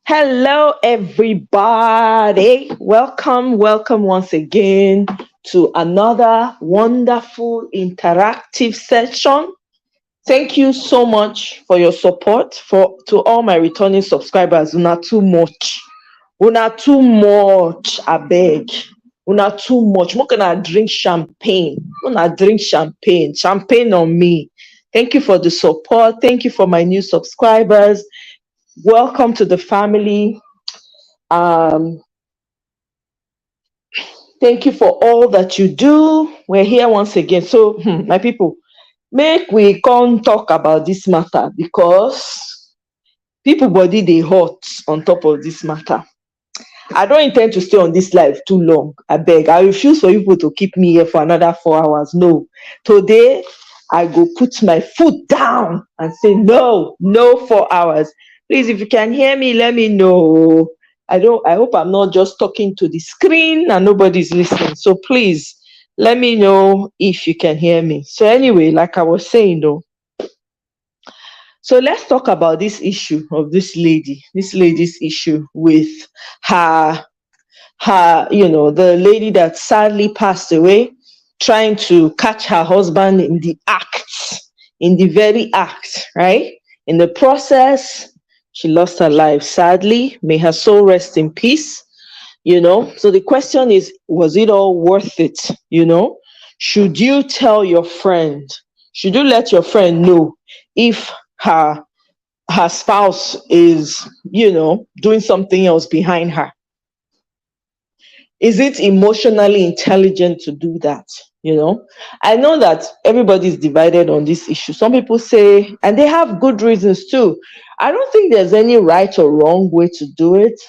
Hello, everybody. Welcome once again to another wonderful interactive session. Thank you so much for your support. For to all my returning subscribers, una too much. Una too much, I beg. Una too much. More gonna drink champagne. Una drink champagne. Champagne on me. Thank you for the support. Thank you for my new subscribers. Welcome to the family. Um, Thank you for all that you do. We're here once again. So, my people, make we come talk about this matter because people body they hot on top of this matter. I don't intend to stay on this live too long. I beg. I refuse for people to keep me here for another 4 hours. No. Today, I go put my foot down and say no, no 4 hours. Please, if you can hear me, let me know. I hope I'm not just talking to the screen and nobody's listening. So please let me know if you can hear me. So anyway, like I was saying though, so let's talk about this issue of this lady's issue with her the lady that sadly passed away, trying to catch her husband in the act, in the very act, right? In the process, she lost her life sadly. May her soul rest in peace. So the question is, was it all worth it? Should you tell your friend, should you let your friend know if her spouse is doing something else behind her? Is it emotionally intelligent to do that? I know that everybody's divided on this issue. Some people say, and they have good reasons too. I don't think there's any right or wrong way to do it.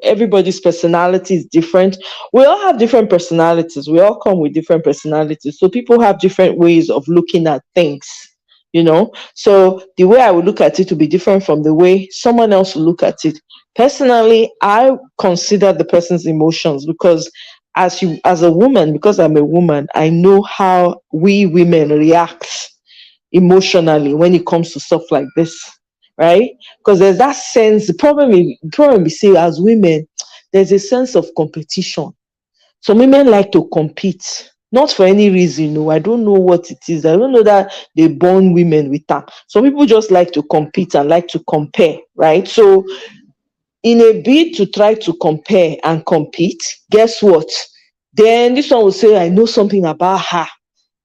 Everybody's personality is different. We all have different personalities. We all come with different personalities. So people have different ways of looking at things. So the way I would look at it will be different from the way someone else will look at it. Personally, I consider the person's emotions because as a woman, because I'm a woman, I know how we women react emotionally when it comes to stuff like this, right? Because there's that sense. The problem we see as women, there's a sense of competition. Some women like to compete, not for any reason. No, I don't know what it is. I don't know that they born women with that. Some people just like to compete and like to compare, right? So in a bid to try to compare and compete, guess what? Then this one will say, I know something about her.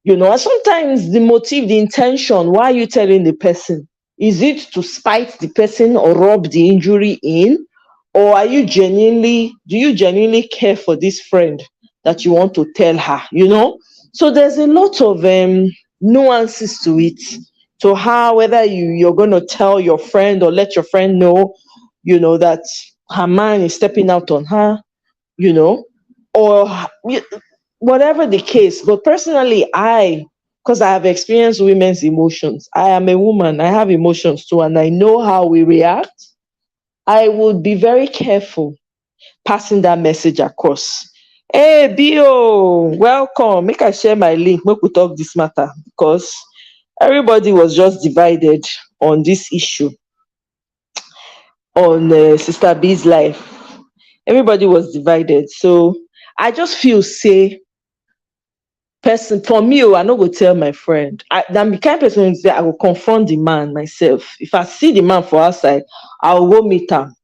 And sometimes the motive, the intention, why are you telling the person? Is it to spite the person or rub the injury in? Or do you genuinely care for this friend that you want to tell her? So there's a lot of nuances to it, to how whether you're going to tell your friend or let your friend know, that her man is stepping out on her, you know, or whatever the case. But personally, because I have experienced women's emotions, I am a woman, I have emotions too, and I know how we react. I would be very careful passing that message across. Hey, Bio, welcome. Make I share my link. Make we talk this matter because everybody was just divided on this issue on Sister B's life. Everybody was divided. So I just feel say person for me, I no go tell my friend. I'm the kind of person who say I will confront the man myself. If I see the man for outside, I will go meet him.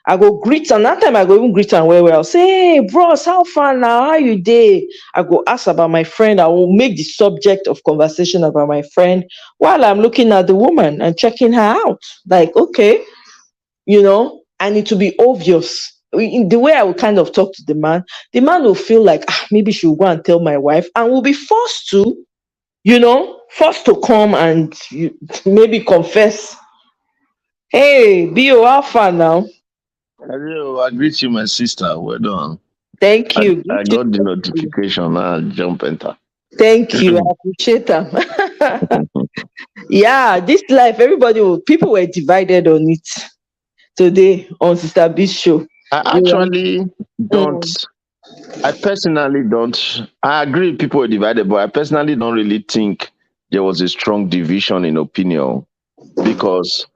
I go greet am. That time I go even greet am well well. I'll say, hey bros, how far now? How you dey? I go ask about my friend. I will make the subject of conversation about my friend while I'm looking at the woman and checking her out. Like, okay, and it will be obvious. In the way I will kind of talk to the man will feel like maybe she'll go and tell my wife and will be forced to come and maybe confess. Hey, Bio, how far now? Hello, I greet you, my sister. Well done. Thank I, you. I got the notification. Now jump enter. Thank you. I appreciate that. Yeah, this life, people were divided on it today on Sister B's show. I Yeah. actually don't. Mm. I personally don't. I agree people are divided, but I personally don't really think there was a strong division in opinion because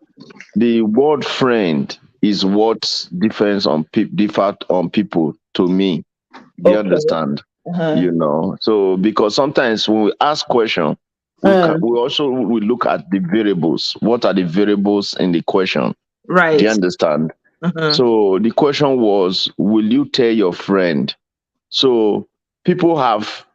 the word friend is what differs on differ on people to me. Do you Okay. understand? Uh-huh. So because sometimes when we ask question, we also we look at the variables. What are the variables in the question? Do you Right. understand? Uh-huh. So the question was, will you tell your friend? So people have,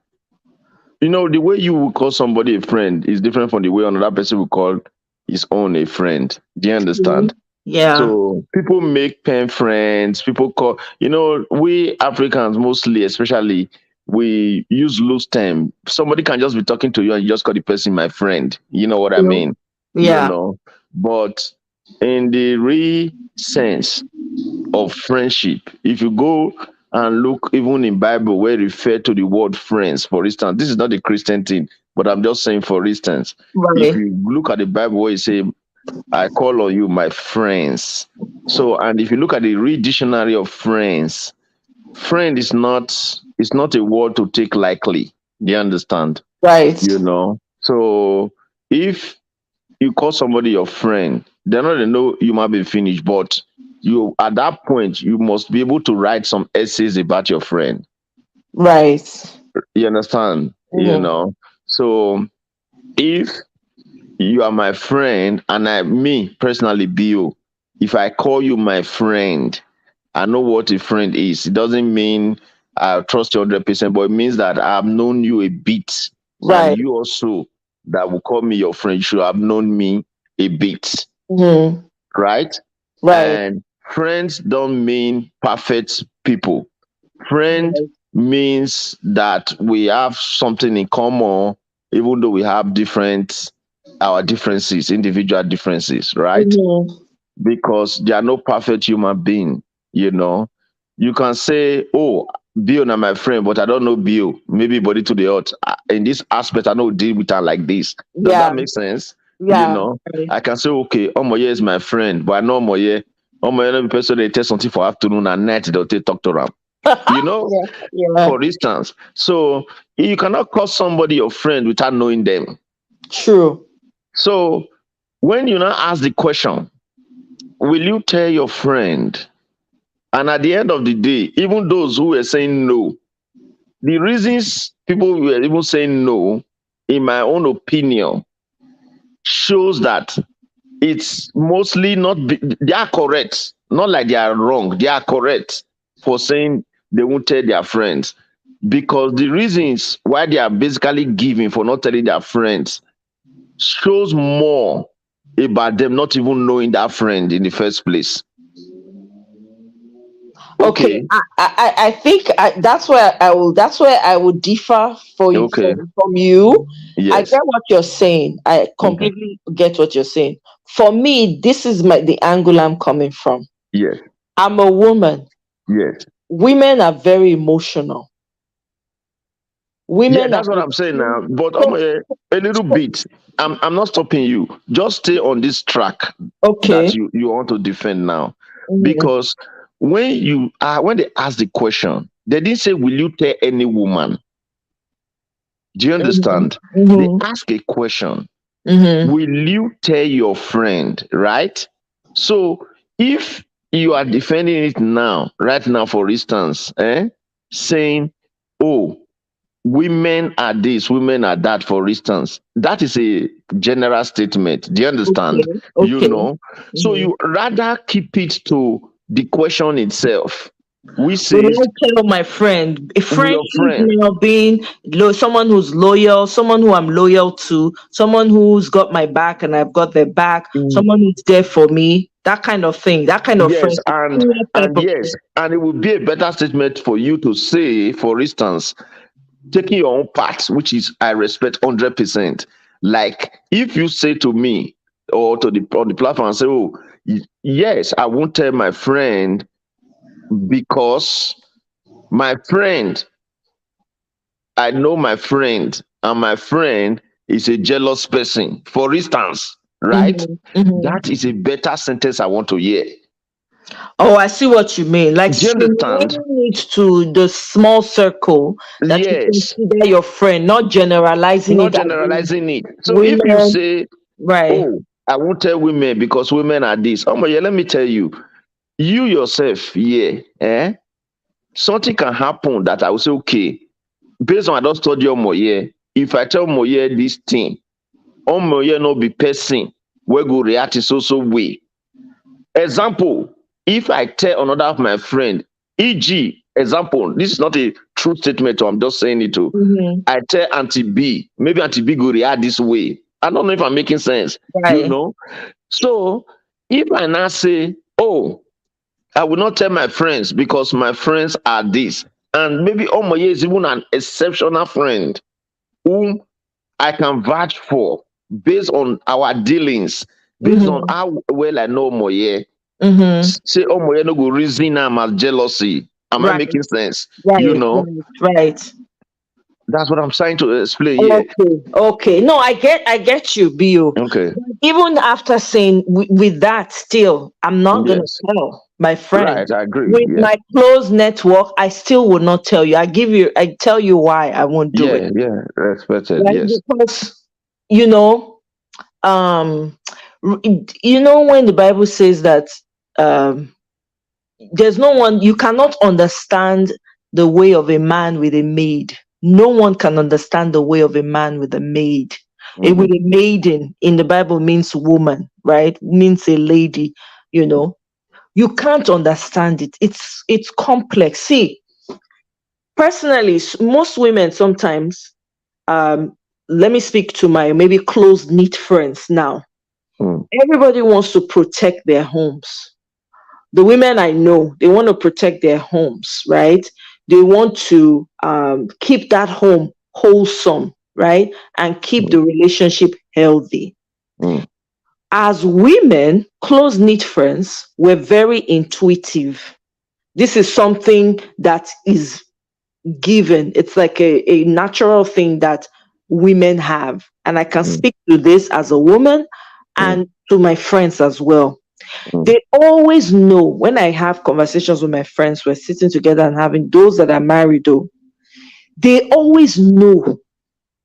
the way you will call somebody a friend is different from the way another person will call his own a friend. Do you understand? Yeah. So people make pen friends. People call, we Africans mostly, especially, we use loose term. Somebody can just be talking to you and you just call the person my friend. You know what I Yeah. mean? You Yeah. know, but in the real sense of friendship, if you go and look even in Bible where it refer to the word friends, for instance, this is not a Christian thing, but I'm just saying, for instance, if Right. you look at the Bible where it say I call on you, my friends. So, and if you look at the real dictionary of friends, friend is not a word to take lightly. Do you understand? Right. So if you call somebody your friend, they're not they know you might be finished, but you at that point you must be able to write some essays about your friend. Right. You understand? Mhm. So if you are my friend, and me personally, Bio, if I call you my friend, I know what a friend is. It doesn't mean I trust you 100%, but it means that I've known you a bit. And Right. you also, that will call me your friend, you should have known me a bit, Mhm. right? Right. And friends don't mean perfect people. Friend Right. means that we have something in common, even though we have our differences, individual differences, right? Mhm. Because there are no perfect human being. You know, you can say, "Oh, Bill, na my friend," but I don't know Bill. Maybe body to the earth. In this aspect, I know deal with her like this. Does Yeah. that make sense? You Yeah. know, Right. I can say, "Okay, Omoye is my friend," but I know Omoye. Omoye no be person they tell something for afternoon and night they'll take talk to them. You know, Yeah. Yeah. for instance. So you cannot call somebody your friend without knowing them. True. So when you now ask the question, will you tell your friend? And at the end of the day, even those who were saying no, the reasons people were even saying no, in my own opinion, shows that it's mostly they are correct, not like they are wrong. They are correct for saying they won't tell their friends, because the reasons why they are basically giving for not telling their friends shows more about them not even knowing that friend in the first place. Okay. Okay, I think that's where I will differ okay, from you. I yes, get what you're saying. I mhm, completely get what you're saying. For me, this is the angle I'm coming from. yes, I'm a woman. yes. Women are very emotional. Yeah, Women are that's what I'm saying now. But so, a little bit. I'm not stopping you. Just stay on this track that okay. you want to defend now, Mhm. because when they ask the question, they didn't say, "Will you tell any woman?" Do you Mhm. understand? They Mhm. ask a question. Mhm. Will you tell your friend? Right. So if you are defending it now, right now, for instance, saying, "Oh, women are this, women are that," for instance, that is a general statement. Do you Okay. understand? Okay. So Mhm. you rather keep it to the question itself. We Will say, I tell my friend? A with friend your is friend. being someone who's loyal, someone who I'm loyal to, someone who's got my back and I've got their back, Mm, someone who's there for me. That kind of thing. That kind of yes, friendship. and yes, and it would be a better statement for you to say, for instance, taking your own part, which is I respect 100%. Like if you say to me or to the on the platform and say, "Oh, yes, I won't tell my friend because my friend, I know my friend, and my friend is a jealous person," for instance, right? Mhm, mhm. That is a better sentence I want to hear. Oh, I see what you mean. Like Do you understand? limiting it to the small circle that you Yes, consider your friend, not generalizing not it as in generalizing it. So if you women. say, Right. "Oh, I won't tell women because women are this," oh my, yeah, let me tell you, you yourself, yeah, something can happen that I will say, okay, based on I just told you Moye, if I tell Moye this thing, Moye no be person where go react in so way. Example, if I tell another of my friend, e.g., example, this is not a true statement, I'm just saying it too. Mhm. I tell Auntie B, maybe Auntie B go react this way. I don't know if I'm making sense, you Right. know. So if I now say, oh, I will not tell my friends because my friends are this, and maybe Omoye is even an exceptional friend whom I can vouch for based on our dealings, based on Mhm. how well I know Omoye. Mhm. Say Omoye no go reason am as jealousy. Am I Right. making sense? You Right. know, Right. Right. that's what I'm trying to explain here. Okay. Okay. No, I get you, Bio. Okay. Even after saying with that, still, I'm not gonna Yes. tell my friend. Right. I agree. With Yeah. my close network, I still will not tell you. I tell you why I won't do it. Yeah. Yeah. Respected. Right? Yes. Because you know, um, when the Bible says that um, there's no one you cannot understand the way of a man with a maid. No one can understand the way of a man with a maid. With Mm-hmm. a maiden in the Bible means woman, right? Means a lady, you know. You can't understand it. It's complex. See, personally, most women sometimes, um, let me speak to my maybe close knit friends now. Mm. Everybody wants to protect their homes. The women I know, they want to protect their homes, right? They want to keep that home wholesome, right? And keep Mm. the relationship healthy. Mm. As women, close knit friends, we're very intuitive. This is something that is given. It's like a natural thing that women have. And I can Mm. speak to this as a woman Mm. and to my friends as well. Mm. They always know when I have conversations with my friends, we're sitting together and having those that are married, though, they always know.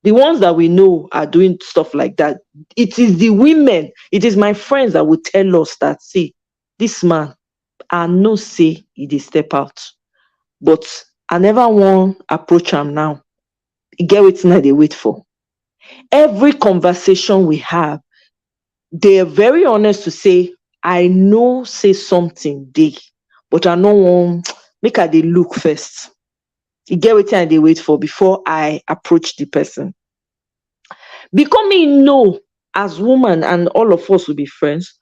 The ones that we know are doing stuff like that. It is the women, it is my friends that will tell us that, see, this man, I know say he dey step out, but I never want approach him now. E get wetin I dey wait for. Every conversation we have, they are very honest to say, I know say something dey, but I no want make I dey look first. E get wetin I dey wait for before I approach the person. Because me know as woman and all of us will be friends,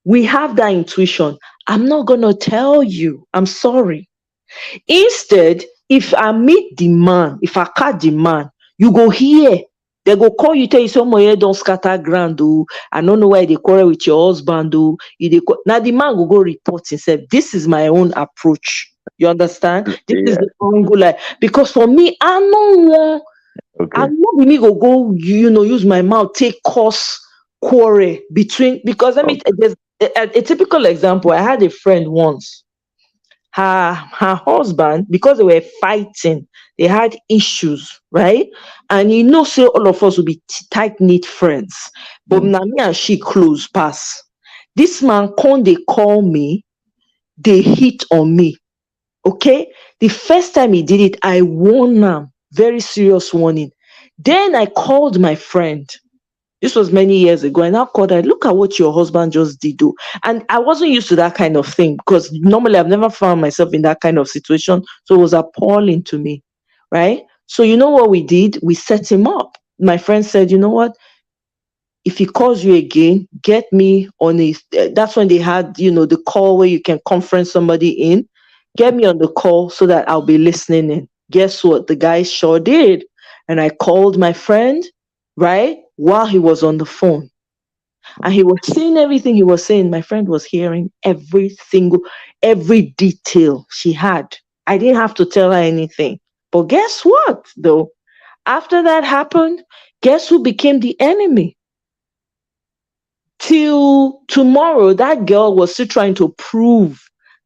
we have that intuition. I'm not gonna tell you. I'm sorry. Instead, if I meet the man, if I catch the man, you go hear. They go call you, tell you someone here don't scatter ground. Oh, I don't know why they quarrel with your husband. Oh, now the man will go report himself. This is my own approach. You understand? This is Yeah. the angle. Because for me, I know one. I Okay. know me go, use my mouth, take cause quarrel between because let me Okay. there's a typical example. I had a friend once, her husband, because they were fighting, they had issues, right? And say all of us will be tight knit friends, but Mm. now me and she close pass. This man come they call me, they hit on me. Okay, the first time he did it, I warned him, very serious warning. Then I called my friend. This was many years ago. And I called her, look at what your husband just did. Do. And I wasn't used to that kind of thing because normally I've never found myself in that kind of situation. So it was appalling to me. Right. So you know what we did? We set him up. My friend said, you know what? If he calls you again, get me on a that's when they had, the call where you can conference somebody in. Get me on the call so that I'll be listening in. Guess what? The guy sure did. And I called my friend, right, while he was on the phone. And he was saying everything he was saying. My friend was hearing every detail she had. I didn't have to tell her anything. But guess what, though? After that happened, guess who became the enemy? Till tomorrow, that girl was still trying to prove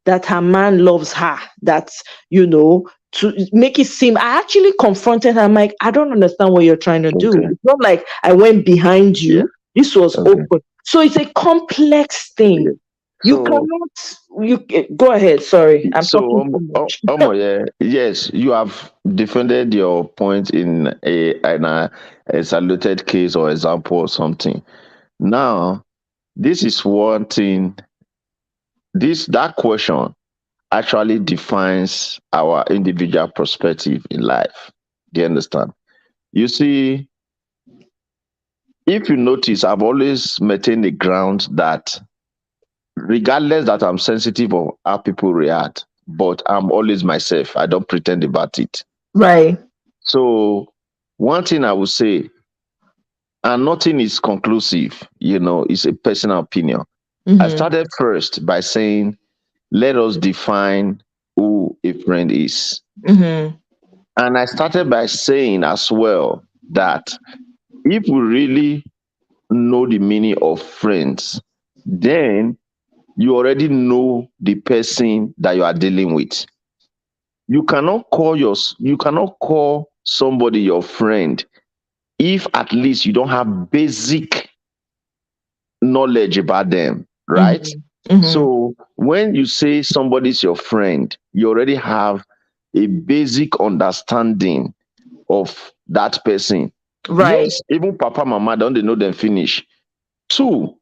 that her man loves her, that, to make it seem. I actually confronted her. I'm like, I don't understand what you're trying to do. Okay. It's not like I went behind Yeah. you. This was Okay. open. So it's a complex Yeah. thing. You So cannot. You go ahead. Sorry, I'm so talking too much. yeah, yes, you have defended your point in a saluted case or example or something. Now, this is one thing. This that question actually defines our individual perspective in life. Do you understand? You see, if you notice, I've always maintained the ground that regardless that I'm sensitive of how people react, but I'm always myself. I don't pretend about it. Right. So one thing I would say, and nothing is conclusive, it's a personal opinion. I Mm-hmm. started first by saying, let us define who a friend is. Mm-hmm. And I started by saying as well that if we really know the meaning of friends, then you already know the person that you are dealing with. You cannot call somebody your friend if at least you don't have basic knowledge about them, right? Mm-hmm. Mm-hmm. So when you say somebody's your friend, you already have a basic understanding of that person. Right. Yes, even papa, mama, don't they know them finish? Two,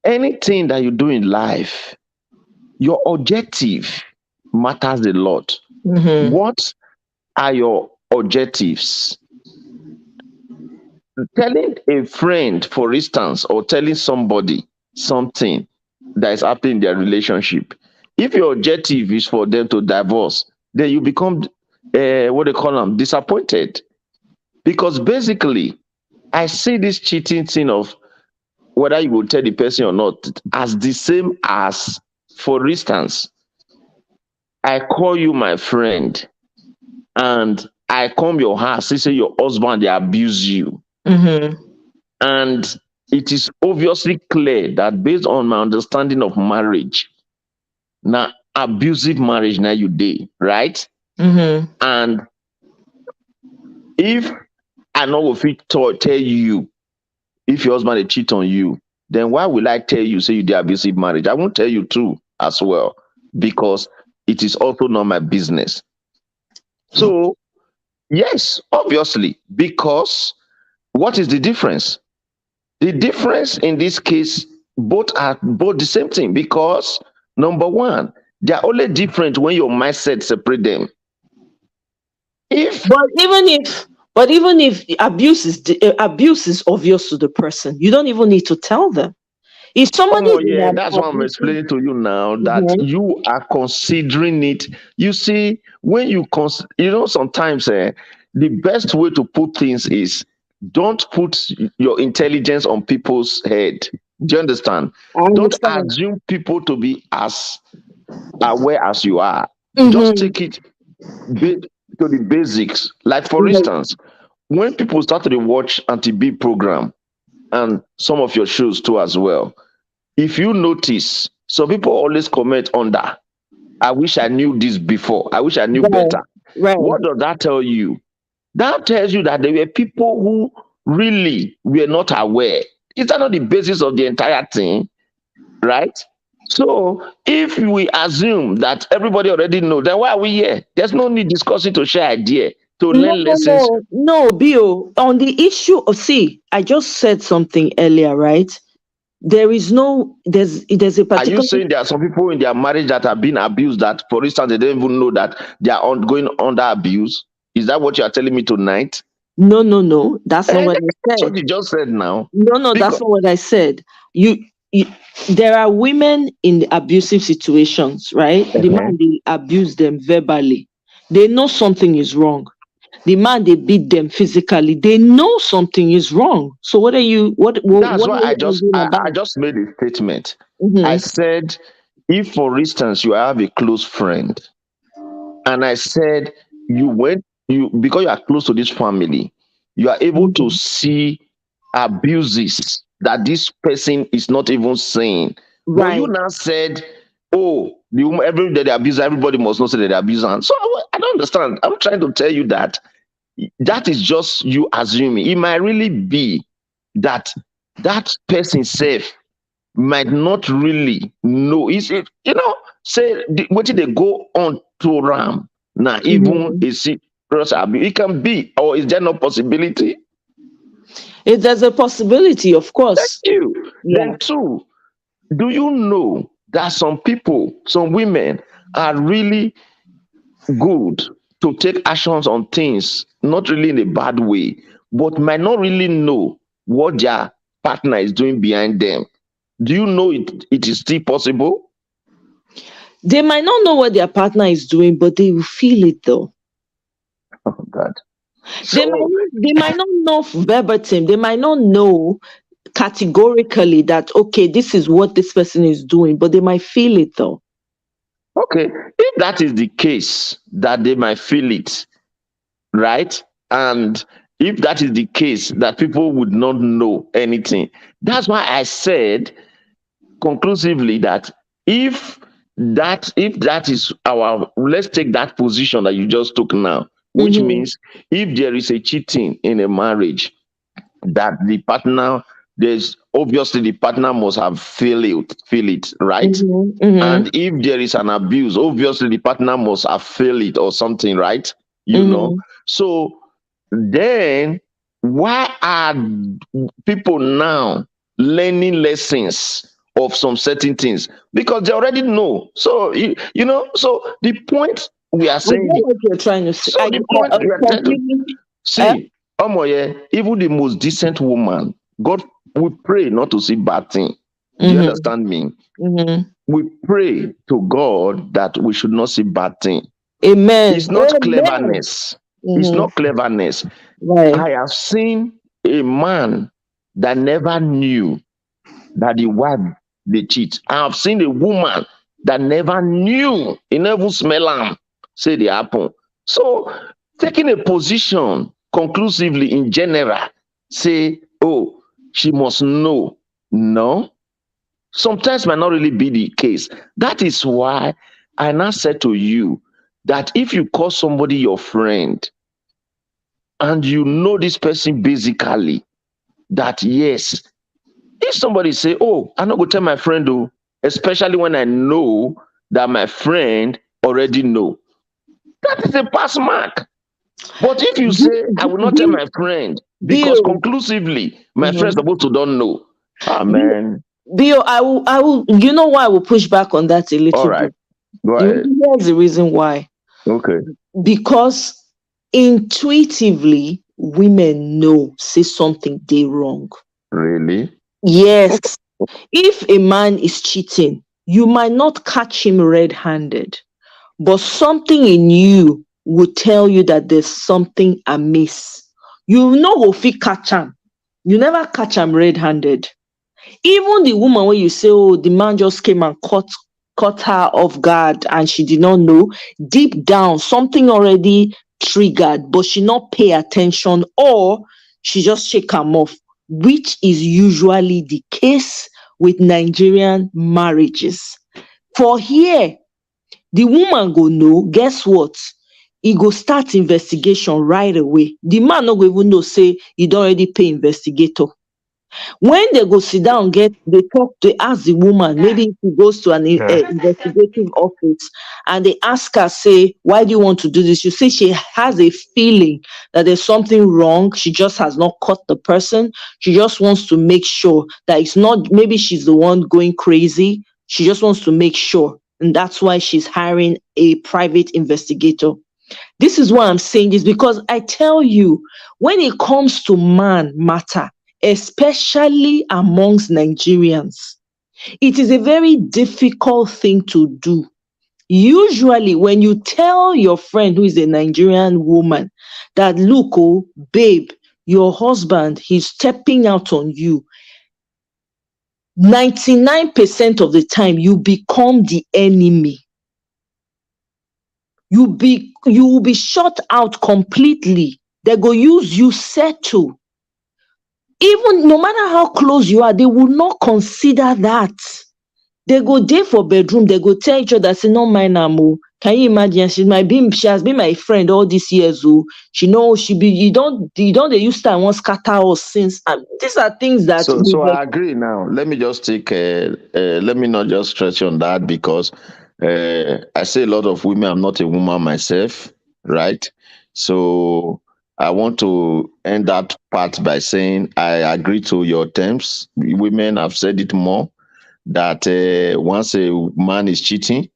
anything that you do in life, your objective matters a lot. Mm-hmm. What are your objectives? Telling a friend, for instance, or telling somebody something that is happening in their relationship, if your objective is for them to divorce, then you become what they call them disappointed. Because basically, I see this cheating thing of whether you will tell the person or not as the same as, for instance, I call you my friend and I come your house, you say your husband they abuse you. Mm-hmm. And it is obviously clear that based on my understanding of marriage, now abusive marriage now you did, right? Mm-hmm. And if I know if it tell you if your husband they cheat on you, then why will I tell you say you did abusive marriage? I won't tell you too as well because it is also not my business. So yes, obviously, because what is the difference? The difference in this case, both are both the same thing because number one, they are only different when your mindset separate them. If But even if abuse is obvious to the person, you don't even need to tell them. If somebody is in yeah, an that's what I'm abusive. explaining to you now that Mhm. you are considering it. You see, when sometimes the best way to put things is don't put your intelligence on people's head. Do you understand? I Don't understand. assume people to be as aware as you are. Just Mm-hmm. take it ba- to the basics. Like for Right. instance, when people started to watch anti-B program and some of your shows too as well, if you notice, some people always comment on that. I wish I knew this before. I wish I knew Right. better. Right. What does that tell you? That tells you that there were people who really were not aware. Is that not the basis of the entire thing? Right? So if we assume that everybody already knows, then why are we here? There's no need discussing to share idea, to No, learn no, lessons. no, no, Bill. On the issue of, see, I just said something earlier, right? There's a Are you particular. saying there are some people in their marriage that have been abused that, for instance, they don't even know that they are going under abuse? Is that what you are telling me tonight? No, no, no. That's not what I That's what said. you just said now. No, no, that's Because not what I said. You, you there are women in abusive situations, right? The uh man they abuse them verbally. They know something is wrong. The man they beat them physically. They know something is wrong. So what are you that's what are why you arguing I about? just made a statement. I Mm-hmm. said, if for instance you have a close friend, and I said you because you are close to this family, you are able to Mm-hmm. see abuses that this person is not even saying. But you Right. now said, oh, every day they abuse, everybody must not say that they abuse. And so I don't understand. I'm trying to tell you that that is just you assuming. It might really be that that person safe. might not really know. Is it, say what did they go on to Ram now, even Mhm. a serious abuse? It can be, or is there no possibility? If there's a possibility, of Thank course. you. Yeah. Then two, do you know that some people, some women are really good to take actions on things, not really in a bad way, but might not really know what their partner is doing behind them? Do you know it is still possible? They might not know what their partner is doing, but they will feel it though. Oh God. They So they might not know verbatim, they might not know categorically that okay, this is what this person is doing, but they might feel it though. okay, if that is the case, that they might feel it, right? And if that is the case, that people would not know anything. That's why I said conclusively that if that is our, let's take that position that you just took now, which Mhm. means if there is a cheating in a marriage, that the partner, there's obviously the partner must have feel it, right? Mhm. Mhm. And if there is an abuse, obviously the partner must have feel it or something, right? you know Mhm. so then, why are people now learning lessons of some certain things? Because they already know. So so the point we are I get saying, what you're trying to say. so the point I we are trying to completely. Uh, see, Omoye, even the most decent woman, God, we pray not to see bad thing. Do you mhm. understand me? Mhm. We pray to God that we should not see bad thing. It's Amen. not Amen. cleverness. It's Mhm. not cleverness. Right. I have seen a man that never knew that the wife they cheat. I have seen a woman that never knew, he never smell am, say they happen. So taking a position conclusively in general, say, oh, she must know. No, sometimes might not really be the case. That is why I now said to you that if you call somebody your friend and you know this person basically, that yes, if somebody say, oh, I'm not going to tell my friend, oh, especially when I know that my friend already know, that is a pass mark. But if you say, I will not tell Bill, my friend because Bill, conclusively my friend mhm. supposed to don't know, Bill, amen. Bill, I will, you know why I will push back on that a All little right, bit. go ahead. Here's the reason why. Okay, Because intuitively, women know, say something they wrong. really? Yes. If a man is cheating, you might not catch him red handed, but something in you will tell you that there's something amiss. You know, if you catch him, you never catch him red handed. Even the woman when you say, oh, the man just came and caught her off guard and she did not know, deep down something already triggered, but she not pay attention, or she just shake him off, which is usually the case with Nigerian marriages. For here, the woman go know, guess what? He go start investigation right away. The man no go even know say he don already pay investigator. When they go sit down, they talk, they ask the woman, maybe if she goes to an Yeah. investigative office and they ask her, say, why do you want to do this? You say she has a feeling that there's something wrong. She just has not caught the person. She just wants to make sure that it's not, maybe she's the one going crazy. She just wants to make sure. And that's why she's hiring a private investigator. This is why I'm saying this, because I tell you, when it comes to man matter, especially amongst Nigerians, it is a very difficult thing to do. Usually, when you tell your friend who is a Nigerian woman that, look, oh, babe, your husband, he's stepping out on you, 99% of the time, you become the enemy. You will be shut out completely. They go use you settle. Even no matter how close you are, they will not consider that. They go there for bedroom, they go tell each other, say, no mind am o, Can you imagine? She has been my friend all these years. Oh, she know she be they use time one scatter us since. These are things that So I agree now. Let me just take, let me not just stretch on that because I say a lot of women, I'm not a woman myself, right? So I want to end that part by saying I agree to your terms. Women have said it more that once a man is cheating,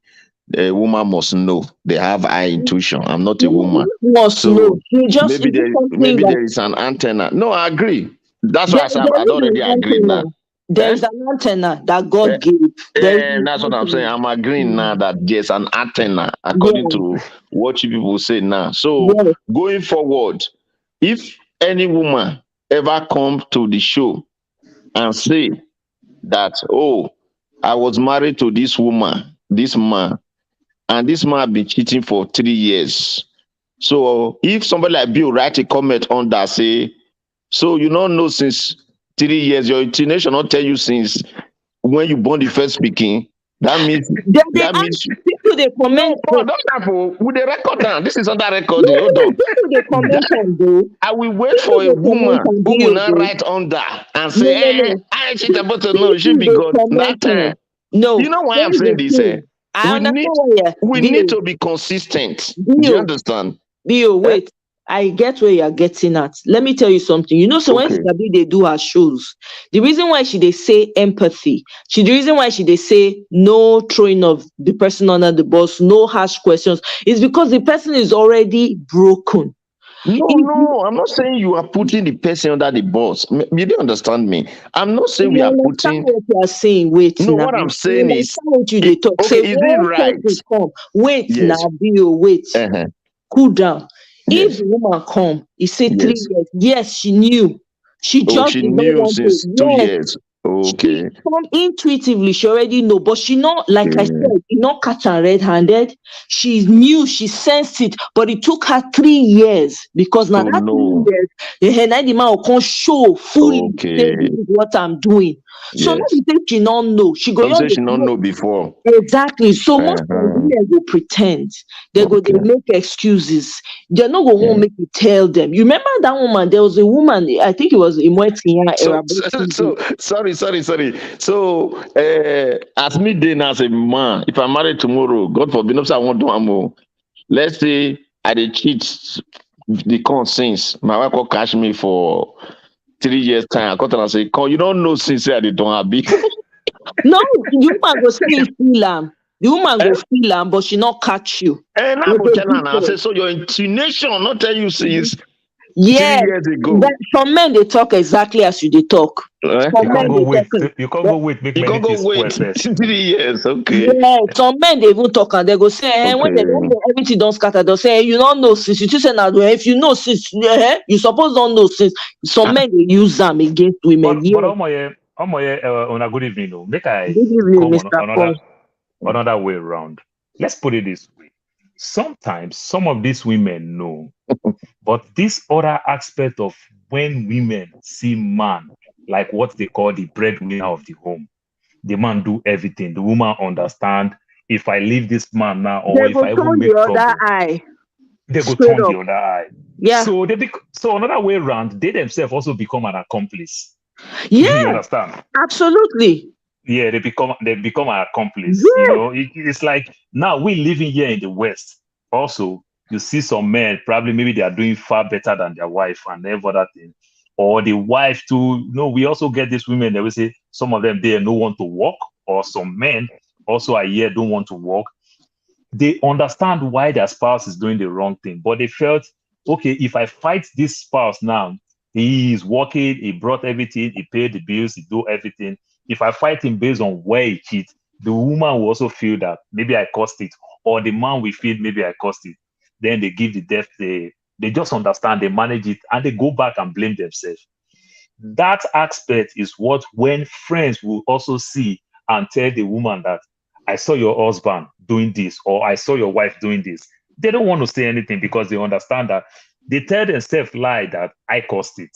a woman must know. They have eye intuition. I'm not a woman. must know. So You just maybe it is there something maybe that there is an antenna. No, I agree. That's why there, I said there I'd is an already agreed antenna. now. There Eh? is an antenna that Eh, God gave. There is and an that's what I'm saying. antenna. I'm agreeing now Mm. that there's an antenna according Yeah, to what you people say now. So yeah. going forward, if any woman ever come to the show and say that, oh, I was married to this woman, this man, and this man been cheating for 3 years. So if somebody like Bill write a comment on that, say, so you don't know since 3 years, your inclination not tell you since when you born the first speaking. That means Then they that ask means people they no, comment. come on, don't laugh. Oh. With the record down. This is under No, recording. no, Hold no. on. People they comment That on though. I will wait People for a they comment woman on who will video not though. write under and No, say, no, no. I ain't shit about to know. She People be they God. comment That time. on. No, You know why I'm here's saying the this? thing. I We understand need why we you need Bill. to be consistent. Do you Bill. understand? Bill, Eh? wait. I get where you're getting at. Let me tell you something. You know, so when Okay. Sister B they do her shows, the reason why she they say empathy, the reason why she they say no throwing of the person under the bus, no harsh questions, is because the person is already broken. No, If you, no, I'm not saying you are putting the person under the bus. You didn't understand me. I'm not saying we you are understand putting. what you are saying, wait No, now. what I'm You saying is, understand what you they talk. okay, Say is it one right? person come, wait Yes. now, Bill, wait. Uh-huh. Cool down. If Yes. the woman come, he say Yes. 3 years. Yes, she knew. She Oh, just she did not knew want to. since two Yes, years. she Okay. come intuitively. She already know, but she not like I Yeah. said, he not catch her red-handed. She knew, she sensed it, but it took her 3 years because now To that 3 know. years, the man will come show fully. Say Okay. this is what I'm doing. So not Yes. be say she not know. She go Don't say just she don't know before. exactly. So most times Uh-huh. women go pretend. They Okay. make excuses. They're not gonna want Yeah. make you tell them. You remember that woman? There was a woman, I think it was in Tinya So, era. sorry. So, at midday now, as a man, if I'm married tomorrow, God forbid, no, say I want to more. Let's say I did cheat the con since my wife will catch me for 3 years time. I got and say, "Con, you don't know since I did don't have be." No, the woman go say feel am. The woman go feel am, but she not catch you. And I There's go a tell her now, I say, difference. so your intonation not tell you since three Yes, years but ago. some men they talk exactly as you they talk. Eh? Some men they talk. You can't go wait, make You many can't go things spoil wait first. 3 years. Okay. Yeah, some men they even talk and they go say when they don't Okay. know everything don't scatter, they'll say you don't know since you say now if you know since you suppose don't know since some men they use them against women. But Yeah. on a good evening, no. Make I Good evening, come on Mr. Paul. another way around. Let's put it this way. Sometimes some of these women know, but this other aspect of when women see man like what they call the breadwinner of the home, the man do everything. The woman understand if I leave this man now or They if go I even turn the make other trouble, eye they go straight turn the up. other eye. Yeah. So another way around, they themselves also become an accomplice. You Yeah, understand? absolutely. Yeah, they become an accomplice. Yes. It's like now we living here in the West. Also, you see some men probably maybe they are doing far better than their wife and every other thing, or the wife too. We also get these women that we say some of them they don't want to work, or some men also are here don't want to work. They understand why their spouse is doing the wrong thing, but they felt, okay, if I fight this spouse now, he is working, he brought everything, he paid the bills, he do everything. If I fight him based on where he cheats, the woman will also feel that maybe I caused it, or the man will feel maybe I caused it. Then they give the death, they just understand, they manage it, and they go back and blame themselves. That aspect is what when friends will also see and tell the woman that I saw your husband doing this or I saw your wife doing this. They don't want to say anything because they understand that they tell themselves lie that I caused it.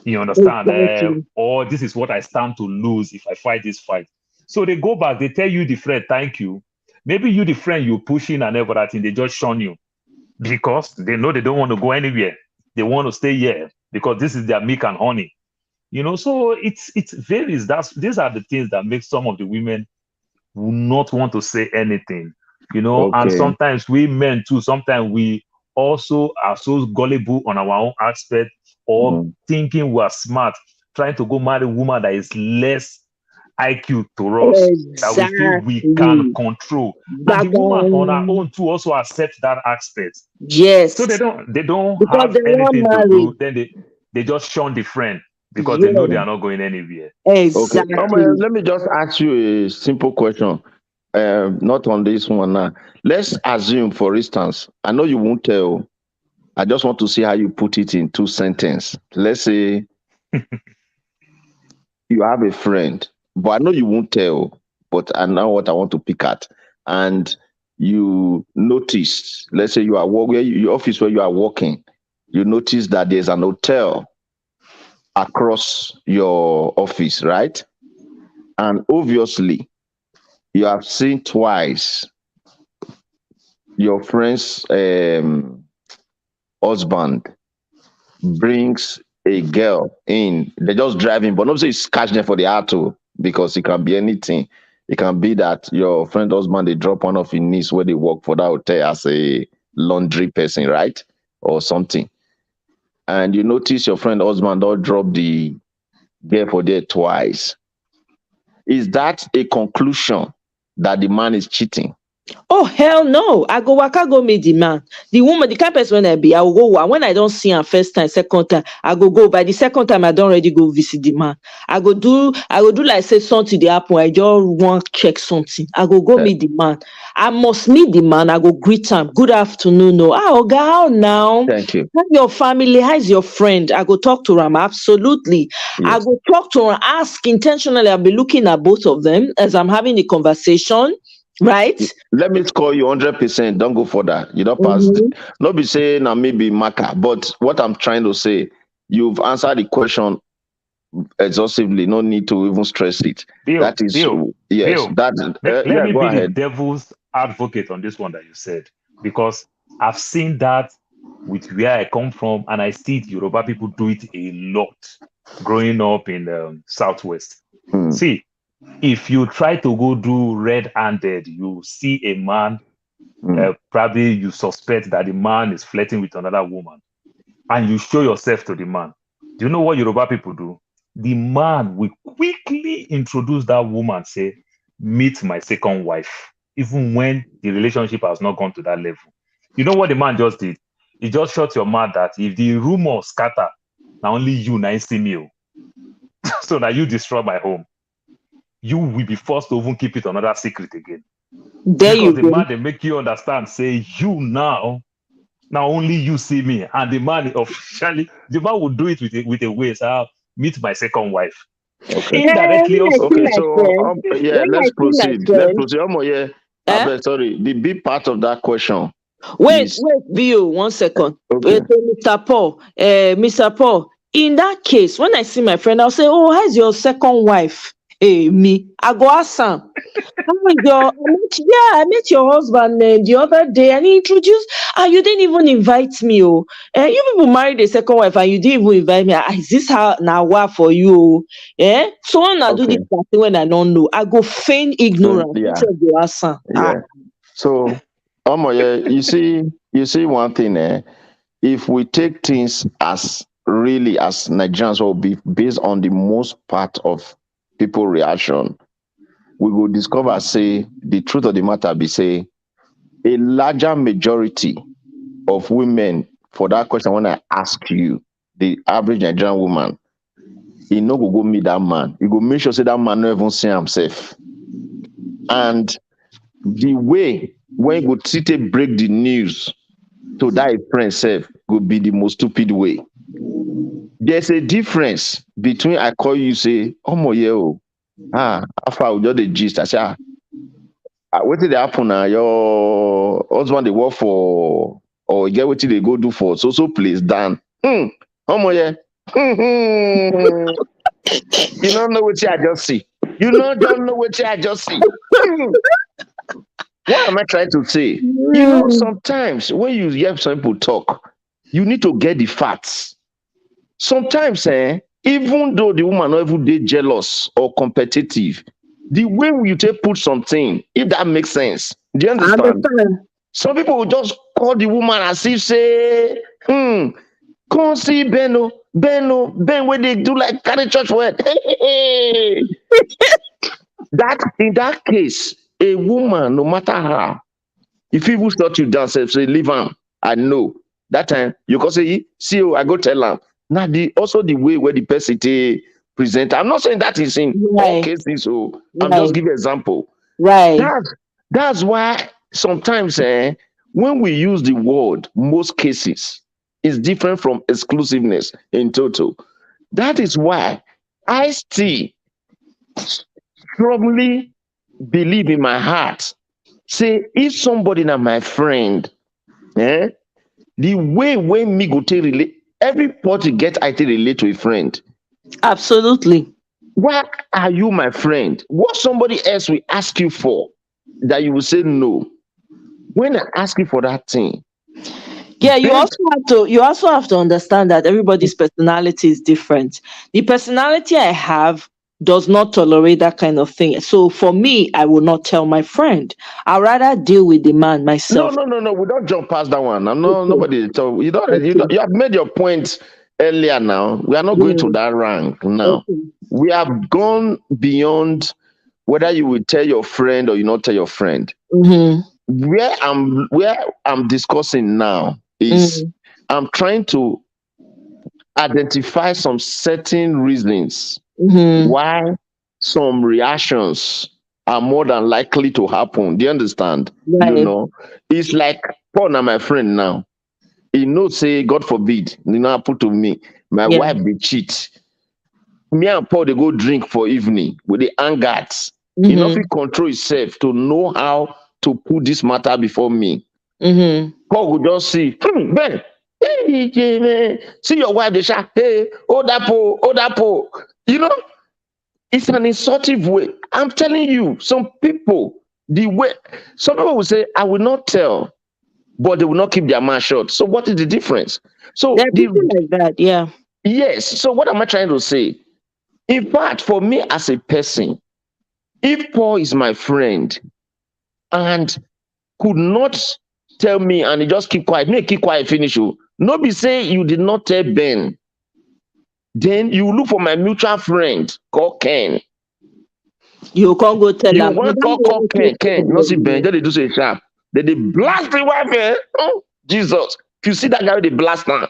You understand? Exactly. Or this is what I stand to lose if I fight this fight. So they go back, they tell you the friend, thank you. Maybe you, the friend, you pushing and everything, they just shun you because they know they don't want to go anywhere. They want to stay here because this is their milk and honey. So it varies. These are the things that make some of the women will not want to say anything. And Okay. sometimes we men too, sometimes we also are so gullible on our own aspect or thinking we are smart, trying to go marry a woman that is less IQ to us, that we feel we can Exactly. control. And the woman on her own too also accept that aspect. Yes. So they don't Because have they want anything to married. do. Then they just shun the friend because they know they Yeah. are not going anywhere. Okay. Exactly. Let me just ask you a simple question. Not on this one now. Let's assume, for instance, I know you won't tell. I just want to see how you put it in 2 sentences. Let's say you have a friend, but I know you won't tell, but I know what I want to pick at. And you notice, let's say you are your office where you are working, you notice that there's an hotel across your office, right? And obviously, you have seen twice your friend's husband brings a girl in. They're just driving, but nobody is catching them for the auto because it can be anything. It can be that your friend husband they drop one of his niece where they work for that hotel as a laundry person, right? Or something. And you notice your friend husband don't drop the girl for there twice. Is that a conclusion that the man is cheating? Oh hell no! I go waka go meet the man. The woman, the kind of person when I be, I will go. And when I don't see him first time, second time, I go. By the second time, I don't already go visit the man. I go do like say something dey happen. I just want check something. I go Eh, meet the man. I must meet the man. I go greet him. Good afternoon. No, Oga, how now? Thank you. How's your family? How's your friend? I go talk to him. Absolutely. I Yes. go talk to him. Ask intentionally. I'll be looking at both of them as I'm having the conversation. Right? Let me score you 100%. Don't go further. You don't pass. Mhm. Not be saying I maybe marker, but what I'm trying to say, you've answered the question exhaustively. No need to even stress it. That is yes. Bill, That let yeah. me Go be the ahead. devil's advocate on this one that you said, because I've seen that with where I come from, and I see Yoruba people do it a lot growing up in the Southwest. Hmm. See, if you try to go do red-handed, you see a man, probably you suspect that the man is flirting with another woman, and you show yourself to the man. Do you know what Yoruba people do? The man will quickly introduce that woman, say, meet my second wife, even when the relationship has not gone to that level. You know what the man just did? He just shut your mouth that if the rumor scatter, now only you now see me. So now you destroy my home. You will be forced to even keep it another secret again. There you Because the go. man, they make you understand, say, you now only you see me. And the man officially, the man will do it with a way, so meet my second wife. Okay. Indirectly When I also. see Okay. my So friend, yeah, when I let's see my proceed. Let's friend, proceed. Yeah. I eh? bet. Sorry. The big part of that question Wait, is Bill, 1 second. okay. Mr. Paul, Mr. Paul, in that case, when I see my friend, I'll say, oh, how's your second wife? Hey, me. I go ask Sam. I met your husband the other day and he introduced, and you didn't even invite me. Oh, you people married a second wife and you didn't even invite me. Is this how now what for you? Oh? Eh? So when I do this Okay. thing when I don't know, I go feign ignorance. Yeah. Go ask Sam. Yeah. So yeah, you see one thing, if we take things as really as Nigerians will be based on the most part of people reaction, we will discover say the truth of the matter be say a larger majority of women for that question when I ask you, the average Nigerian woman, he no go meet that man. He go make sure say that man no even see himself. And the way when you go sit and break the news to that friend self could be the most stupid way. There's a difference between I call you say, oh my after I just the gist, I say, what did happen now? Your husband they work for or get what they go do for so place done. Oh my you don't know what I just see. You don't know what I just see. What am I trying to say? You know, sometimes when you hear some people talk, you need to get the facts. Sometimes, even though the woman not even dey jealous or competitive, the way you take put something, if that makes sense, do you I understand? understand. Some people will just call the woman as if say, come see Ben, Ben, when they do like carry church word. That in that case, a woman, no matter how, if people shut you down, say leave am, I know. That time you can say, see, oh, I go tell am. Now the also the way where the person they present. I'm not saying that is in all Right, cases, so I'm right, just giving example. right. That's why sometimes when we use the word most cases is different from exclusiveness in total. That is why I still strongly believe in my heart. Say if somebody na my friend, eh, the way when me go take relate, everybody get I take relate to a friend. Absolutely. Why are you my friend? What somebody else will ask you for that you will say no? When I ask you for that thing, Yeah, based you also have to understand that everybody's personality is different. The personality I have does not tolerate that kind of thing. So for me, I will not tell my friend. I'd rather deal with the man no, myself. no, no, no. We don't jump past that one. I'm not Okay. nobody. So Okay. you have made your point earlier. Now we are not going to Yeah. that rank. Now Okay. we have gone beyond whether you will tell your friend or you not tell your friend. Mm-hmm. Where I'm discussing now is Mm-hmm. I'm trying to identify some certain reasons Mm-hmm. why some reactions are more than likely to happen. Do you understand? You Right. know, it's like Paul, now my friend now. He knows, say, God forbid, happen to me. My Yeah. wife be cheat. Me and Paul they go drink for evening with the angats. He not Mm-hmm. fit control himself to know how to put this matter before me. Mm-hmm. Paul would just see, Ben, hey, man, see your wife, they shout, hey, hold that pole. You know, it's an insultive way. I'm telling you, some people, the way, some people will say, I will not tell, but they will not keep their mouth shut. So what is the difference? There So are people like that. Yeah. yes. So what am I trying to say? In fact, for me as a person, if Paul is my friend and could not tell me and he just keep quiet, me keep quiet, finish you. No be say you did not tell Ben. Then you look for my mutual friend called Ken. You can't go tell You them. want call Ken, not see Ben, just they do say sharp. Then they blast the wife. Oh, Jesus. If you see that guy with the blast now,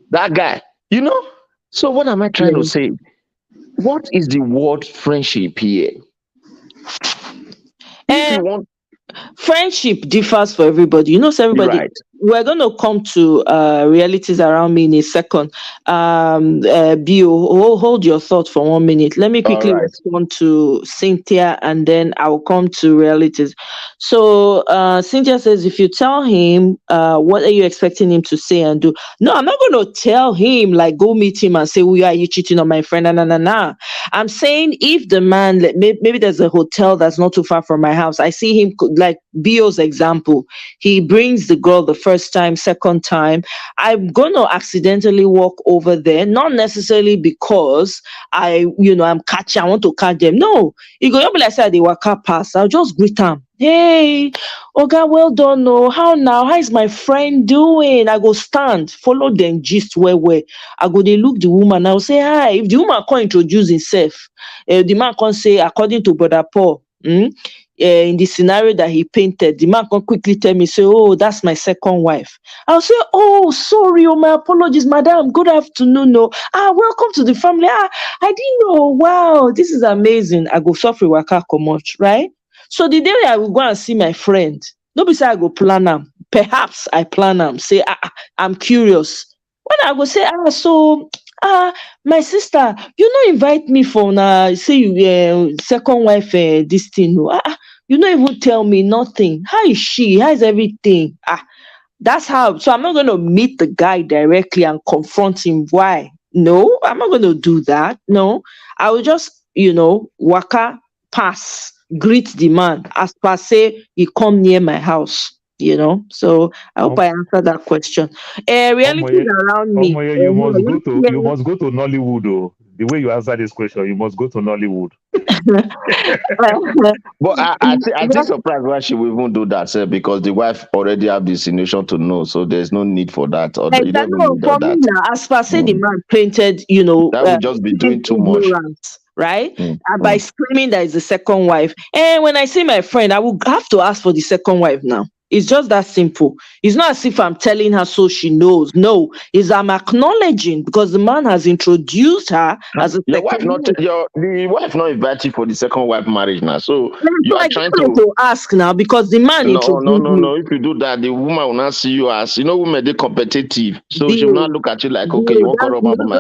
that guy, you know. So what am I trying to Yeah. say? What is the word friendship here? If you And want, friendship differs for everybody. You know, so everybody. right. We're going to come to realities around me in a second. Bio, hold your thought for 1 minute. Let me All quickly right. respond to Cynthia, and then I'll come to realities. So Cynthia says, if you tell him, what are you expecting him to say and do? No, I'm not going to tell him like go meet him and say, "Why are you cheating on my friend?" Nah, nah, nah, nah. I'm saying if the man, like, maybe there's a hotel that's not too far from my house. I see him like Bio's example. He brings the girl the first time, second time. I'm gonna accidentally walk over there, not necessarily because I'm catching, I want to catch them. No, you go be like say they walk up past. I'll just greet them. Hey, Oga, well done. No, how now? How is my friend doing? I go stand, follow them gist where. I go they look the woman. I'll say hi. If the woman can't introduce himself, the man can't say according to Brother Paul. In the scenario that he painted, the man can quickly tell me, say, "Oh, that's my second wife." I'll say, "Oh, sorry, oh, my apologies, madam. Good afternoon. No, welcome to the family. I didn't know. Wow, this is amazing." I go suffer waka much, right? So the day I will go and see my friend, no be say I go plan am. Perhaps I plan am. Say, I'm curious. When I go say, so my sister, you no invite me for say you second wife this thing. No. You don't even tell me nothing. How is she? How is everything? That's how. So I'm not going to meet the guy directly and confront him. Why? No, I'm not going to do that. No, I will just, waka. pass, greet the man as per say he come near my house. So I hope Um, I answered that question. Realities Omoye, around me. Omoye, you must go to Nollywood. Oh. The way you answer this question, you must go to Nollywood. But I think surprised why she will even do that, sir, because the wife already have the insinuation to know, so there's no need for that, or Like you that, don't even no, need all for me that. now, as per say the Mm. man painted, That would just be doing too much. ignorance, right? Mm, And by mm. screaming that is the second wife. And when I see my friend, I will have to ask for the second wife now. It's just that simple. It's not as if I'm telling her so she knows. No, it's I'm acknowledging because the man has introduced her as a Your wife second not wife. the wife not invite you for the second wife marriage now. So Yeah, you so are I just trying like to to ask now because the man no, no, introduced no, me. no. If you do that, the woman will not see you as women they competitive. So she will not Deal. look at you like, okay, you Deal. won't come up with my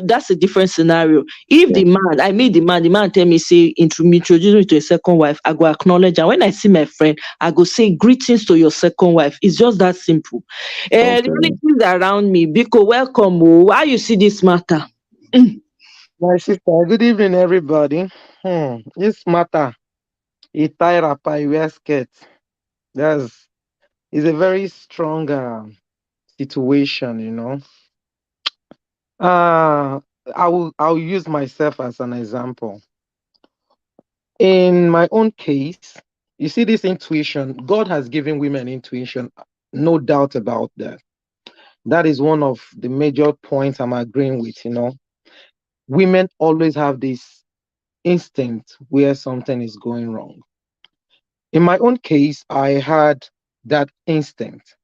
That's a different scenario. If yeah. I meet the man tell me say introduce me to a second wife, I go acknowledge. And when I see my friend, I go say greetings to your second wife. It's just that simple. The Okay. relatives around me, Biko, welcome. Oh, how you see this matter? My sister, good evening, everybody. This matter, a tie wrapper, I wear skirt. That's is a very strong situation. Uh, I'll use myself as an example. In my own case, you see this intuition. God has given women intuition, no doubt about that. That is one of the major points I'm agreeing with. Women always have this instinct where something is going wrong. In my own case, I had that instinct,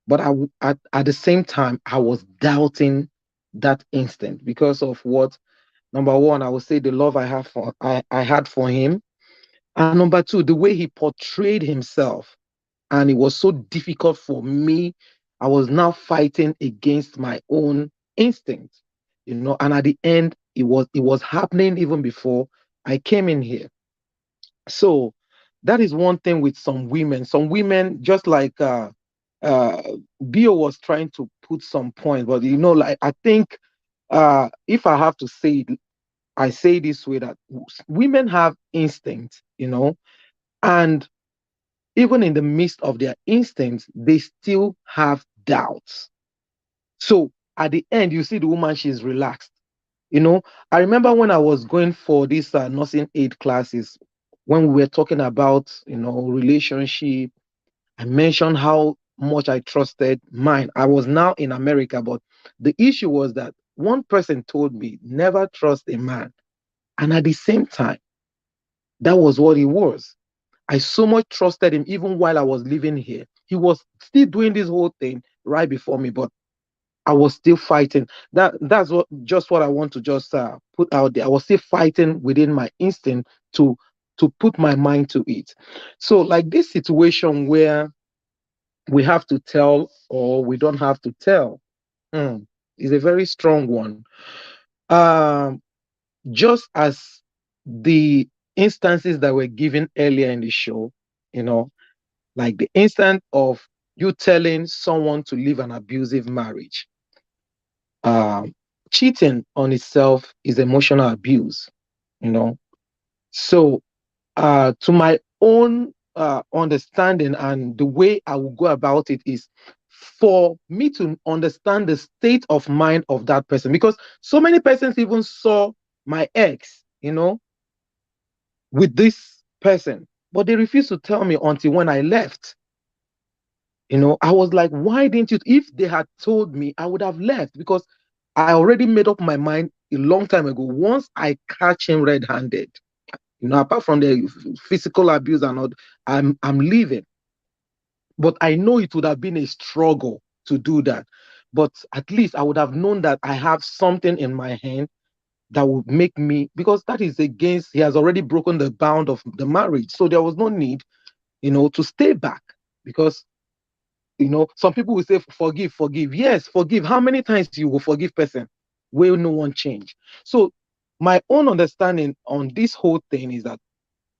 but at the same time, I was doubting that instinct because of what? Number one, I would say the love I had for him, and number two, the way he portrayed himself, and it was so difficult for me. I was now fighting against my own instinct. And at the end, it was happening even before I came in here. So that is one thing with some women. Some women, just like uh Bio was trying to put some points, but like I think if I have to say it, I say this way that women have instinct, and even in the midst of their instincts, they still have doubts. So at the end, you see the woman, she's relaxed. You know, I remember when I was going for these nursing aid classes, when we were talking about, relationship, I mentioned how much I trusted mine. I was now in America, but the issue was that one person told me, never trust a man. And at the same time, that was what he was. I so much trusted him even while I was living here. He was still doing this whole thing right before me, but I was still fighting. That's what I want to just put out there. I was still fighting within my instinct to put my mind to it. So like this situation where we have to tell or we don't have to tell is a very strong one. Um, just as the instances that were given earlier in the show, you know, like the instant of you telling someone to leave an abusive marriage. um, Cheating on itself is emotional abuse, you know. So, to my own understanding and the way I will go about it is for me to understand the state of mind of that person, because so many persons even saw my ex, with this person, but they refused to tell me until when I left. I was like, why didn't you? If they had told me, I would have left because I already made up my mind a long time ago. Once I catch him red-handed, apart from the physical abuse and all, I'm leaving. But I know it would have been a struggle to do that. But at least I would have known that I have something in my hand that would make me, because that is against, he has already broken the bound of the marriage. So there was no need, to stay back, because some people will say forgive, forgive. Yes, forgive. How many times you will forgive person? Will no one change? So my own understanding on this whole thing is that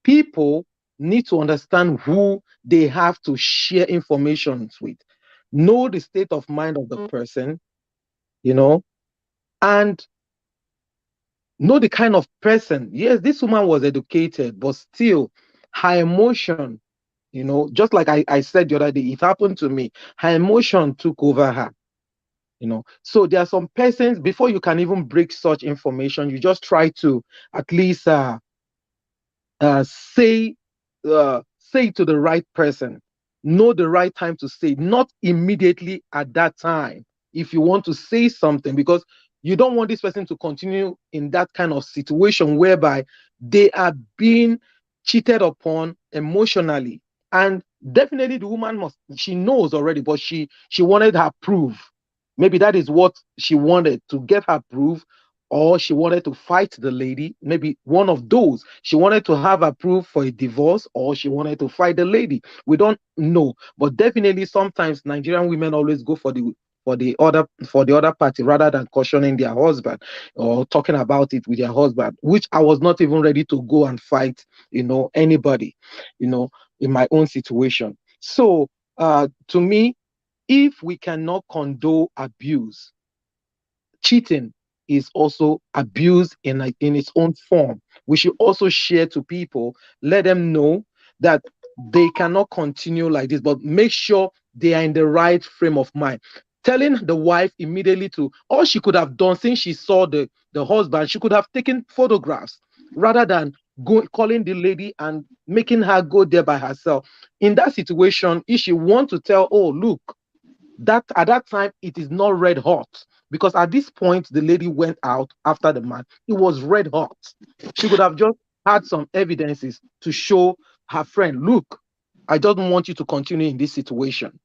people need to understand who they have to share information with, know the state of mind of the person, you know, and know the kind of person. Yes, this woman was educated, but still her emotion, just like I said the other day, it happened to me. Her emotion took over her. So there are some persons, before you can even break such information, you just try to at least say it to the right person, know the right time to say, not immediately at that time if you want to say something, because you don't want this person to continue in that kind of situation whereby they are being cheated upon emotionally. And definitely the woman she knows already, but she wanted her proof. Maybe that is what she wanted, to get her proof, or she wanted to fight the lady. Maybe one of those. She wanted to have a proof for a divorce, or she wanted to fight the lady. We don't know, but definitely sometimes Nigerian women always go for the other party rather than cautioning their husband or talking about it with their husband, which I was not even ready to go and fight anybody in my own situation. So to me, if we cannot condone abuse, cheating is also abuse in its own form. We should also share to people, let them know that they cannot continue like this, but make sure they are in the right frame of mind. Telling the wife immediately to, all she could have done since she saw the husband, she could have taken photographs rather than calling the lady and making her go there by herself. In that situation, if she want to tell, oh, look, that at that time it is not red hot, because at this point the lady went out after the man, it was red hot. She could have just had some evidences to show her friend, look, I don't want you to continue in this situation.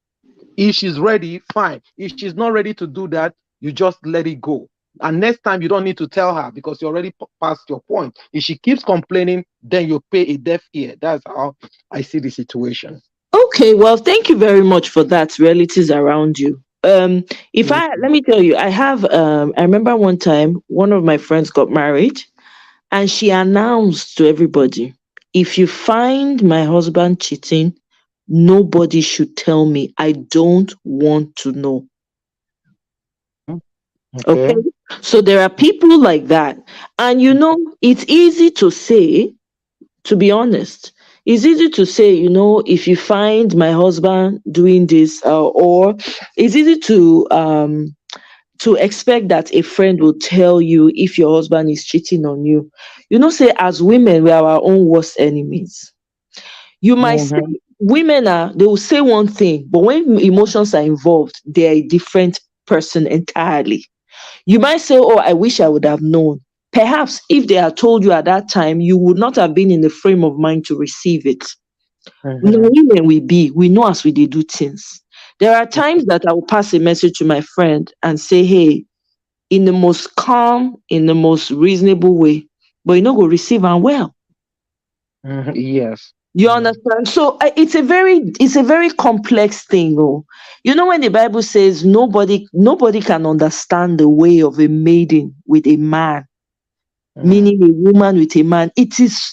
If she's ready, fine. If she's not ready to do that, you just let it go. And next time you don't need to tell her, because you already passed your point. If she keeps complaining, then you pay a deaf ear. That's how I see the situation. Okay, well, thank you very much for that. Realities around you. If I let me tell you, I remember one time one of my friends got married, and she announced to everybody, if you find my husband cheating, nobody should tell me. I don't want to know. Okay. Okay. So there are people like that. And it's easy to say, to be honest, it's easy to say, if you find my husband doing this, or it's easy to expect that a friend will tell you if your husband is cheating on you. Say as women, we are our own worst enemies. You might say Mhm. they will say one thing, but when emotions are involved, they're a different person entirely. You might say, oh, I wish I would have known. Perhaps if they had told you at that time, you would not have been in the frame of mind to receive it. Mhm. Women we know as we do things. There are times that I will pass a message to my friend and say, hey, in the most calm, in the most reasonable way, but go receive and well. Mhm. Yes. You understand? So it's a very complex thing. Oh, when the Bible says nobody can understand the way of a maiden with a man, meaning a woman with a man. It is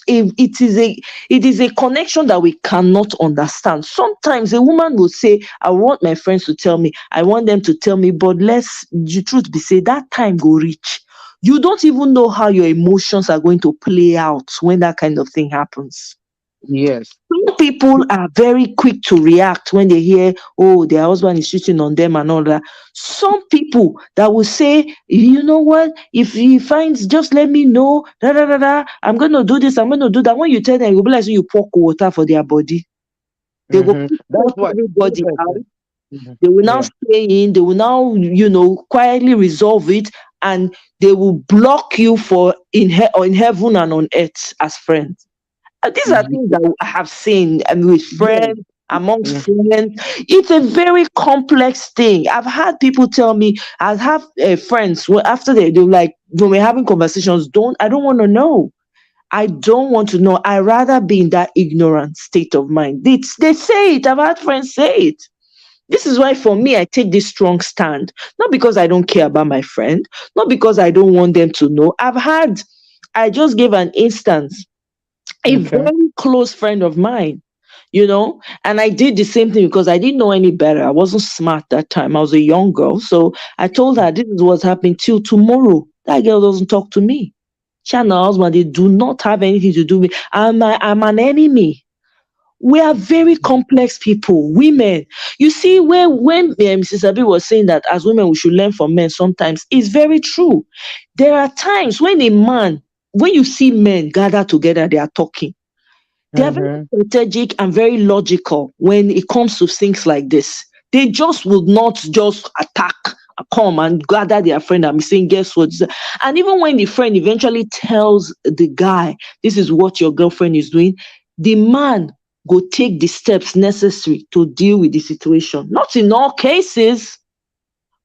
a connection that we cannot understand. Sometimes a woman will say, I want my friends to tell me, I want them to tell me, but let's the truth be said, that time go reach. You don't even know how your emotions are going to play out when that kind of thing happens. Yes. Some people are very quick to react when they hear, oh, their husband is cheating on them and all that. Some people that will say, you know what, if he finds, just let me know, da, da, da, da. I'm going to do this, I'm going to do that. When you tell them, you'll be like, so you pour water for their body. They will That's put why. everybody out. Mhm. They will now Yeah. stay in, they will now, quietly resolve it, and they will block you for in heaven and on earth as friends. These are Ye- things that I have seen, with Yes. friends, amongst Mhm. friends. It's a very complex thing. I've had people tell me, I have friends, after they like, when we're having conversations, I don't want to know. I don't want to know. I rather be in that ignorant state of mind. They say it. I've had friends say it. This is why, for me, I take this strong stand. Not because I don't care about my friend, not because I don't want them to know. I just gave an instance. A Okay. very close friend of mine, and I did the same thing because I didn't know any better. I wasn't smart that time. I was a young girl. So I told her, this is what's happening till tomorrow. That girl doesn't talk to me. She and her husband, they do not have anything to do with. I'm an enemy. We are very complex people, women. You see, when Mrs. Abi was saying that as women we should learn from men, sometimes it's very true. There are times when when you see men gather together, they are talking. They are very strategic and very logical when it comes to things like this. They just would not just attack, come and gather their friend and be saying, guess what? And even when the friend eventually tells the guy, this is what your girlfriend is doing, the man go take the steps necessary to deal with the situation. Not in all cases,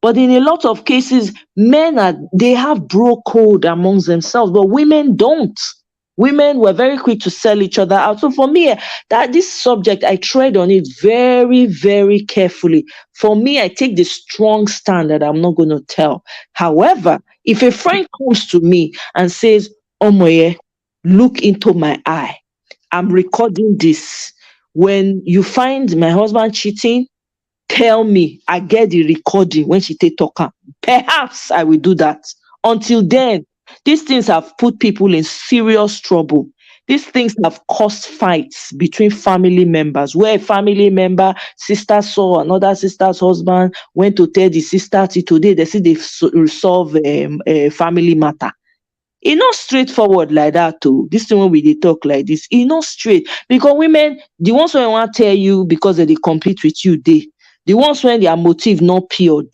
but in a lot of cases, they have bro code amongst themselves, but women don't. Women were very quick to sell each other out. So for me, that this subject, I tread on it very, very carefully. For me, I take the strong stand that I'm not going to tell. However, if a friend comes to me and says, Omoye, look into my eye, I'm recording this. When you find my husband cheating, tell me. I get the recording when she take talk. Perhaps I will do that. Until then, these things have put people in serious trouble. These things have caused fights between family members, where a family member, sister saw another sister's husband, went to tell the sister, till today they see they resolve a family matter. It's not straightforward like that too. This thing when we dey talk like this, it's not straight. Because women, the ones when want tell you because they compete with you, the ones when their motive not pure,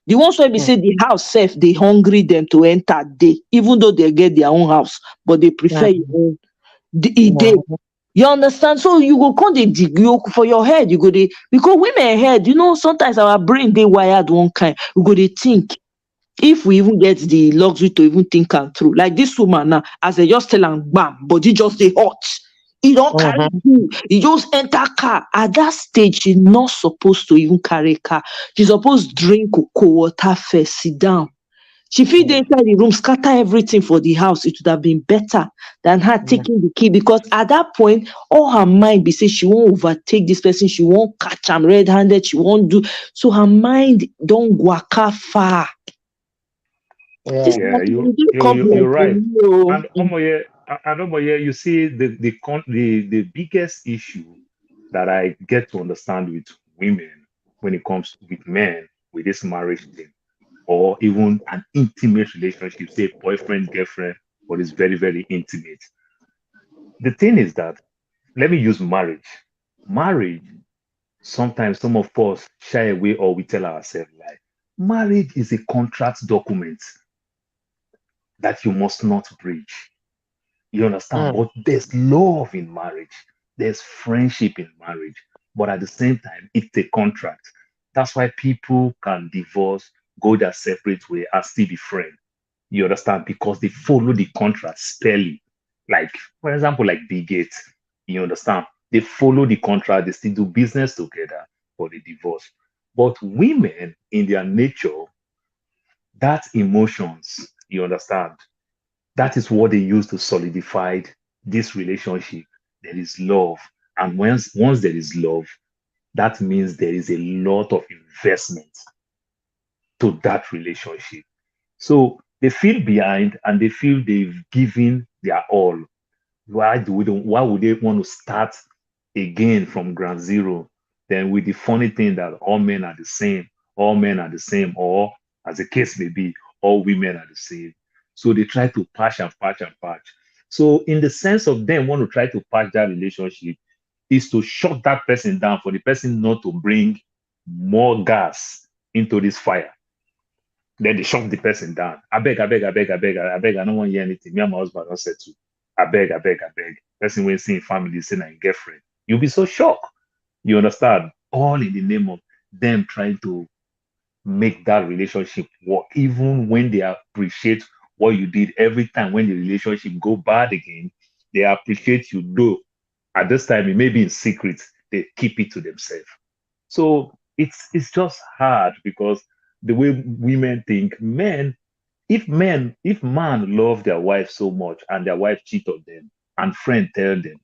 the ones when we say the house self, they hungry them to enter, even though they get their own house, but they prefer your own. You understand? So you go come dey dig you for your head, you go dey, because women head, sometimes our brain they wired one kind. We go dey think, if we even get the luxury to even think am through, like this woman now, as they just tell am bam, body just dey hot, e don carry you, e just enter car. At that stage, she not supposed to even carry car. She supposed drink cocoa water first, sit down. She fit dey inside the room, scatter everything for the house. It would have been better than her taking the key, because at that point, all her mind be say she won't overtake this person, she won't catch am red-handed, she won't do. So her mind don waka far. Yeah, you're right. And Omoye, you see the biggest issue that I get to understand with women when it comes with men with this marriage thing, or even an intimate relationship, say boyfriend, girlfriend, but it's very, very intimate. The thing is that, let me use marriage. Marriage, sometimes some of us shy away or we tell ourselves like, marriage is a contract document that you must not breach. You understand? But there's love in marriage, there's friendship in marriage, but at the same time, it's a contract. That's why people can divorce, go their separate way, and still be friends. You understand? Because they follow the contract fairly. Like, for example, like Bill Gates, you understand? They follow the contract, they still do business together, but they divorce. But women, in their nature, that emotions, you understand? That is what they use to solidify this relationship. There is love. And once there is love, that means there is a lot of investment to that relationship. So they feel behind and they feel they've given their all. Why would they want to start again from ground zero? Then with the funny thing that all men are the same, or as the case may be, all women are the same. So they try to patch and patch and patch. So in the sense of them want to try to patch that relationship is to shut that person down, for the person not to bring more gas into this fire. Then they shut the person down. I beg, I don't want to hear anything. Me and my husband don't settle. I beg. Person when seeing family, saying a girlfriend. You'll be so shocked. You understand? All in the name of them trying to make that relationship work, even when they appreciate what you did. Every time when the relationship go bad again, they appreciate you, though at this time it may be in secret, they keep it to themselves. So it's just hard, because the way women think, if man love their wife so much and their wife cheat on them and friend tell them,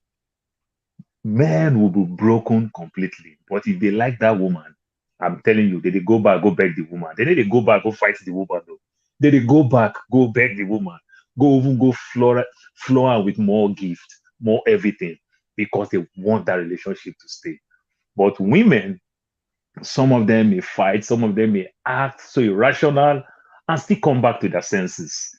men will be broken completely. But if they like that woman, I'm telling you, they go back, go beg the woman. They go back, go fight the woman. Though. They go back, go beg the woman. go floor with more gift, more everything, because they want that relationship to stay. But women, some of them may fight, some of them may act so irrational and still come back to their senses.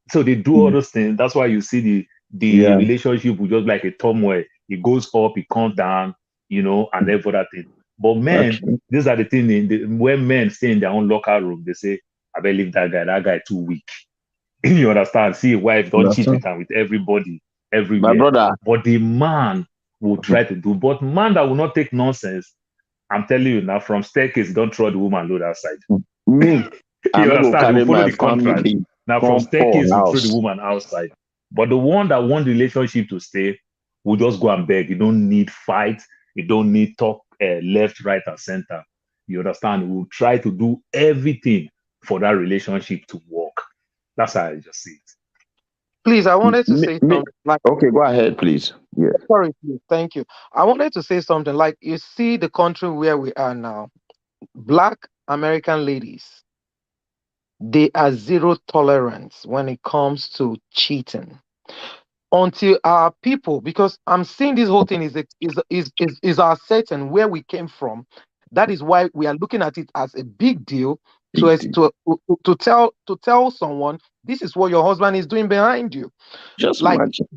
So they do all those things. That's why you see the relationship will just like a turmoil. It goes up, it comes down, and every other thing. But men, these are the things when men stay in their own locker room, they say, I better leave that guy too weak. You understand? See a wife don't cheat with him with everybody, everywhere. My brother. But the man will try to do. But man that will not take nonsense, I'm telling you now, from staircase, don't throw the woman load outside. Me, You understand? You follow the contract. family. Now from staircase, you throw the woman outside. But the one that want the relationship to stay will just go and beg. You don't need fight. You don't need talk left, right, and center. You understand? We'll try to do everything for that relationship to work. That's how I just see it. Please, I wanted to say something. Okay, go ahead, please. Yeah. Sorry, please. Thank you. I wanted to say something. Like, you see the country where we are now, Black American ladies, they are zero tolerance when it comes to cheating. Until our people, because I'm seeing this whole thing is our set and where we came from. That is why we are looking at it as a big deal to tell someone this is what your husband is doing behind you. Just like imagine.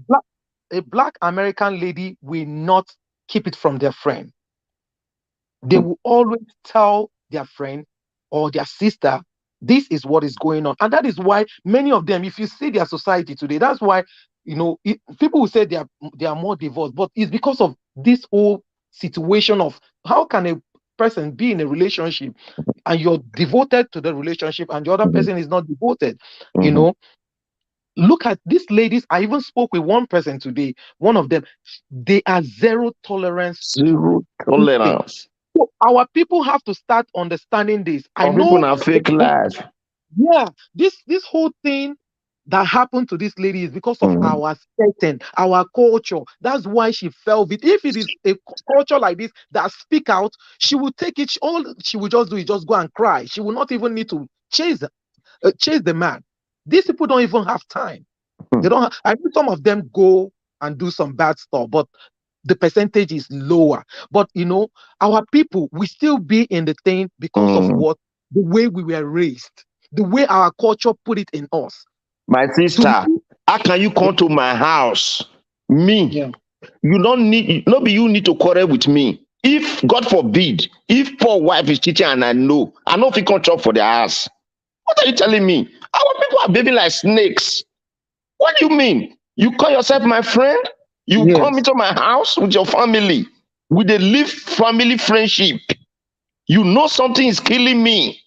a Black American lady will not keep it from their friend. They will always tell their friend or their sister, this is what is going on. And that is why many of them, if you see their society today, that's why, people will say they are more divorced, but it's because of this whole situation of how can a person be in a relationship and you're devoted to the relationship and the other person is not devoted. Look at these ladies. I even spoke with one person today. One of them, they are zero tolerance. Zero tolerance. So our people have to start understanding this. Some people are fake life. Yeah, this whole thing that happened to this lady is because of our setting, our culture. That's why she fell victim. If it is a culture like this that speak out, she will take it. All she will just do is just go and cry. She will not even need to chase the man. These people don't even have time. They don't. I know some of them go and do some bad stuff, but the percentage is lower. But our people, we still be in the thing because of the way we were raised, the way our culture put it in us. My sister, how can you come to my house? Me, you don't need. You need to quarrel with me. If God forbid, if poor wife is cheating and I know if he can't chop for their ass. What are you telling me? Our people are behaving like snakes. What do you mean? You call yourself my friend? You come into my house with your family. We dey live family friendship. You know something is killing me.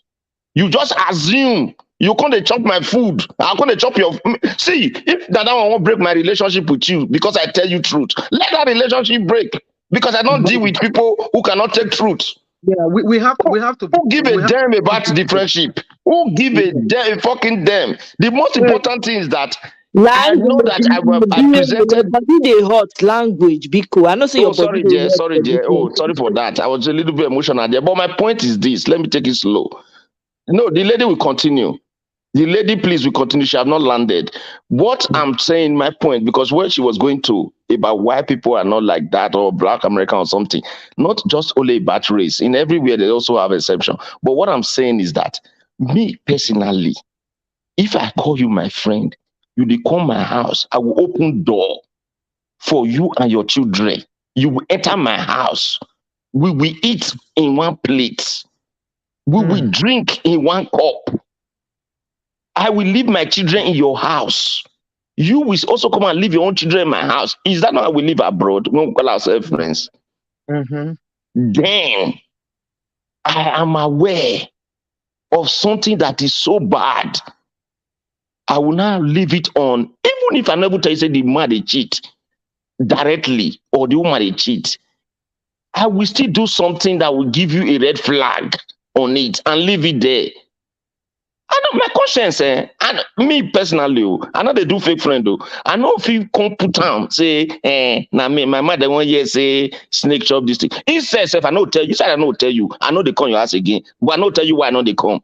You just assume you can't chop my food. I'm gonna chop your. See, if that one won't break my relationship with you because I tell you truth, let that relationship break. Because I don't deal with people who cannot take truth. Yeah, we have to. Who give a damn about the friendship? Who give a fucking damn? The most important thing is that I know that I presented. The hot language, Biko. I know say your sorry, dear. Sorry, dear. Oh, sorry for that. I was a little bit emotional there. But my point is this. Let me take it slow. No, the lady will continue. The lady, please, will continue. She have not landed. What I'm saying, my point, because where she was going to about why people are not like that or Black American or something, not just only about race. In everywhere, they also have exception. But what I'm saying is that me personally, if I call you my friend, you dey come my house, I will open door for you and your children. You will enter my house. We will eat in one plate. We will drink in one cup. I will leave my children in your house. You will also come and leave your own children in my house. Is that not how we live abroad? We don't call ourselves friends. Then I am aware of something that is so bad. I will now leave it on. Even if I'm able to say the man they cheat directly or the woman they cheat, I will still do something that will give you a red flag on it and leave it there. I know my conscience, and me personally, I know they do fake friend though. I know if you come put down, say, now me, my mother 1 year say snake chop this thing. He says, if I know tell you, said I know tell you, I know they come your house again, but I know tell you why I know they come.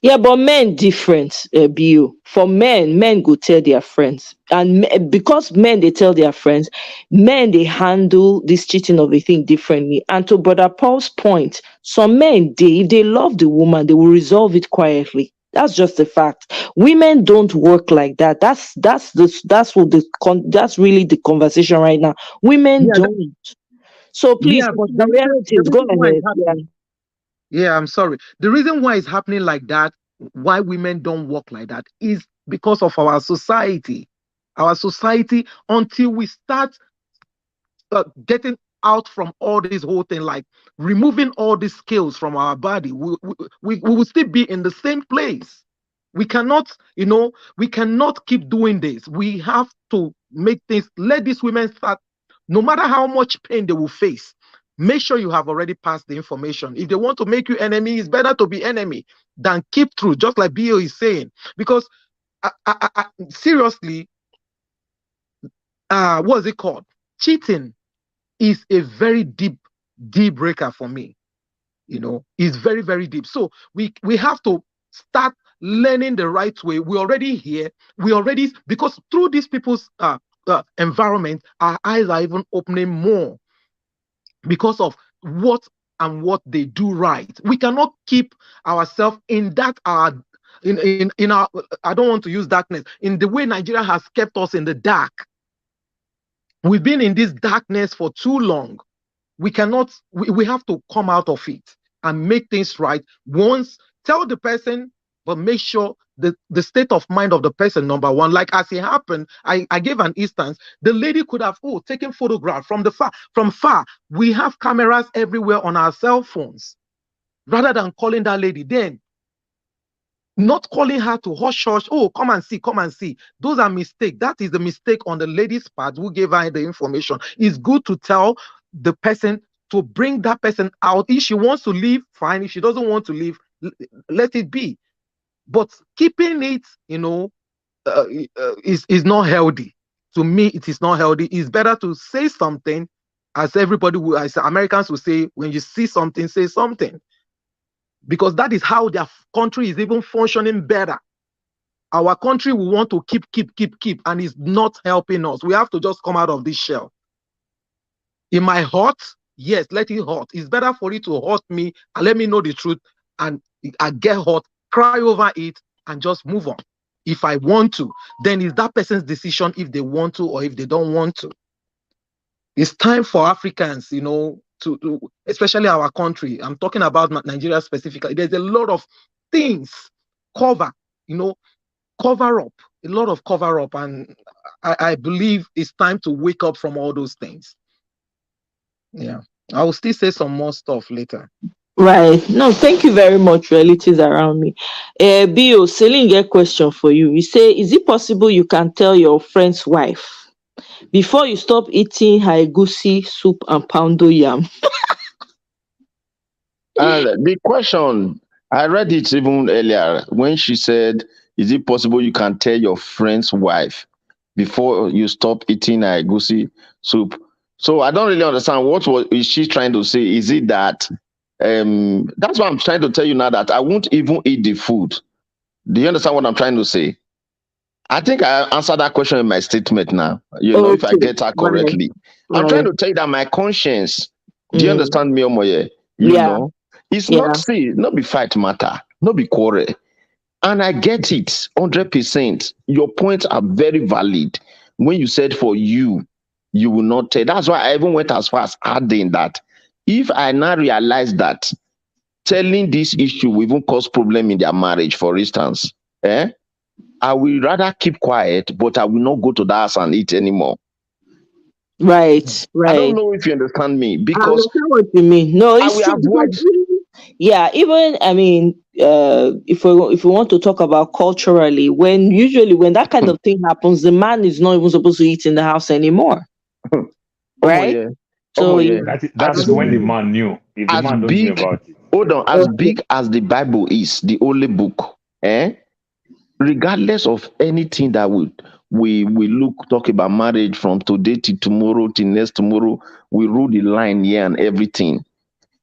Yeah, but men different, Bu. For men go tell their friends, and because men they tell their friends, men they handle this cheating of a thing differently. And to Brother Paul's point, some men if they love the woman, they will resolve it quietly. That's just a fact. Women don't work like that. That's really the conversation right now. Women Yeah, don't. So please, yeah, but the reality the is, go reason why it's ahead. Yeah. happening. Yeah, I'm sorry. The reason why it's happening like that, why women don't work like that, is because of our society. Our society, until we start getting out from all this whole thing, like removing all these skills from our body, we will still be in the same place. We cannot, we cannot keep doing this. We have to make things, let these women start, no matter how much pain they will face. Make sure you have already passed the information. If they want to make you enemy, it's better to be enemy than keep through, just like Bio is saying. Because seriously, what's it called? Cheating is a very deep deal breaker for me. It's very, very deep. So we have to start learning the right way. We're already here. Because through these people's environment, our eyes are even opening more because of what they do right. We cannot keep ourselves in that in our, I don't want to use darkness, in the way Nigeria has kept us in the dark. We've been in this darkness for too long. We cannot, we have to come out of it and make things right. Once, tell the person, but make sure the state of mind of the person, number one. Like as it happened, I gave an instance. The lady could have taken photograph from far. We have cameras everywhere on our cell phones. Rather than calling that lady, then not calling her to hush, come and see. Those are mistakes. That is the mistake on the lady's part who gave her the information. It's good to tell the person, to bring that person out. If she wants to leave, fine. If she doesn't want to leave, let it be. But keeping it, is not healthy. To me, it is not healthy. It's better to say something, as Americans will say, when you see something, say something. Because that is how their country is even functioning better. Our country will want to keep, and it's not helping us. We have to just come out of this shell. It might hurt, yes, let it hurt. It's better for it to hurt me and let me know the truth, and I get hurt, cry over it, and just move on. If I want to, then it's that person's decision if they want to or if they don't want to. It's time for Africans, to especially our country. I'm talking about Nigeria specifically. There's a lot of things cover up, a lot of cover up, and I believe it's time to wake up from all those things. Yeah, I will still say some more stuff later. Right. No, thank you very much, relatives around me. Bio, Celine get question for you. You say, is it possible you can tell your friend's wife before you stop eating her egusi soup and poundo yam? The question, I read it even earlier when she said, is it possible you can tell your friend's wife before you stop eating her egusi soup? So I don't really understand is she trying to say. Is it that that's what I'm trying to tell you now, that I won't even eat the food. Do you understand what I'm trying to say? I think I answered that question in my statement now, if I get her correctly. I'm trying to tell you that my conscience, do you understand me, Omoye? It's not, see, not be fight matter, not be quarrel. And I get it 100%. Your points are very valid. When you said for you will not tell. That's why I even went as far as adding that if I now realize that telling this issue will even cause problem in their marriage, for instance, I will rather keep quiet, but I will not go to the house and eat anymore. Right. I don't know if you understand me, because I understand what you mean. No, it's true. avoid... Yeah, even if we want to talk about culturally, when that kind of thing happens, the man is not even supposed to eat in the house anymore. Right? That's when the man knew. If the man don't know about it. Hold on, as big as the Bible is, the only book, regardless of anything that we talk about marriage from today to tomorrow till next tomorrow, we rule the line here and everything.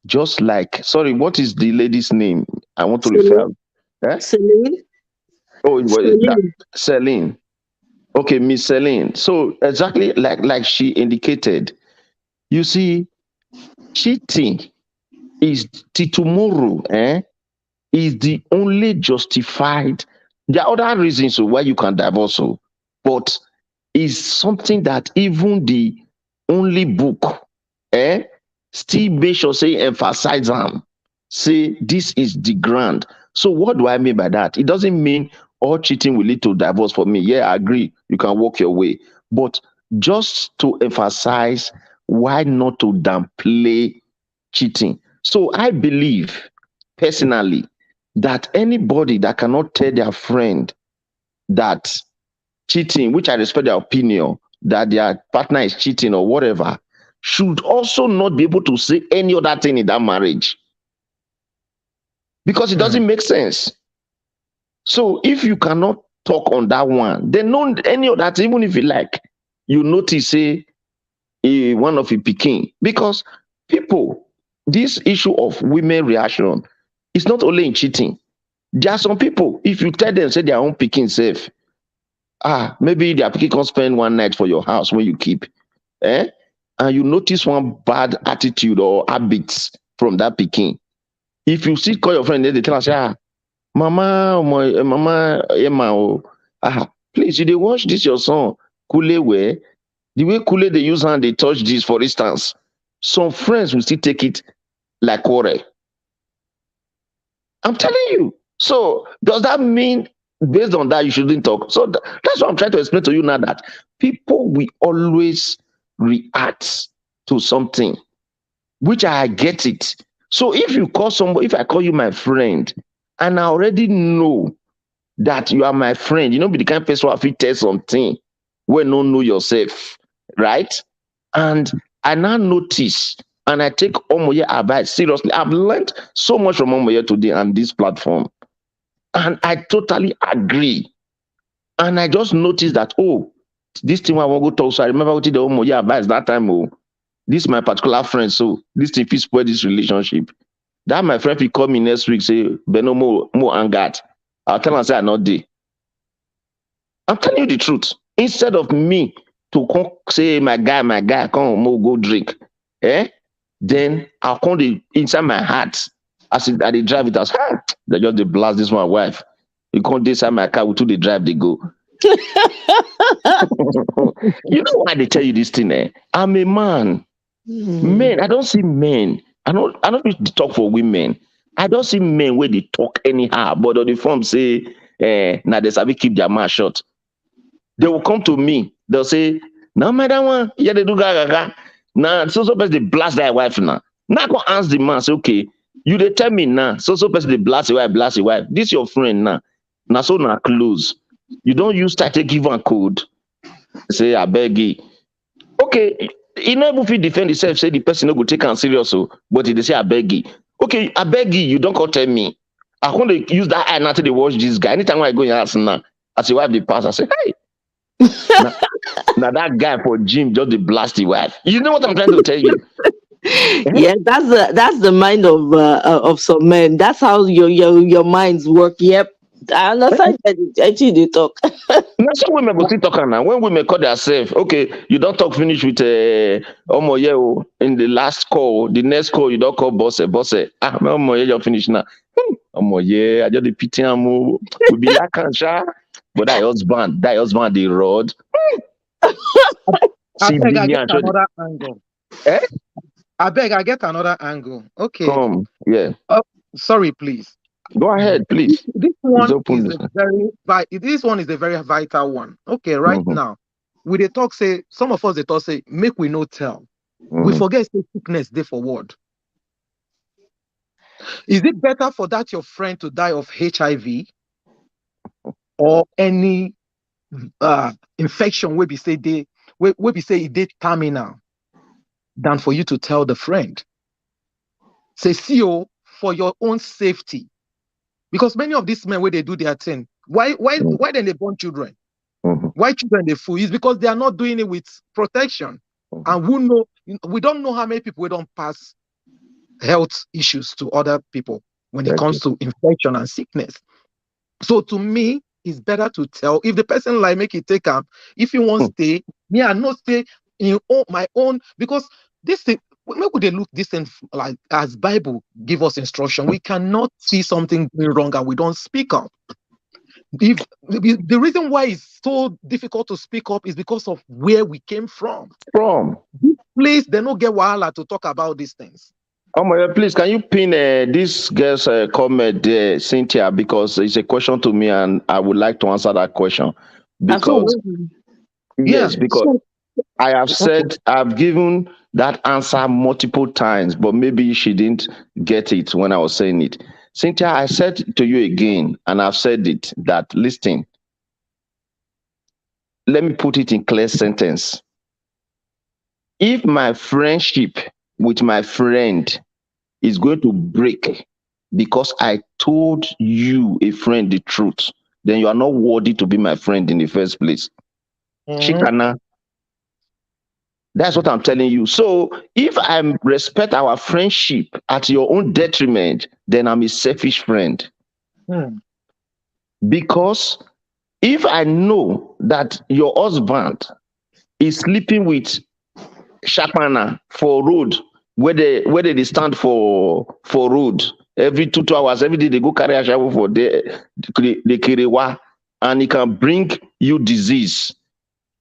Just like, sorry, what is the lady's name? I want to refer. Eh? Celine. Oh, that Celine. Celine. Okay, Miss Celine. So exactly like she indicated, you see, cheating is till tomorrow, is the only justified. There are other reasons why you can divorce, but is something that even the only book, eh, still make sure say emphasize them. Say this is the grand. So what do I mean by that? It doesn't mean all cheating will lead to divorce for me. Yeah, I agree. You can walk your way. But just to emphasize why not to downplay cheating. So I believe personally that anybody that cannot tell their friend that cheating, which I respect their opinion, that their partner is cheating or whatever, should also not be able to say any other thing in that marriage because it doesn't make sense. So if you cannot talk on that one, then no any other thing, even if you like, you notice say one of your picking because people, this issue of women reaction is not only in cheating. There are some people, if you tell them say their own picking safe, maybe their picking can spend one night for your house when you keep, and you notice one bad attitude or habits from that picking. If you see call your friend, they tell us, mama, mama Emma, please, you dey watch this your son Kule where the way Kule they use hand they touch this, for instance, some friends will still take it like quarrel. I'm telling you. So does that mean based on that you shouldn't talk? So that's what I'm trying to explain to you now, that people will always react to something, which I get it. So if you call somebody, if I call you my friend, and I already know that you are my friend, you know, be the kind of person who tell something when don't know yourself, right? And I now notice and I take Omoye advice seriously. I've learned so much from Omoye today on this platform. And I totally agree. And I just noticed that, this thing I want to go talk. So I remember what the Omoye advice that time. This is my particular friend. So this thing will spoil this relationship. That my friend will call me next week, say, Beno more angered. I'll tell him, say, I'm not there. I'm telling you the truth. Instead of me to come say, my guy, come go drink. Then I'll come inside my heart as they drive it as they just they blast this my wife. You come inside my car with two they drive, they go. You know why they tell you this thing? I'm a man. Men, I don't see men. I don't need to talk for women. I don't see men where they talk anyhow, but on the form say, now they sabi keep their mouth shut. They will come to me. They'll say, "No, madam, one, yeah, they do gaga. Now, so person they blast their wife now. Now I go ask the man, say, okay, you they tell me now. So person they blast your wife. This your friend now. Now so now close. You don't use that to give one code. Say I beg you. Okay, he never fit defend himself. Say the person no go take am serious, but they say I beg you. Okay, I beg you don't come tell me. I want to use that eye now to watch this guy. Anytime I go in your house now, as a wife they pass, I say, hey. now that guy for gym just the blast the wife. You know what I'm trying to tell you? Yeah, that's the mind of some men. That's how your minds work. Yep, I understand. Actually, they talk. Now some women go still talk now. When women call themselves, okay, you don't talk finish with Omoye in the last call, the next call you don't call boss. Omoye you finish now. Omoye, I just the pity amu. We be like but that husband the road. I beg, I get another angle. I beg, I get another angle. Okay. Come, yeah. Sorry, please. Go ahead, please. This one is a very vital one. Okay, right now, we they talk say some of us they talk say make we no tell. We forget say sickness they forward. Is it better for that your friend to die of HIV or any infection where we say it did terminal than for you to tell the friend? Say CEO for your own safety. Because many of these men where they do their thing, why then they born children? Why children they fool? Is because they are not doing it with protection. And we don't know how many people we don't pass health issues to other people when it comes to infection and sickness. So to me, it's better to tell. If the person like make it take up, if you want stay, me I not stay in my own, because this thing, make they look this thing like as Bible give us instruction. We cannot see something going wrong and we don't speak up. If the reason why it's so difficult to speak up is because of where we came from. Please, they don't get wahala to talk about these things. Please, can you pin this girl's comment there, Cynthia, because it's a question to me and I would like to answer that question. Because yes, because I have said, I've given that answer multiple times, but maybe she didn't get it when I was saying it. Cynthia, I said to you again, and I've said it, that listen, let me put it in clear sentence. If my friendship with my friend is going to break because I told you, a friend, the truth, then you are not worthy to be my friend in the first place. Chikana. That's what I'm telling you. So if I respect our friendship at your own detriment, then I'm a selfish friend. Because if I know that your husband is sleeping with Shapana for road, where they stand for road every 2 hours, every day they go carry a shovel for the Kirewa, and it can bring you disease.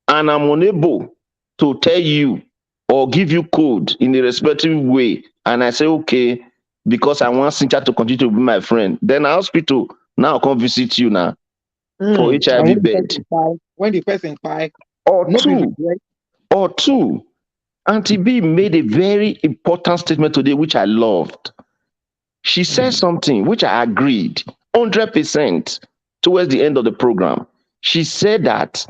And I'm unable to tell you or give you code in a respective way. And I say, okay, because I want Cynthia to continue to be my friend. Then the hospital now come visit you now for HIV bed. When the person cry, or two, Auntie B made a very important statement today, which I loved. She said something which I agreed 100% towards the end of the program. She said that,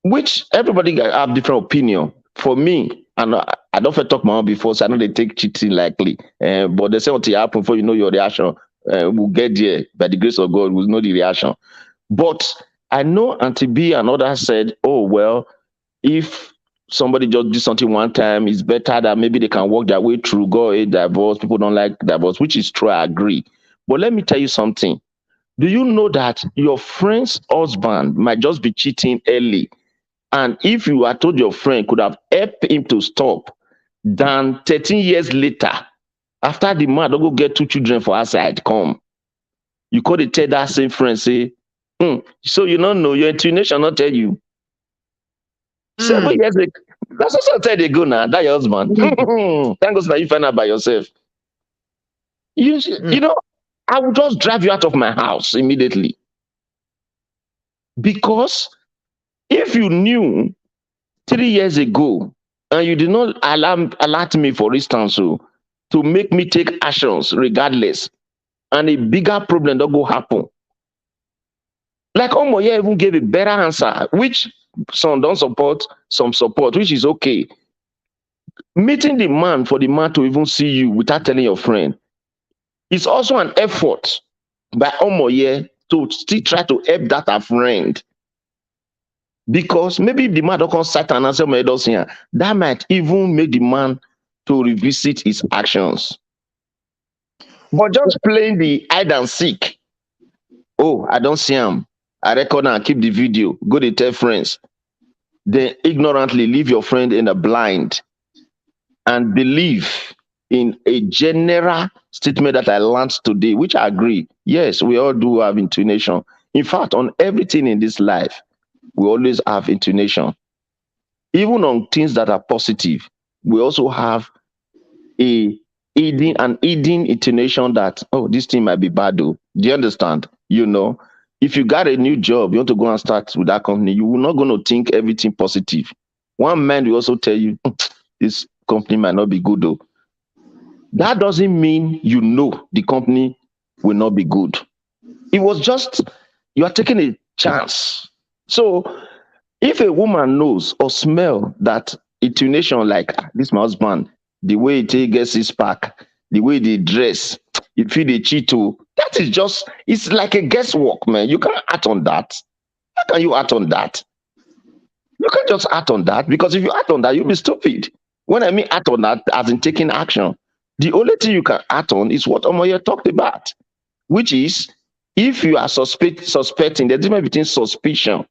which everybody have different opinion. For me, and I don't talk my own before, so I know they take cheating likely. But they say what will happen before you know your reaction. We'll get there by the grace of God. We'll know the reaction. But I know Auntie B and others said, oh, well, if somebody just do something one time, it's better that maybe they can work their way through, go a divorce. People don't like divorce, which is true, I agree. But let me tell you something. Do you know that your friend's husband might just be cheating early? And if you are told your friend could have helped him to stop, than 13 years later, after the man don't go get 2 children for outside, come. You could tell that same friend, say, so you don't know, your intuition not tell you. 7 years ago, that's also 10 ago now, that your husband. Thank God that you find out by yourself. You know, I would just drive you out of my house immediately. Because if you knew 3 years ago and you did not alert me, for instance, to make me take actions regardless, and a bigger problem don't go happen. Like Omoye even gave a better answer, which some don't support, some support, which is okay. Meeting the man for the man to even see you without telling your friend is also an effort by Omoye to still try to help that friend. Because maybe if the man don't come sight and answer my here, that might even make the man to revisit his actions. But just playing the hide and seek. Oh, I don't see him. I record and keep the video. Go to tell friends. Then ignorantly leave your friend in the blind and believe in a general statement that I learned today, which I agree. Yes, we all do have intuition. In fact, on everything in this life, we always have intuition. Even on things that are positive, we also have an hidden intuition that, oh, this thing might be bad though. Do you understand? You know, if you got a new job, you want to go and start with that company, you will not going to think everything positive. One man will also tell you, this company might not be good though. That doesn't mean you know the company will not be good. It was just, you are taking a chance. So if a woman knows or smell that intuition, like this my husband, the way he gets his pack, the way they dress, if they cheat too, that is just, it's like a guesswork, man. You can't act on that. How can you act on that? You can't just act on that, because if you act on that, you'll be stupid. When I mean act on that, as in taking action, the only thing you can act on is what Omoye talked about, which is If you are suspecting, the difference between suspicion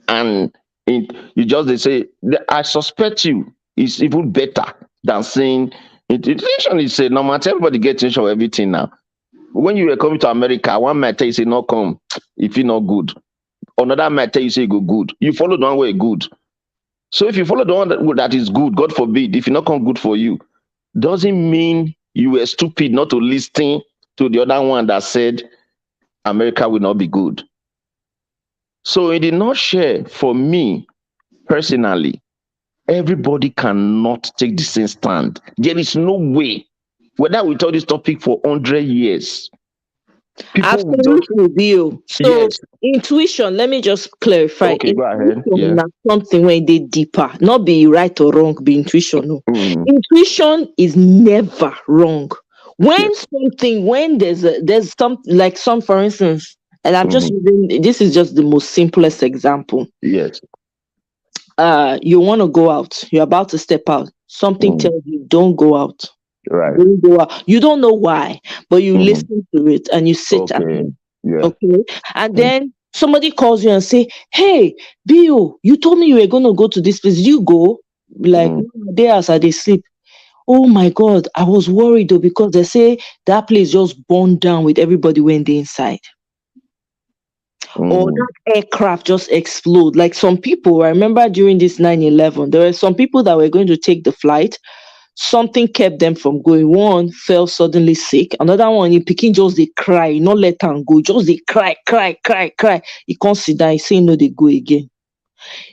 and you just they say, I suspect you, is even better than saying intuition is no matter, everybody gets intention of everything now. When you were coming to America, one might tell you say no come if you're not good. Another might tell you say go good. You follow the one way good. So if you follow the one that is good, God forbid, if you not come good for you, doesn't mean you were stupid not to listen to the other one that said America will not be good. So in the nutshell, for me personally, everybody cannot take the same stand. There is no way, whether we talk this topic for 100 years. Absolutely, Bill. So Yes. intuition, let me just clarify. Okay, go ahead. Yeah. Something when they deeper, not be right or wrong, be intuition. No. Intuition is never wrong. When something, when there's something like for instance, and I'm just using, this is just the most simplest example. Yes. You want to go out, you're about to step out, something tells you don't go out. Right. Don't go out. You don't know why, but you listen to it and you sit okay. Okay. And then somebody calls you and say, hey, Bill, you told me you were going to go to this place. You go? Like, they as they sleep. Oh my God, I was worried though, because they say that place just burned down with everybody when they inside. Or that aircraft just explode. Like some people, I remember during this 9/11, there were some people that were going to take the flight. Something kept them from going. One fell suddenly sick. Another one, in Peking, just they cry, not let them go. Just they cry. He can't sit down. He say no, they go again.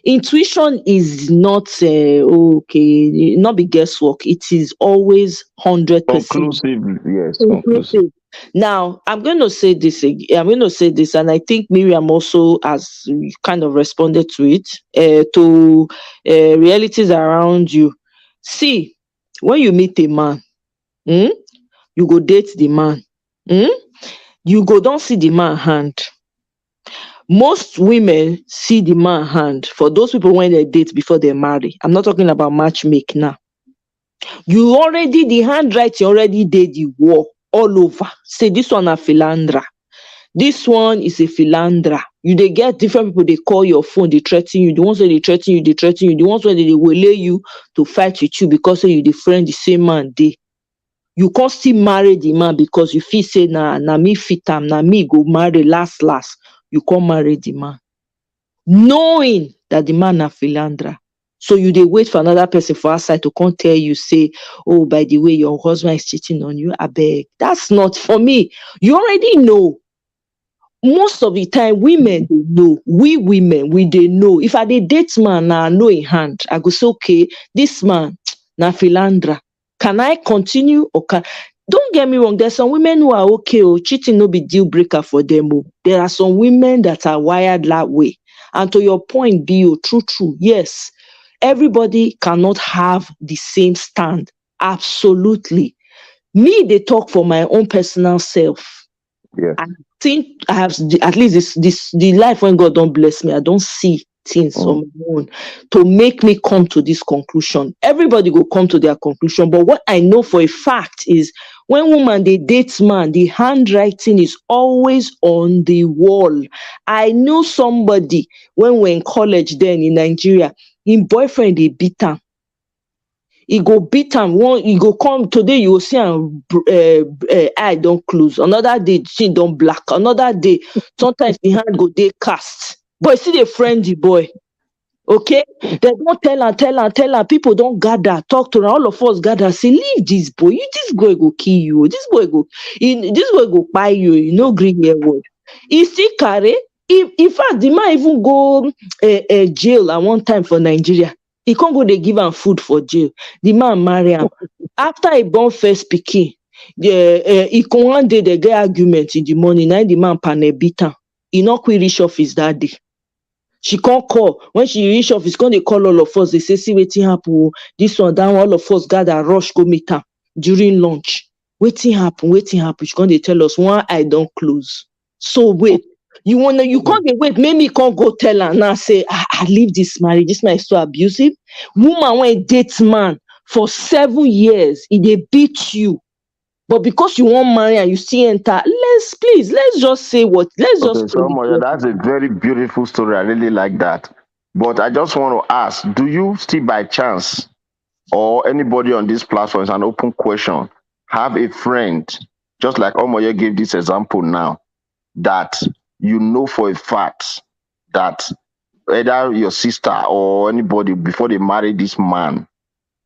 Intuition is not okay, not be guesswork. It is always 100% conclusive. Yes, conclusive. Now, I'm going to say this again. And I think Miriam also has kind of responded to it, to realities around you. See, when you meet a man, you go date the man. You go don't see the man hand. Most women see the man hand for those people when they date before they marry. I'm not talking about matchmake now. You already, the handwriting already did the war all over. Say this one a philandra. This one is a philandra. You they get different people, they call your phone, they threaten you. The ones where they threaten you, The ones where they will lay you to fight with you because you the friend the same man they. You can't still marry the man because you feel say na me fit am, na me go marry last. You can't marry the man, knowing that the man na philandra. So you they wait for another person for outside to come tell you, say, oh, by the way, your husband is cheating on you. I beg. That's not for me. You already know. Most of the time, women they know. We women, they know. If I date man now, I know in hand, I go say, okay, this man na philandra. Can I continue or can? Don't get me wrong, there's some women who are okay, cheating no be deal breaker for them. There are some women that are wired that way. And to your point, Bio, true, yes, everybody cannot have the same stand. Absolutely. Me, they talk for my own personal self. Yes. I think I have at least the life when God don't bless me, I don't see things on my own to make me come to this conclusion. Everybody will come to their conclusion, but what I know for a fact is when woman they date man, the handwriting is always on the wall. I know somebody when we're in college then in Nigeria, his boyfriend they beat him. He go beat him. He go come today. You will see him eye don't close. Another day, chin don't black. Another day, sometimes the hand go they cast. But see the friend the boy. Okay, they don't tell her. People don't gather, talk to her. All of us gather, say, leave this boy. This boy go kill you. This boy go buy you. You know, green hair word. He still carry. In fact, the man even go jail at one time for Nigeria. He can't go. They give him food for jail. The man marry him after he born first pikin. He come one day they get argument in the morning. Now the man panel beat him. He not quit reach office that day. She can't call. When she reach office, they call all of us. They say, see wetin happen. This one, that one, all of us gather, rush, go meet her during lunch. Wetin happen. She can't they tell us one eye don't close. So wait, you can't wait. Maybe you can't go tell her now. Say, I leave this marriage. This man is so abusive. Woman when date man for 7 years, they beat you. But because you want marry and you still enter, let's just say what, let's Okay, just so call it Moya, what. that's a very beautiful story. I really like that. But I just want to ask, do you still by chance, or anybody on this platform, is an open question, have a friend, just like Omoye gave this example now, that you know for a fact that either your sister or anybody before they married this man,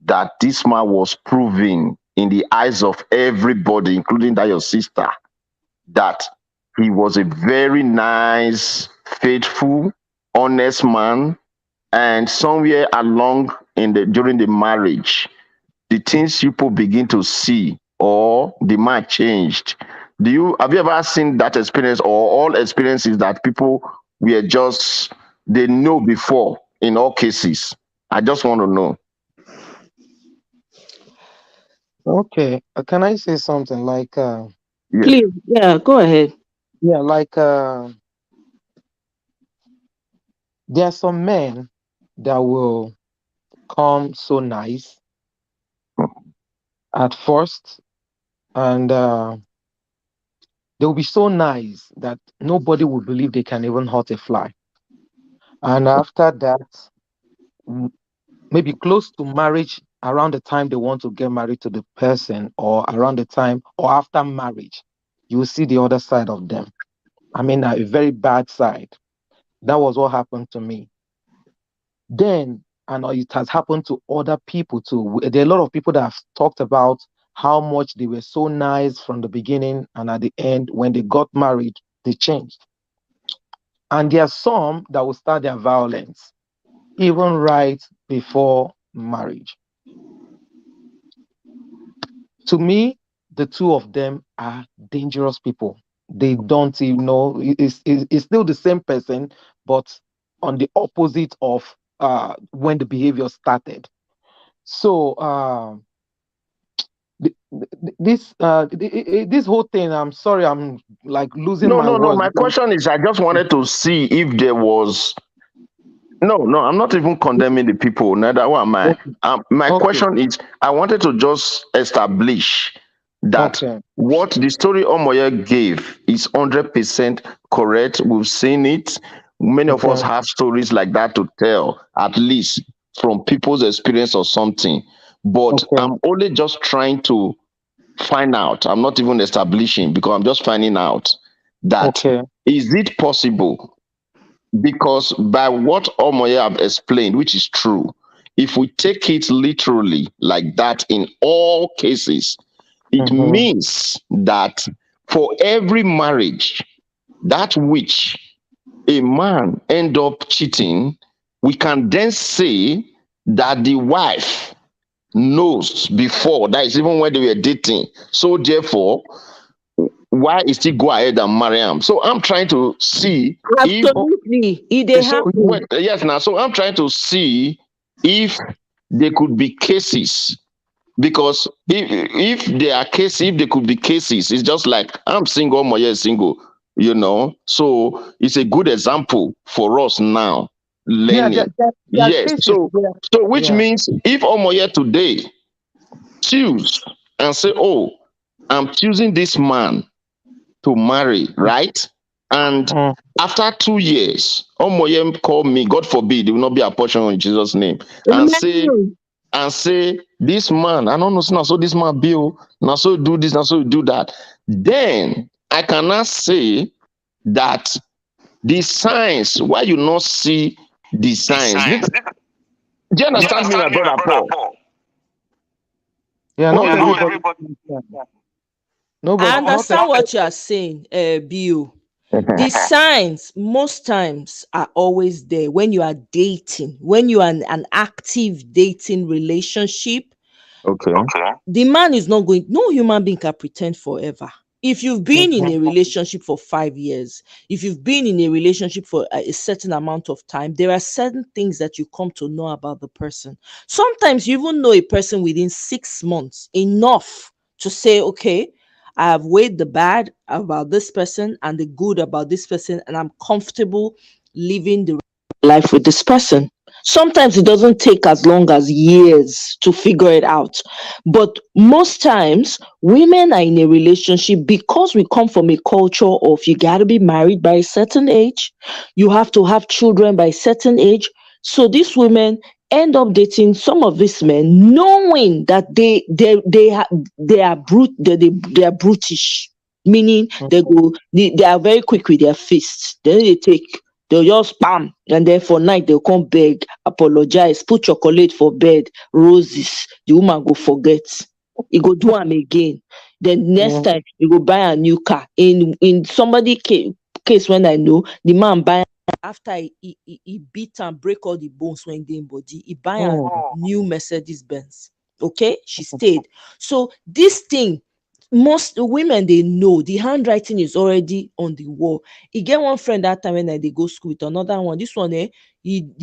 that this man was proving in the eyes of everybody, including that your sister, that he was a very nice, faithful, honest man, and somewhere along in the during the marriage, the things people begin to see or the man changed. Have you ever seen that experience, or all experiences that people were just they know before in all cases? I just want to know. Okay, can I say something like Yes. Please, yeah, go ahead. yeah, like there are some men that will come so nice at first, and they'll be so nice that nobody will believe they can even hurt a fly. And after that, maybe close to marriage, around the time they want to get married to the person, or around the time or after marriage, you will see the other side of them. I mean, a very bad side. That was what happened to me. Then, and it has happened to other people too. There are a lot of people that have talked about how much they were so nice from the beginning, and at the end, when they got married, they changed. And there are some that will start their violence even right before marriage. To me, the two of them are dangerous people. They don't even know, it's still the same person, but on the opposite of when the behavior started. So this whole thing, I'm sorry, I'm like losing No, my no, no. words. My question is, I just wanted to see if there was. No, no, I'm not even condemning the people. Neither am I. Okay, My okay, question is, I wanted to just establish that okay, what the story Omoye gave is 100% correct. We've seen it. Many of us okay, have stories like that to tell, at least from people's experience or something. But okay, I'm only just trying to find out. I'm not even establishing, because I'm just finding out that okay, is it possible, because by what Omoye have explained, which is true, if we take it literally like that in all cases, it mhm, means that for every marriage, that which a man end up cheating, we can then say that the wife knows before. That is even when they were dating. So therefore, why is he go ahead and marry him? So I'm trying to see if Absolutely, they so happen. wait, yes, now. So I'm trying to see if there could be cases, because if there are cases, if there could be cases, it's just like I'm single, Moye is single, So it's a good example for us now yeah, learning. there are Yes. cases So where, which yeah, means if Omoye today choose and say, "Oh, I'm choosing this man to marry," right? And mm, after 2 years, Omoyem called me, God forbid, it will not be a portion in Jesus' name, Amen. and say, this man, I don't know, now so this man bill, now so do this, now so do that. Then I cannot say that the signs, why you not see the signs? Do you understand me, my brother Paul? yeah, Paul, not you go. everybody. I Nobody, not understand what you are saying, Bill. The signs most times are always there when you are dating, when you are in an active dating relationship. Okay. The man is not going, no human being can pretend forever. If you've been in a relationship for 5 years, if you've been in a relationship for a certain amount of time, there are certain things that you come to know about the person. Sometimes you even know a person within 6 months, enough to say, okay, I have weighed the bad about this person and the good about this person, and I'm comfortable living the life with this person. Sometimes it doesn't take as long as years to figure it out. But most times, women are in a relationship because we come from a culture of you got to be married by a certain age, you have to have children by a certain age. So these women end up dating some of these men knowing that they are they are brutish, meaning they are very quick with their fists. Then they take, they'll just spam, and then for night they'll come beg, apologize, put chocolate for bed, roses. The woman go forget. He go do am again. Then next time you go buy a new car. In somebody case when I know, the man buy after he beat and break all the bones when they in body, he buy a new Mercedes Benz. Okay, she stayed. So this thing, most women they know the handwriting is already on the wall. He get one friend that time when they go school with another one. This one, the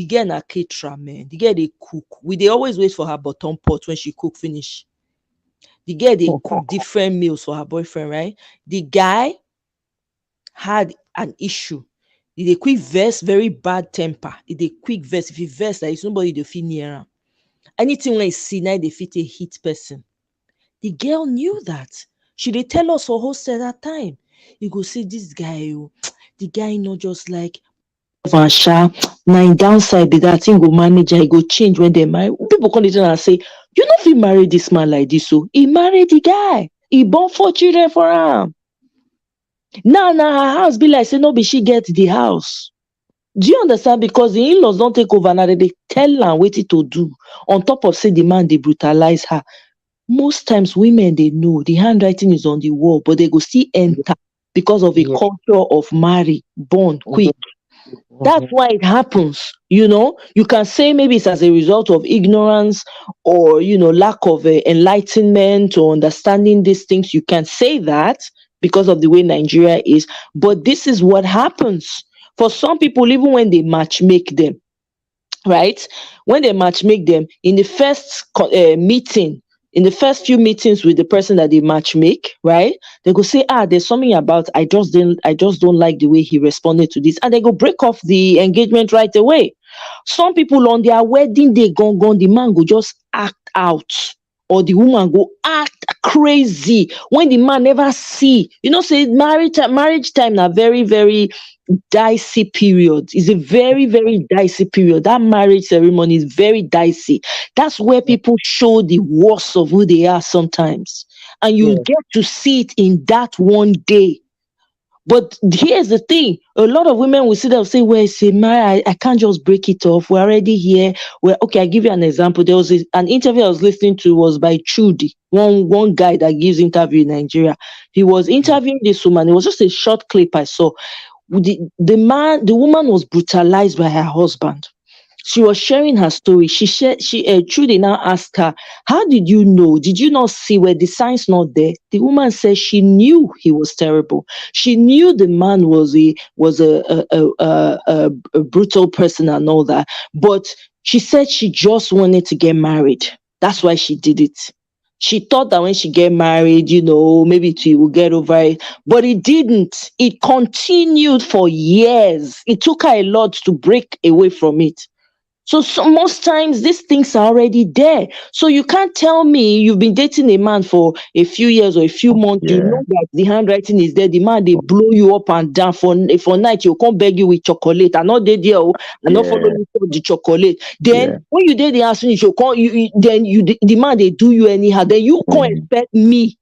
girl na caterer, man. The girl they cook. They always wait for her bottom pot when she cook finish. The girl they cook different meals for her boyfriend, right? The guy had an issue. He quick verse, very bad temper. He quick verse. If he verse, there is nobody they feel near him. Anything when he see now, they fit a hit person. The girl knew that. She dey tell us for hostel that time. You go see this guy, the guy not just like Vansha. Now in downside be that thing go manage and he go change when they marry. People come to and say, you know if you marry this man like this, so he married the guy. He born 4 children for him. Now her house be like say no be she get the house. Do you understand? Because the in-laws don't take over now, they tell her what to do. On top of say the man they brutalize her. Most times women they know the handwriting is on the wall, but they go still enter because of a culture of marry, born quick. That's why it happens. You can say maybe it's as a result of ignorance or lack of enlightenment or understanding these things. You can say that because of the way Nigeria is, but this is what happens for some people, even when they match make them, right? When they match make them in the first meeting, in the first few meetings with the person that they match make, right? They go say, there's something about I just don't like the way he responded to this, and they go break off the engagement right away. Some people on their wedding day gone, the man go just act out, or the woman go act crazy when the man never see. Say marriage time na very, very dicey period. It's a very, very dicey period. That marriage ceremony is very dicey. That's where people show the worst of who they are sometimes, and you get to see it in that one day. But here's the thing: a lot of women will sit there and say, "Well, say, Mary, I can't just break it off. We're already here." Well, okay, I'll give you an example. There was an interview I was listening to, was by Chudi, one guy that gives interview in Nigeria. He was interviewing this woman. It was just a short clip I saw. The woman was brutalized by her husband. She was sharing her story. Trudy now asked her, how did you know? Did you not see where the signs not there? The woman said she knew he was terrible. She knew the man was a brutal person and all that. But she said she just wanted to get married. That's why she did it. She thought that when she get married, maybe she will get over it. But it didn't. It continued for years. It took her a lot to break away from it. So most times these things are already there. So you can't tell me you've been dating a man for a few years or a few months. You know that the handwriting is there. The man, they blow you up and down for night. You can't beg you with chocolate. I not did there. I not follow you for the chocolate. Then when you did the answer, the man they do you anyhow. Then you can't expect me.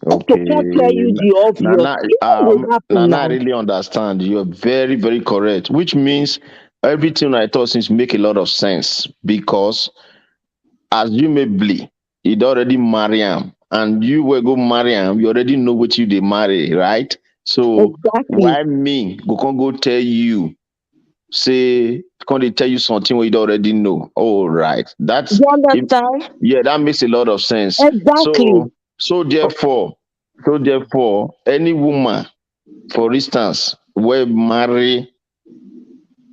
Okay. To tell you the obvious. Nana, I really understand. You're very, very correct. Which means everything I thought seems make a lot of sense, because assumably you'd already marry him, and you will go marry him, you already know what you they marry, right? So why me go tell you, say, can they tell you something where you already know? Oh, right. That's you understand? That makes a lot of sense. Exactly. So therefore, any woman, for instance, will marry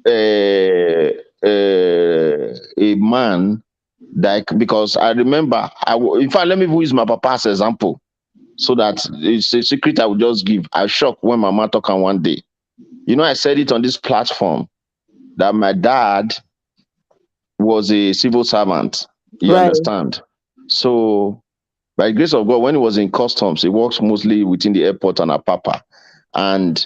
a man, like, because I remember, in fact, let me use my papa's example, so that it's a secret I will just give. I shocked when my mom talking one day. I said it on this platform that my dad was a civil servant. You Right. understand? So, by the grace of God, when he was in customs, he works mostly within the airport and Apapa. And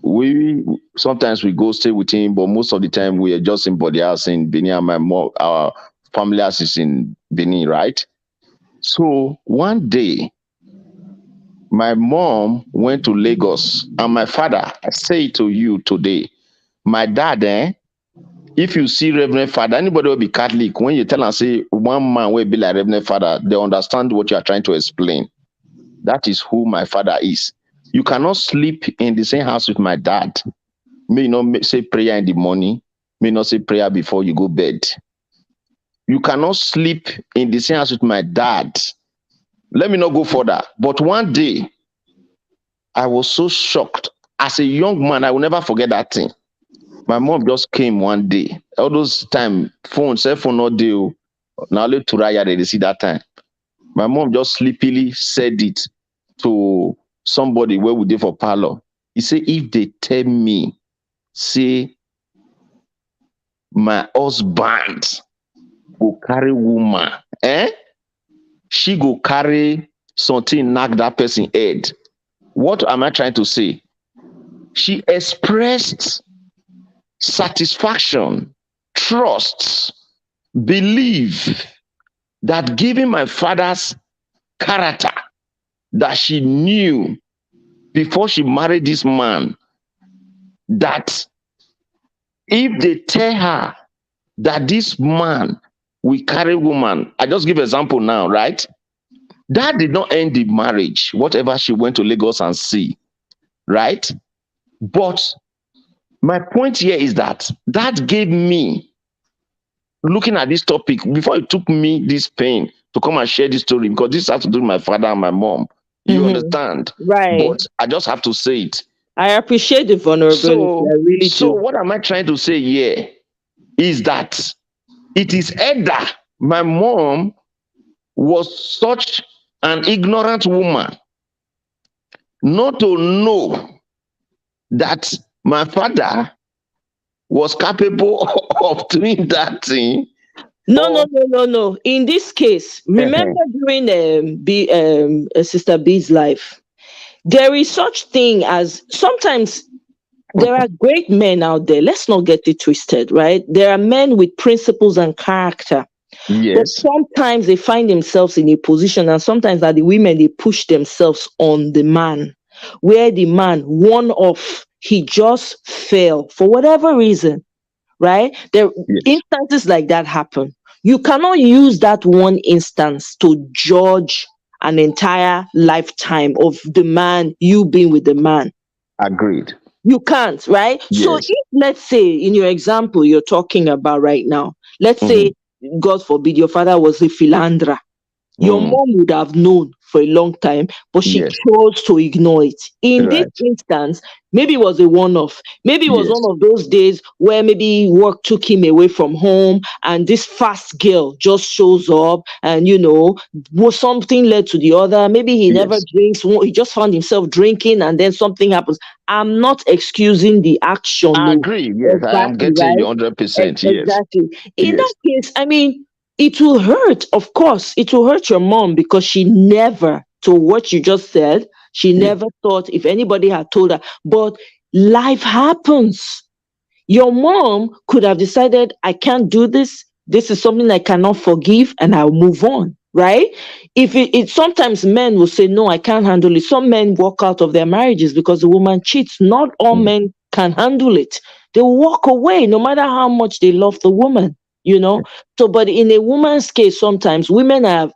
we sometimes we go stay with him, but most of the time we are just in body house in Benin. And my mom, our family house is in Benin, right? So one day, my mom went to Lagos, and my father, I say to you today, my dad, if you see Reverend Father, anybody will be Catholic, when you tell and say one man will be like Reverend Father, they understand what you are trying to explain. That is who my father is. You cannot sleep in the same house with my dad. May not say prayer in the morning, may not say prayer before you go bed. You cannot sleep in the same house with my dad. Let me not go further. But one day, I was so shocked. As a young man, I will never forget that thing. My mom just came one day. All those time, cell phone not deal. Now let Turaya they see that time. My mom just sleepily said it to somebody where we did for parlor. He said, if they tell me, say, my husband go carry woman, she go carry something, knock that person head. What am I trying to say? She expressed satisfaction, trust, belief that given my father's character that she knew before she married this man, that if they tell her that this man will carry woman, I just give example now, right? That did not end the marriage, whatever she went to Lagos and see, right? But my point here is that gave me, looking at this topic, before it took me this pain to come and share this story, because this has to do with my father and my mom. You understand? Right. But I just have to say it. I appreciate the vulnerability. I really So do. what am I trying to say here is that it is either my mom was such an ignorant woman not to know that my father was capable of doing that thing. No. In this case, remember during Sister B's life, there is such thing as sometimes there are great men out there. Let's not get it twisted, right? There are men with principles and character. Yes. But sometimes they find themselves in a position, and sometimes that the women, they push themselves on the man, where the man, one off, he just fell for whatever reason, right? Instances like that happen. You cannot use that one instance to judge an entire lifetime of the man, you being with the man. Agreed. You can't, right? Yes. So if, let's say, in your example you're talking about right now, let's say, God forbid, your father was a philanderer, your mom would have known for a long time, but she chose to ignore it. In this instance, maybe it was a one-off. Maybe it was one of those days where maybe work took him away from home, and this fast girl just shows up, and something led to the other. Maybe he never drinks. He just found himself drinking, and then something happens. I'm not excusing the action. I agree. Yes, exactly, I am getting you 100%. Yes. Exactly. In that case, I mean, it will hurt, of course. It will hurt your mom, because she never, to what you just said, she never thought if anybody had told her. But life happens. Your mom could have decided, I can't do this. This is something I cannot forgive, and I'll move on, right? If it sometimes men will say, no, I can't handle it. Some men walk out of their marriages because the woman cheats. Not all men can handle it. They walk away no matter how much they love the woman. So, but in a woman's case, sometimes women they're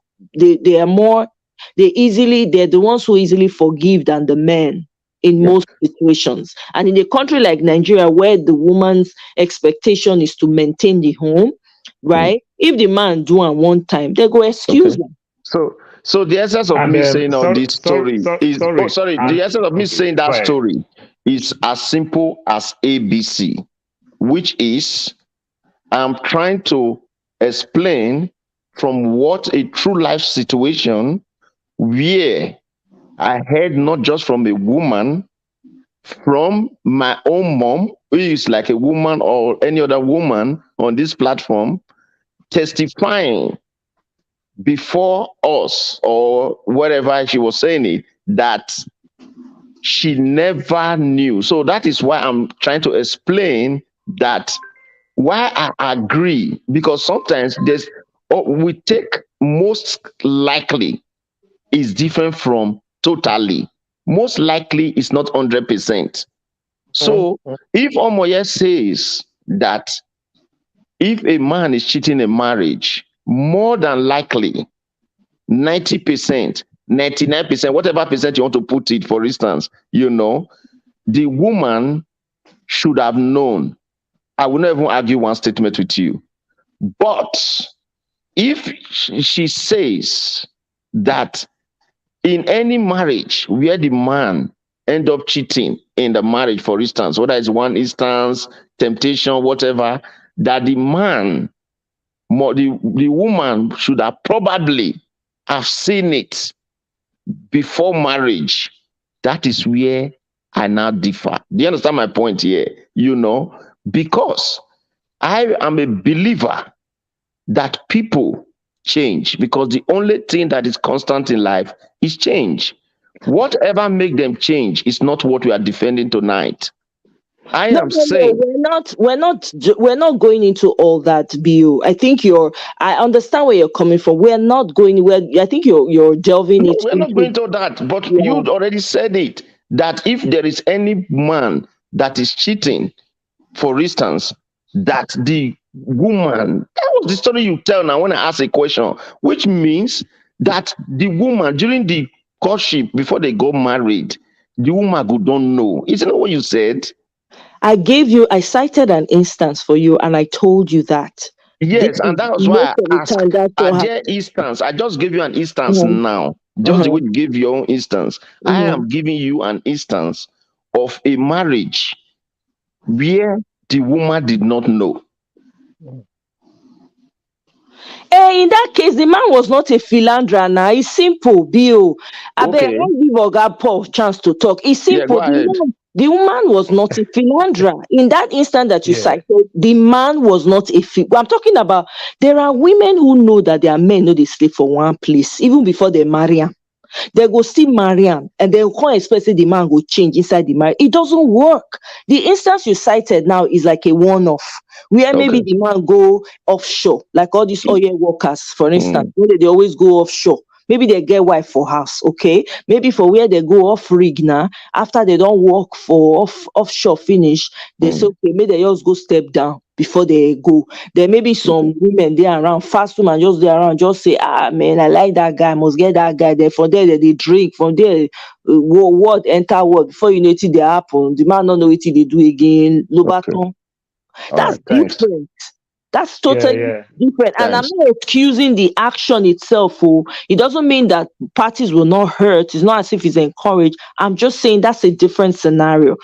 the ones who easily forgive than the men in most situations. And in a country like Nigeria, where the woman's expectation is to maintain the home, right? If the man do it one time, they go excuse them. So the essence of me saying this story is the essence of me saying that story is as simple as ABC, which is, I'm trying to explain from what a true life situation where I heard not just from a woman, from my own mom, who is like a woman or any other woman on this platform, testifying before us or whatever she was saying it, that she never knew. So that is why I'm trying to explain that why I agree, because sometimes we take most likely is different from totally. Most likely is not 100%. So if Omoye says that if a man is cheating in marriage, more than likely 90%, 99%, whatever percent you want to put it, for instance, the woman should have known. I will not even argue one statement with you. But if she says that in any marriage where the man end up cheating in the marriage, for instance, whether it's one instance, temptation, whatever, that the man, the woman should have probably have seen it before marriage. That is where I now differ. Do you understand my point here? Because I am a believer that people change, because the only thing that is constant in life is change. Whatever make them change is not what we are defending tonight. No, we're not going into all that, Bu. I think I understand where you're coming from. We're not going where I think you're delving No, into. we're not going to that, but you already said it, that if there is any man that is cheating, for instance, that the woman, that was the story you tell now when I ask a question, which means that the woman during the courtship before they got married, the woman who don't know. Isn't that what you said? I cited an instance for you and I told you that. Yes, and that was why I asked, are there instance? I just gave you an instance now. Just the way you give your own instance. I am giving you an instance of a marriage where the woman did not know. In that case, the man was not a philanderer now. It's simple, Bill. I bet I won't give Oga Paul chance to talk. It's simple. The woman was not a philanderer. In that instant that you cited, the man was not a I'm talking about, there are women who know that their men know they sleep for one place, even before they marry him. They go still marry him, and they can't expect the man will change inside the marriage. It doesn't work. The instance you cited now is like a one-off, where maybe the man go offshore, like all these oil workers, for instance, where they always go offshore. Maybe they get wife for house, okay? Maybe for where they go off rig now, after they don't work for offshore finish, they say, okay, maybe they just go step down before they go. There may be some women there around, fast women just there around, just say, man, I like that guy, I must get that guy. There from there they drink, from there word enter word. Before you know it, they happen. The man don't know what they do again. Lobaton. That's different. That's totally different. And I'm not excusing the action itself. It doesn't mean that parties will not hurt. It's not as if it's encouraged. I'm just saying that's a different scenario.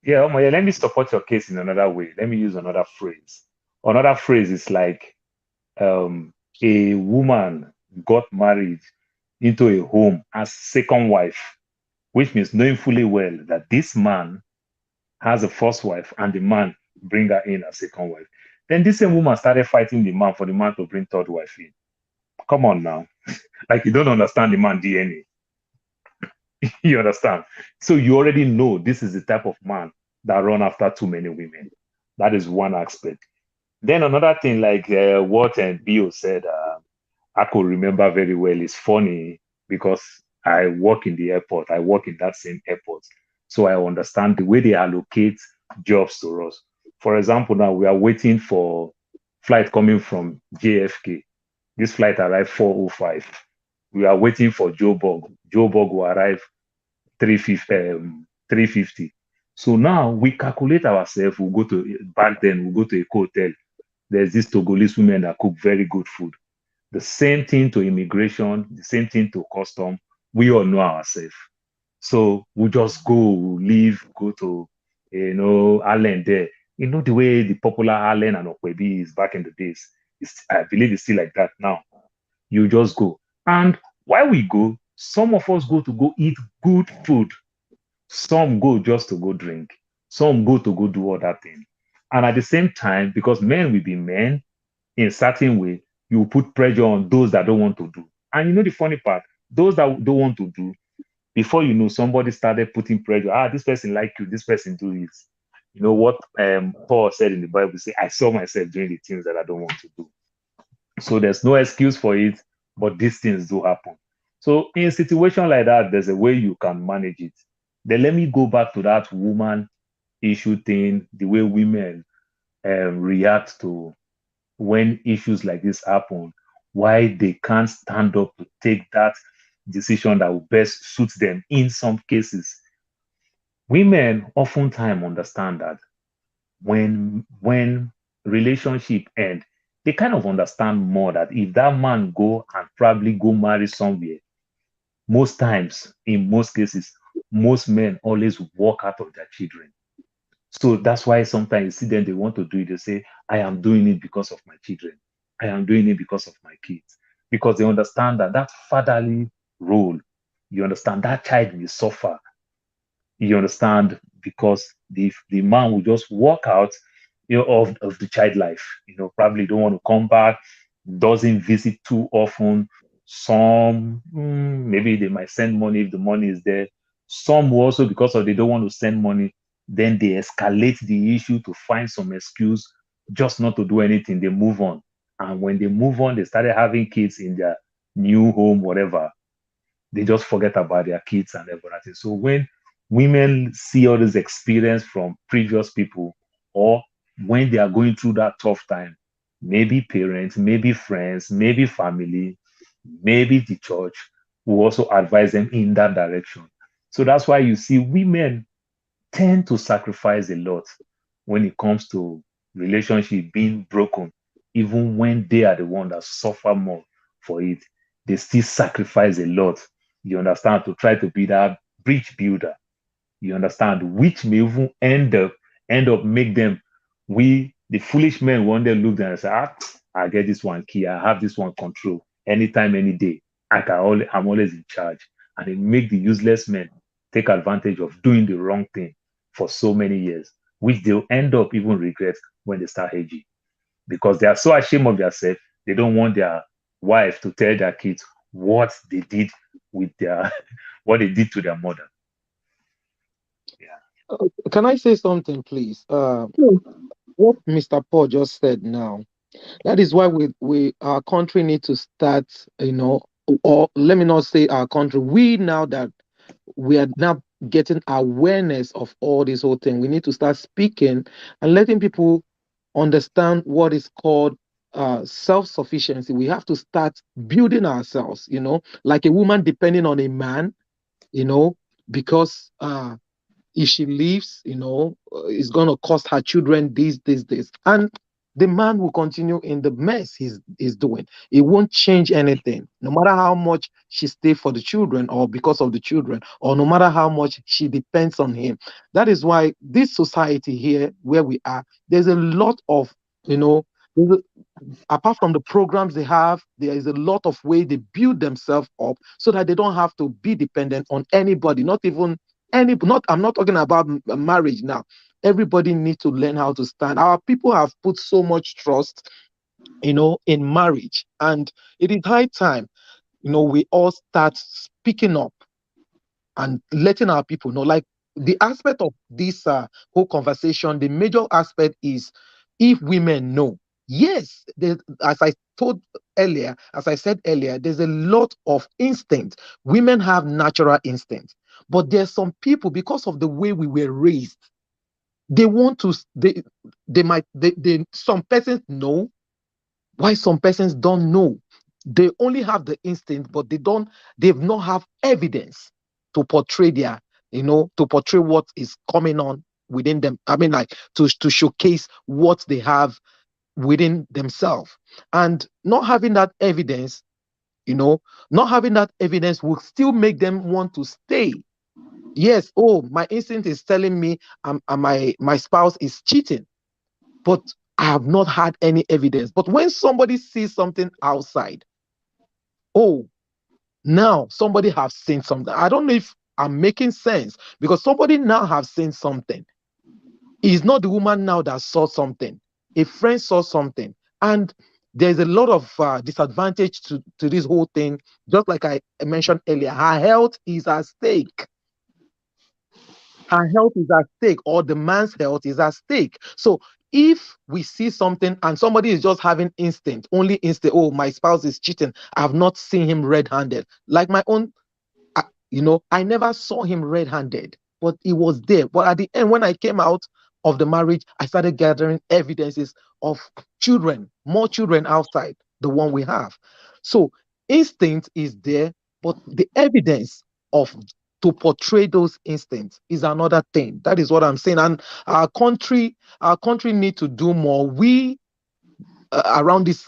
Yeah, let me support your case in another way. Let me use another phrase. Another phrase is like a woman got married into a home as second wife, which means knowing fully well that this man has a first wife and the man bring her in as second wife. Then this same woman started fighting the man for the man to bring third wife in. Come on now. Like you don't understand the man DNA. You understand? So you already know this is the type of man that run after too many women. That is one aspect. Then another thing, like what Bio said, I could remember very well. It's funny because I work in the airport. I work in that same airport. So I understand the way they allocate jobs to us. For example, now we are waiting for flight coming from JFK. This flight arrived 4:05. We are waiting for Joburg. Joburg will arrive 3:50. So now we calculate ourselves. We'll go to, back then, we'll go to a hotel. There's this Togolese women that cook very good food. The same thing to immigration, the same thing to custom. We all know ourselves. So we just go, leave, go to, Allen there. You know the way the popular Allen and Okwebi is back in the days. I believe it's still like that now. You just go. And while we go, some of us go to go eat good food. Some go just to go drink. Some go to go do other things. And at the same time, because men will be men in a certain way, you will put pressure on those that don't want to do. And you know the funny part, those that don't want to do, before you know, somebody started putting pressure. This person like you, this person do it. You know what Paul said in the Bible, say, I saw myself doing the things that I don't want to do. So there's no excuse for it, but these things do happen. So in a situation like that, there's a way you can manage it. Then let me go back to that woman issue thing, the way women react to when issues like this happen, why they can't stand up to take that decision that will best suit them in some cases. Women oftentimes understand that when relationship end, they kind of understand more that if that man go and probably go marry somewhere, most times, in most cases, most men always walk out of their children. So that's why sometimes you see them, they want to do it. They say, I am doing it because of my children. I am doing it because of my kids. Because they understand that that fatherly role, you understand, that child will suffer. You understand? Because the man will just walk out, of the child life. Probably don't want to come back, doesn't visit too often. Some maybe they might send money if the money is there. Some will also, because of they don't want to send money, then they escalate the issue to find some excuse just not to do anything. They move on. And when they move on, they started having kids in their new home, whatever. They just forget about their kids and everything. So when women see all this experience from previous people, or when they are going through that tough time, maybe parents, maybe friends, maybe family, maybe the church will also advise them in that direction. So that's why you see women tend to sacrifice a lot when it comes to relationship being broken, even when they are the one that suffer more for it. They still sacrifice a lot, you understand, to try to be that bridge builder, you understand, which may even end up make them, we the foolish men, one day look down and say, I get this one key, I have this one control, anytime, any day, I'm always in charge. And it make the useless men take advantage of doing the wrong thing for so many years, which they'll end up even regret when they start aging, because they are so ashamed of themselves. They don't want their wife to tell their kids what they did with their what they did to their mother. Yeah. Can I say something, please? Hmm. What Mr. Paul just said now, that is why we our country need to start, or let me not say our country, we now that we are now getting awareness of all this whole thing, we need to start speaking and letting people understand what is called self-sufficiency. We have to start building ourselves, like a woman depending on a man, because if she leaves, it's going to cost her children this. And the man will continue in the mess he's doing. It won't change anything, no matter how much she stay for the children or because of the children, or no matter how much she depends on him. That is why this society here, where we are, there's a lot of, there's a- apart from the programs they have, there is a lot of way they build themselves up so that they don't have to be dependent on anybody, not even not I'm not talking about marriage now. Everybody needs to learn how to stand. Our people have put so much trust, in marriage, and it is high time, we all start speaking up and letting our people know. Like, the aspect of this whole conversation, the major aspect is, if women know. Yes, as I said earlier, there's a lot of instinct. Women have natural instinct, but there's some people, because of the way we were raised, they want to, some persons know, why some persons don't know. They only have the instinct, but they've not have evidence to portray to portray what is coming on within them. I mean, like, to showcase what they have within themselves. And not having that evidence, not having that evidence will still make them want to stay. Yes, oh, my instinct is telling me my spouse is cheating, but I have not had any evidence. But when somebody sees something outside, oh, now somebody has seen something. I don't know if I'm making sense, because somebody now have seen something. It's not the woman now that saw something. A friend saw something. And there's a lot of disadvantage to this whole thing. Just like I mentioned earlier, her health is at stake. Her health is at stake, or the man's health is at stake. So if we see something and somebody is just having instinct, only instinct, oh, my spouse is cheating, I've not seen him red-handed. Like my own, I never saw him red-handed, but he was there. But at the end, when I came out of the marriage, I started gathering evidences of children, more children outside the one we have. So instinct is there, but the evidence of to portray those instincts is another thing. That is what I'm saying. And our country need to do more. We around this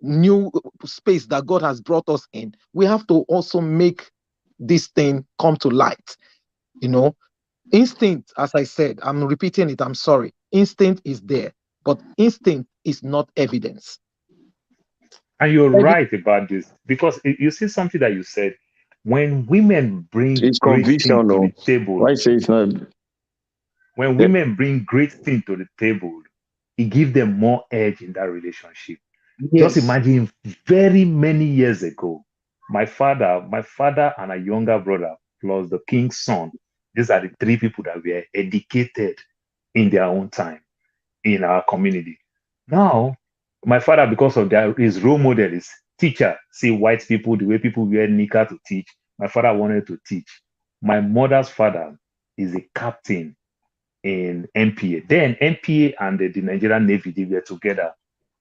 new space that God has brought us in, we have to also make this thing come to light. Instinct, as I said, I'm repeating it, I'm sorry. Instinct is there, but instinct is not evidence. And you're right about this because you see something that you said. When women bring It's great things conviction, to no. the table, Why say it's not? when women bring great things to the table, it gives them more edge in that relationship. Just Yes. imagine very many years ago, my father and a younger brother, plus the king's son, these are the three people that were educated in their own time in our community. Now, my father, because of his role model is teacher, see white people, the way people wear nika to teach. My father wanted to teach. My mother's father is a captain in NPA. Then NPA and the Nigerian Navy, they were together.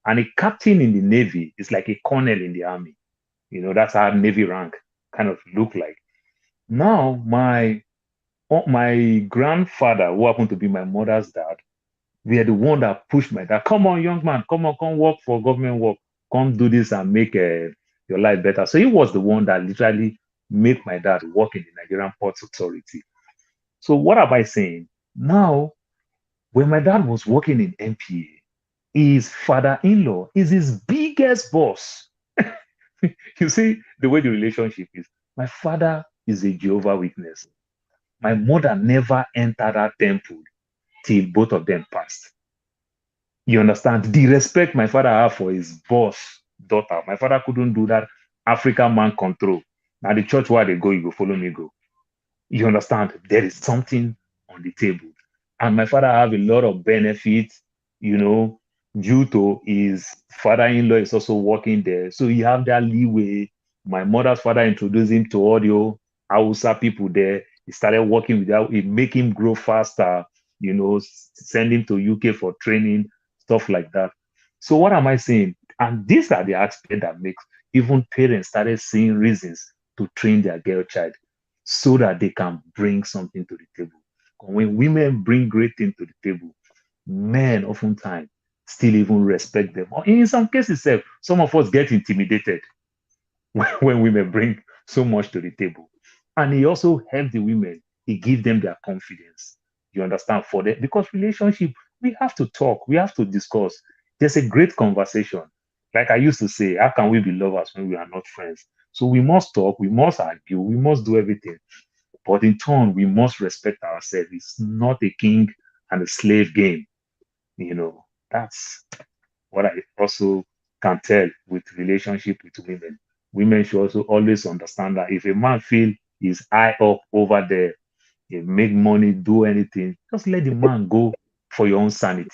And a captain in the Navy is like a colonel in the army. That's how Navy rank kind of look like. Now, my grandfather, who happened to be my mother's dad, we are the one that pushed my dad. Come on, young man, come on, come work for government work. Come do this and make your life better. So he was the one that literally made my dad work in the Nigerian Ports Authority. So what am I saying? Now, when my dad was working in NPA, his father-in-law is his biggest boss. You see the way the relationship is. My father is a Jehovah Witness. My mother never entered that temple till both of them passed. You understand? The respect my father had for his boss daughter. My father couldn't do that African man control. Now the church where they go, you go follow me go. You understand? There is something on the table. And my father have a lot of benefits, due to his father-in-law is also working there. So he have that leeway. My mother's father introduced him to audio Hausa people there. He started working with that. It make him grow faster, send him to UK for training, stuff like that. So what am I saying? And these are the aspects that makes even parents started seeing reasons to train their girl child so that they can bring something to the table. When women bring great things to the table, men oftentimes still even respect them. Or in some cases, some of us get intimidated when women bring so much to the table. And he also helps the women. He gives them their confidence. You understand? For them, because relationship, we have to talk. We have to discuss. There's a great conversation. Like I used to say, how can we be lovers when we are not friends? So we must talk. We must argue. We must do everything. But in turn, we must respect ourselves. It's not a king and a slave game. That's what I also can tell with relationship with women. Women should also always understand that if a man feel he's high up over there, he make money, do anything, just let the man go for your own sanity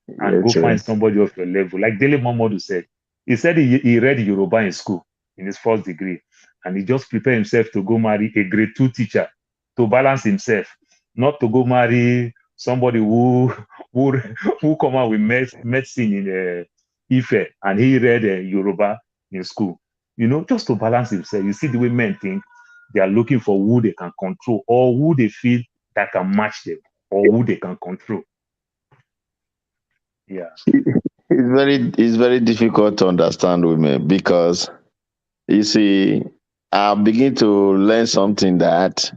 and go find somebody of your level. Like Dele Momodu said, he said he read Yoruba in school in his first degree, and he just prepared himself to go marry a grade 2 teacher to balance himself, not to go marry somebody who come out with medicine in Ife and he read Yoruba in school. Just to balance himself. You see the way men think, they are looking for who they can control or who they feel that can match them or who they can control. Yeah. It's very difficult to understand women because you see, I begin to learn something that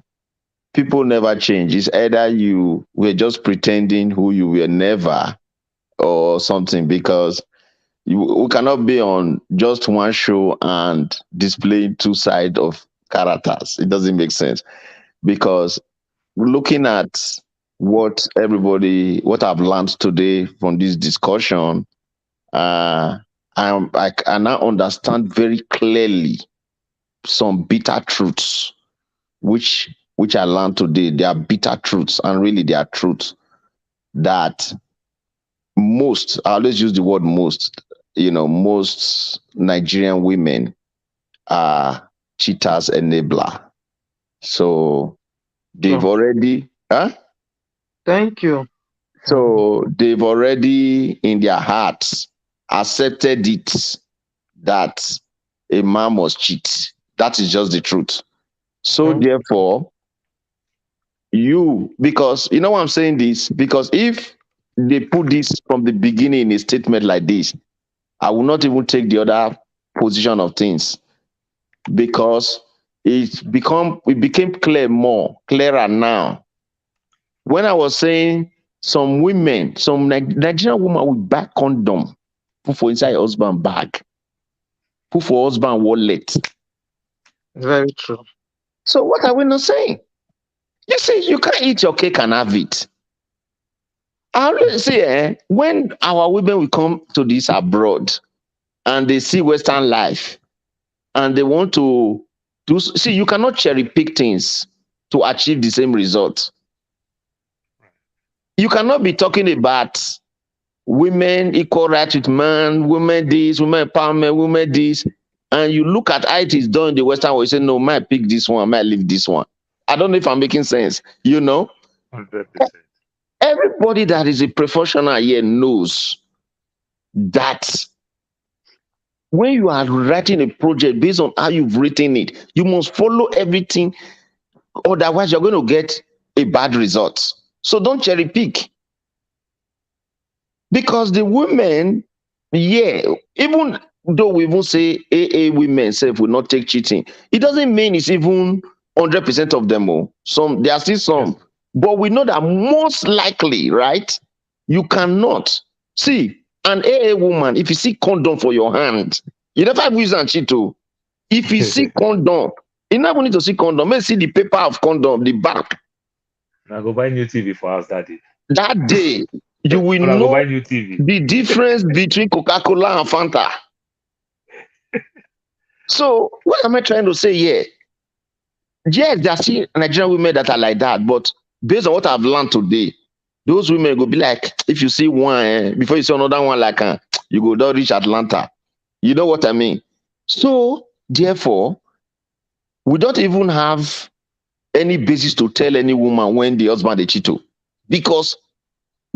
people never change. It's either you were just pretending who you were never or something, because we cannot be on just one show and display two sides of characters. It doesn't make sense, because looking at what I've learned today from this discussion, I now understand very clearly some bitter truths which I learned today. They are bitter truths, and really they are truths that most, I always use the word most, most Nigerian women are cheaters, enabler. So they've Sure. already, Thank you. so they've already in their hearts accepted it that a man must cheat. That is just the truth. So Mhm. therefore, because you know why I'm saying this? Because if they put this from the beginning in a statement like this, I will not even take the other position of things, because it became clearer now. When I was saying some women, some Nigerian woman will buy condom, put for inside husband bag, put for husband wallet. Very true. So what are we not saying? You see, you can't eat your cake and have it. I always say, when our women will come to this abroad and they see Western life and they want to see, you cannot cherry pick things to achieve the same result. You cannot be talking about women equal rights with man, women this, women empowerment, women this, and you look at how it is done in the Western world, you say, no, might pick this one, might leave this one. I don't know if I'm making sense. 100%. Everybody that is a professional here knows that when you are writing a project based on how you've written it, you must follow everything. Otherwise, you're going to get a bad result. So don't cherry pick. Because the women, even though we even say AA women self will not take cheating, it doesn't mean it's even 100% of them. There are still some. Yes. But we know that most likely, right? You cannot see an AA woman. If you see condom for your hand, you never use and cheat. If you see condom, you never need to see condom. Maybe see the paper of condom, the back. I go buy new TV for us that day. That day, you will But I go know buy new TV. the difference between Coca-Cola and Fanta. So what am I trying to say here? Yes, there are still Nigerian women that are like that, but based on what I've learned today, those women will be like, if you see one, before you see another one, like you go down reach Atlanta. You know what I mean? So therefore, we don't even have any basis to tell any woman when the husband they cheat, because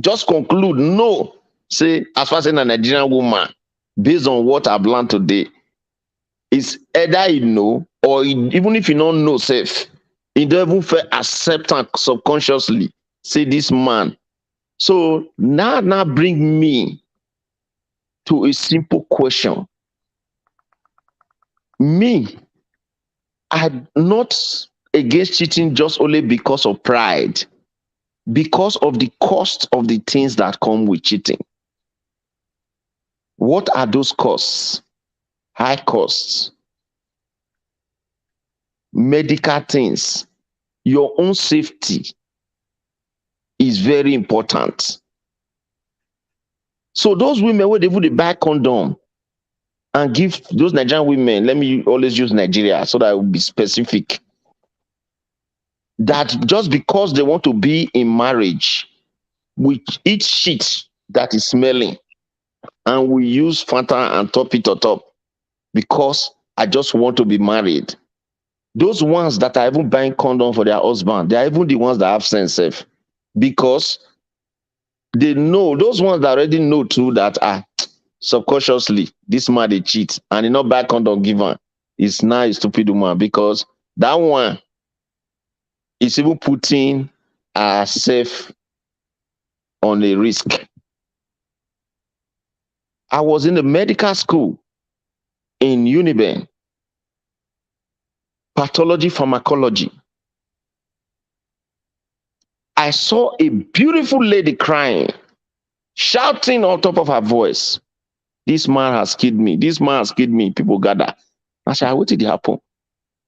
just conclude no. Say, as far as a Nigerian woman, based on what I've learned today, is either you know, or even if you don't know safe, you don't even feel acceptance subconsciously. Say this man. So now bring me to a simple question. Me, I'm not against cheating just only because of pride, because of the cost of the things that come with cheating. What are those costs? High costs, medical things, your own safety is very important. So those women where they would buy condom and give those Nigerian women, let me always use Nigeria so that I will be specific, that just because they want to be in marriage, we eat shit that is smelling and we use Fanta and top it on top because I just want to be married. Those ones that are even buying condom for their husband, they are even the ones that have sense safe, because they know, those ones that already know too that subconsciously this man they cheat and he not buy condom given is now a stupid woman, because that one is even putting herself on a risk. I was in the medical school in Uniben, pathology pharmacology. I saw a beautiful lady crying, shouting on top of her voice, this man has killed me. This man has killed me. People gather. I said, what did it happen?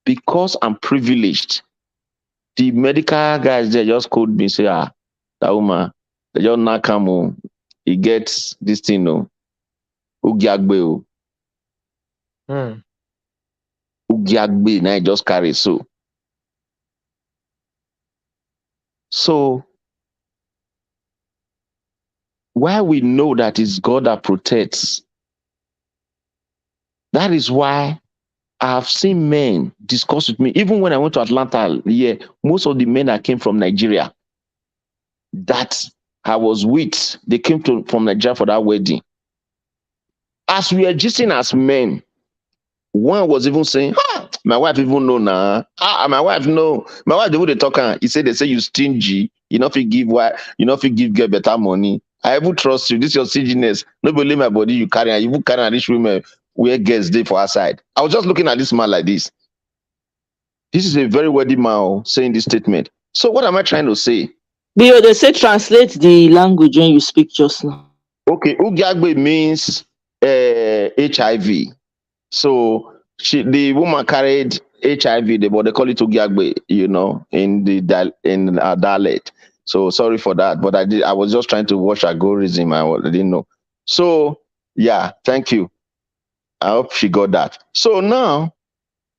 Because I'm privileged. The medical guys there just called me, say, That woman, they just knock him. He gets this thing, Ugiagbe. Ugiagbe, now he just carry so. So, why we know that it's God that protects, that is why I've seen men discuss with me, even when I went to Atlanta, most of the men that came from Nigeria, that I was with, they came from Nigeria for that wedding. As we are gisting as men, one was even saying, my wife even know now. My wife know. My wife, the way they talk, he said, they say you stingy. You know if you give girl better money. I even trust you. This is your stinginess. Nobody my body you carry. You even carry rich women where girls day for our side. I was just looking at this man like this. This is a very worthy man saying this statement. So what am I trying to say? Bio, they say translate the language when you speak just now. Okay, Ugiagbe means HIV. So the woman carried HIV, but they call it Ugiagbe, in the dialect. So sorry for that, but I was just trying to watch algorithm. I didn't know. So yeah, thank you. I hope she got that. So now,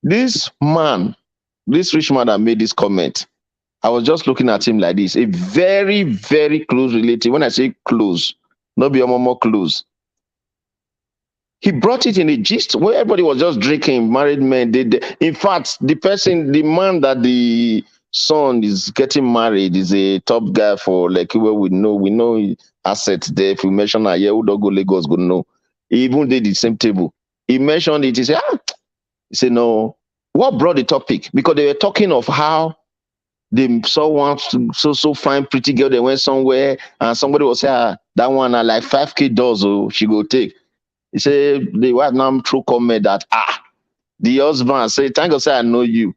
this rich man that made this comment, I was just looking at him like this. A very, very close relative. When I say close, not be more close. He brought it in a gist where everybody was just drinking, married men. In fact, the man that the son is getting married is a top guy for like where we know assets there. If we mention that, who don't go Lagos go know. He even did the same table. He mentioned it. He said, no. What brought the topic? Because they were talking of how they saw one so fine, pretty girl. They went somewhere and somebody was saying, that one are like 5K dollars, she go take. He said, the wife now through comment that, the husband say, thank God say I know you.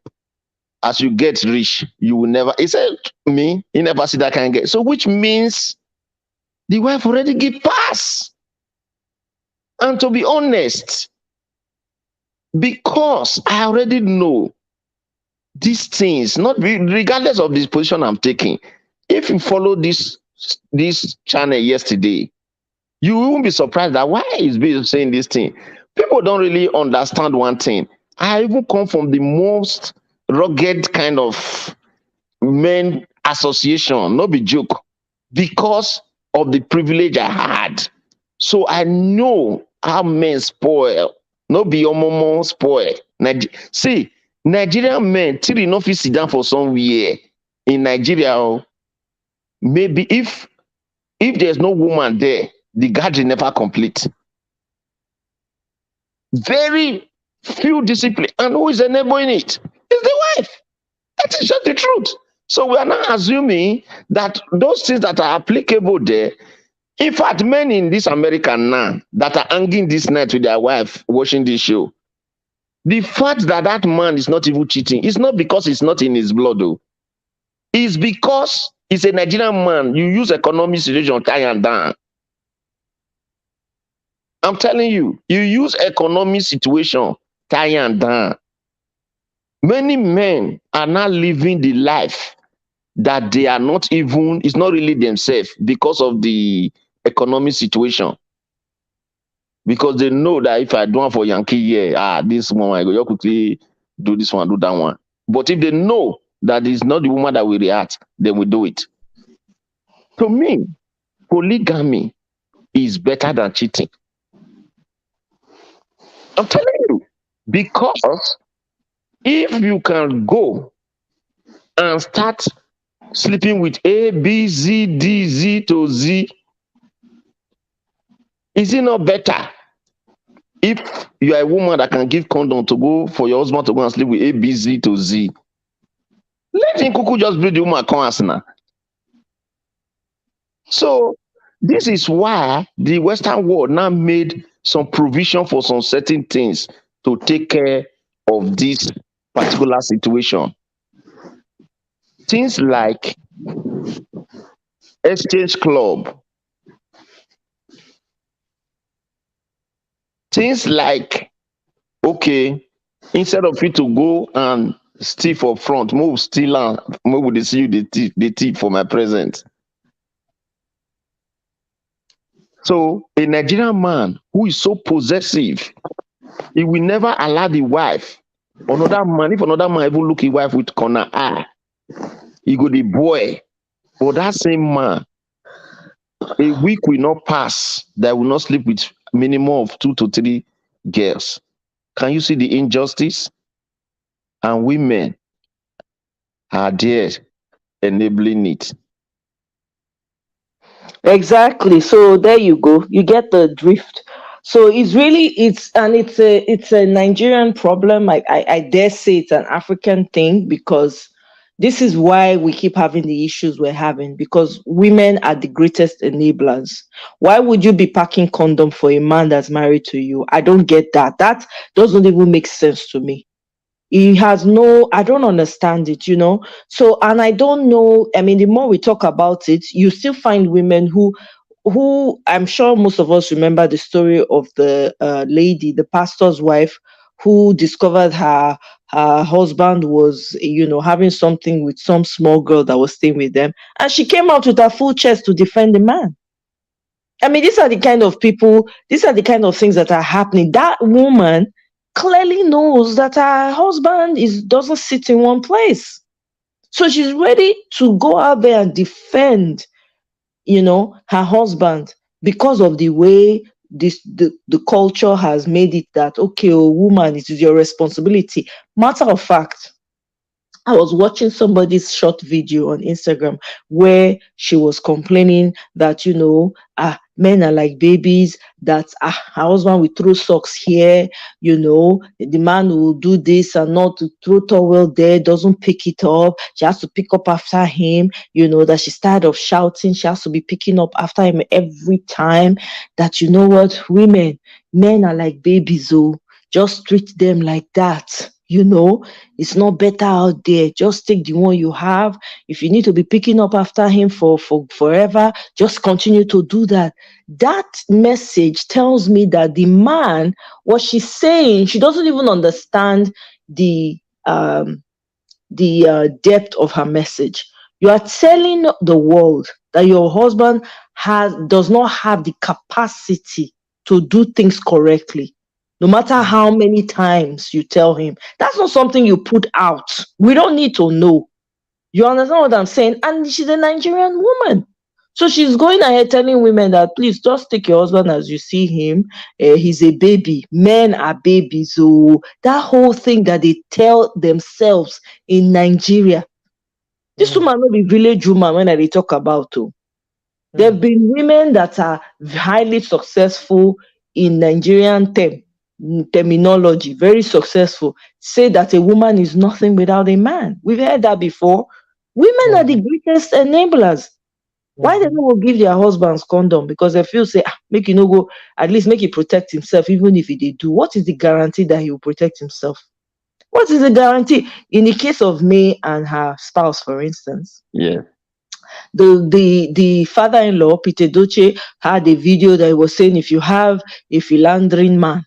As you get rich, you will never. He said, me, he never see that kind of get. So which means the wife already give pass. And to be honest, because I already know these things, not regardless of this position I'm taking, if you follow this channel yesterday, you won't be surprised that why is Bill saying this thing. People don't really understand one thing. I even come from the most rugged kind of men association, not be joke, because of the privilege I had. So I know how men spoil, not be your mom spoil. See, Nigerian men, till you know if you sit down for somewhere in Nigeria, maybe if there's no woman there, the gathering never complete. Very few discipline. And who is enabling it? It's the wife. That is just the truth. So we are not assuming that those things that are applicable there. In fact, men in this America now that are hanging this night with their wife watching this show, the fact that that man is not even cheating, it's not because it's not in his blood, though. It's because he's a Nigerian man. You use economic situation tie and down. I'm telling you, you use economic situation tie and down. Many men are not living the life that they are not even, it's not really themselves because of the economic situation. Because they know that if I do one for Yankee, this one, I go, you quickly do this one, do that one. But if they know that it's not the woman that will react, then we do it. To me, polygamy is better than cheating. I'm telling you, because if you can go and start sleeping with A, B, Z, D, Z to Z, is it not better if you are a woman that can give condom to go for your husband to go and sleep with A, B, Z to Z? Let him kuku just bring the woman come now. So this is why the Western world now made some provision for some certain things to take care of this particular situation. Things like exchange club. Things like, okay, instead of you to go and steal for front, move steal and move with the see you the thief for my present. So a Nigerian man who is so possessive, he will never allow the wife, another man, if another man even look his wife with corner eye, he go the boy. But that same man, a week will not pass that will not sleep with minimum of 2 to 3 girls. Can you see the injustice? And women are there enabling it. Exactly. So there you go. You get the drift. So it's a Nigerian problem. I dare say it's an African thing, because this is why we keep having the issues we're having, because women are the greatest enablers. Why would you be packing condom for a man that's married to you? I don't get that. That doesn't even make sense to me. He has no, I don't understand it. So, and I don't know, I mean, the more we talk about it, you still find women who I'm sure most of us remember the story of the lady, the pastor's wife, who discovered her husband was, having something with some small girl that was staying with them, and she came out with her full chest to defend the man. I mean, these are the kind of people, these are the kind of things that are happening. That woman clearly knows that her husband doesn't sit in one place. So she's ready to go out there and defend, her husband, because of the way the culture has made it that, okay, oh, woman, it is your responsibility. Matter of fact, I was watching somebody's short video on Instagram where she was complaining that, men are like babies, that her husband will throw socks here, the man will do this and not to throw towel there, doesn't pick it up. She has to pick up after him, that she's tired of shouting. She has to be picking up after him every time. That, you know what, men are like babies, oh, just treat them like that. It's not better out there. Just take the one you have. If you need to be picking up after him for forever, just continue to do that. That message tells me that the man, what she's saying, she doesn't even understand the depth of her message. You are telling the world that your husband does not have the capacity to do things correctly. No matter how many times you tell him, that's not something you put out. We don't need to know. You understand what I'm saying? And she's a Nigerian woman. So she's going ahead telling women that, please just take your husband as you see him. He's a baby. Men are babies. So that whole thing that they tell themselves in Nigeria. This woman will be village woman when they talk about too. There have been women that are highly successful in Nigerian terminology, very successful, say that a woman is nothing without a man. We've heard that before. Women are the greatest enablers. Why they don't give their husbands condom? Because they feel say, make you no go, at least make he protect himself, even if they do. What is the guarantee that he will protect himself? What is the guarantee? In the case of May and her spouse, for instance, Yeah. The father-in-law, Peter Doce, had a video that he was saying, if you have a philandering man,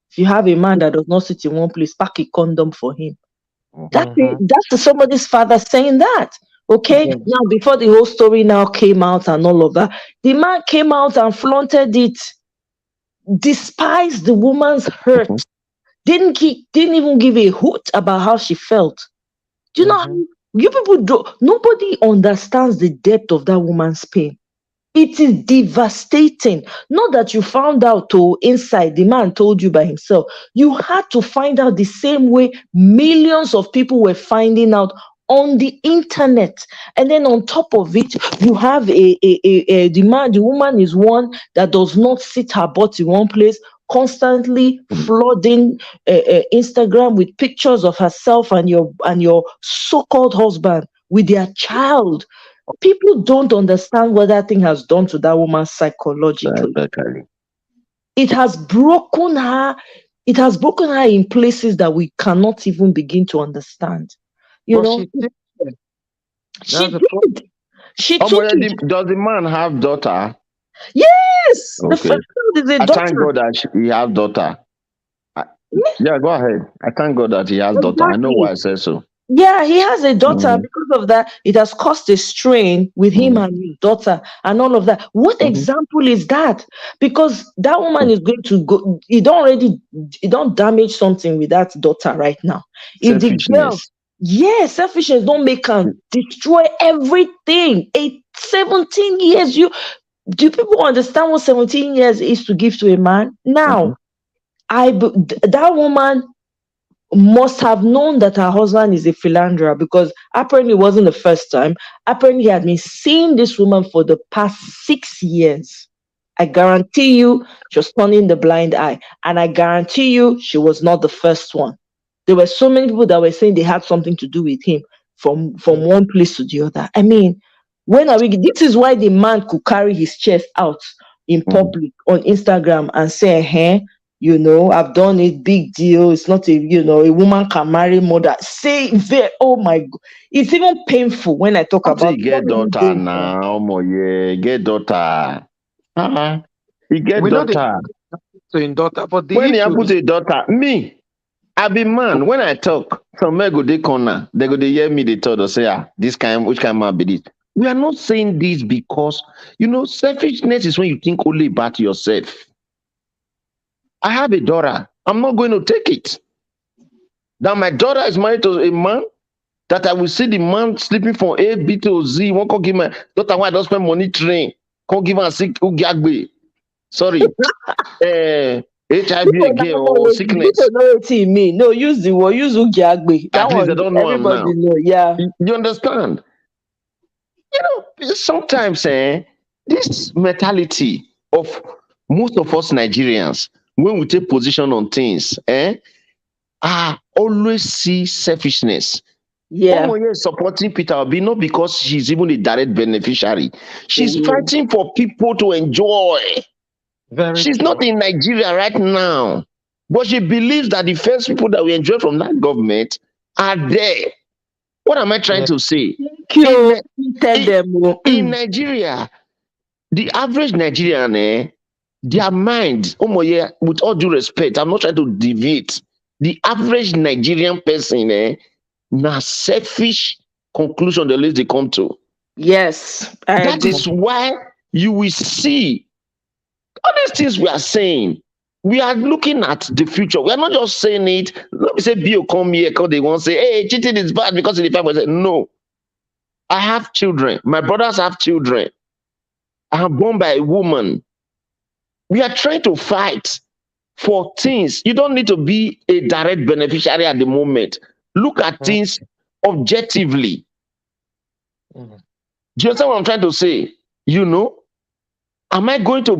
if you have a man that does not sit in one place, pack a condom for him. That's somebody's father saying that. Okay. Yes. Now, before the whole story now came out and all of that, the man came out and flaunted it, despised the woman's hurt, didn't even give a hoot about how she felt. Do you know how you people do? Nobody understands the depth of that woman's pain. It is devastating. Not that you found out inside, the man told you by himself. You had to find out the same way millions of people were finding out on the internet. And then on top of it, you have the woman is one that does not sit her butt in one place, constantly flooding Instagram with pictures of herself and your so-called husband with their child. People don't understand what that thing has done to that woman psychologically. It has broken her. It has broken her in places that we cannot even begin to understand. She did. She took it. Does the man have daughter? Yes. Okay. The first one is a I daughter. thank God that he has daughter. Yeah, go ahead. I thank God that he has daughter. I know why I said so. Yeah, he has a daughter. Mhm, Because of that, it has caused a strain with him mhm, and his daughter and all of that. What mhm. example is that? Because that woman is going to go, you don't damage something with that daughter right now. If the girl, Selfishness. yeah, selfishness don't make her destroy everything. 17 years, do people understand what 17 years is to give to a man? Mhm. Now, that woman must have known that her husband is a philanderer, because apparently it wasn't the first time. Apparently, he had been seeing this woman for the past 6 years. I guarantee you, she was turning the blind eye. And I guarantee you, she was not the first one. There were so many people that were saying they had something to do with him from one place to the other. I mean, when are we? This is why the man could carry his chest out in Mhm. public on Instagram and say, hey, I've done it, big deal. It's not a woman can marry mother. Say there, oh my God. It's even painful when I talk After about you it. Not get even daughter going there. now, omo, yeah, get daughter. Uh-uh. You get We know the daughter. to in daughter, but the When you issue happen is to a daughter, me, I be man. When I talk, some men go they corner. They go they hear me. They talk. They say, this kind, which kind of man be this? We are not saying this because selfishness is when you think only about yourself. I have a daughter. I'm not going to take it. Now my daughter is married to a man that I will see the man sleeping from A, B to Z. One can give my daughter why I don't spend money train. Can't give her sick Ugiagbe. Sorry. HIV People now again know or what people sickness. know what it mean. No, use the word, use Ugiagbe. That At least they one don't know him everybody now. know. Yeah. You understand? Sometimes this mentality of most of us Nigerians, when we take position on things, always see selfishness. Yeah. Omoye is supporting Peter Obi not because she's even a direct beneficiary. She's Mhm. fighting for people to enjoy. very She's true. not in Nigeria right now, but she believes that the first people that we enjoy from that government are there. What am I trying Yeah. to say? Thank In, you. Tell in, them. Oh. in Nigeria, the average Nigerian, their mind, Omoye, with all due respect, I'm not trying to deviate. The average Nigerian person, now selfish conclusion the least they come to. Yes, I That agree. is why you will see all these things we are saying. We are looking at the future. We are not just saying it. Let me say, Bill, come here, because they won't say, hey, cheating is bad because of the 5%. No, I have children. My brothers have children. I am born by a woman. We are trying to fight for things. You don't need to be a direct beneficiary at the moment. Look at Mhm. things objectively. Mhm. Do you understand what I'm trying to say? Am I going to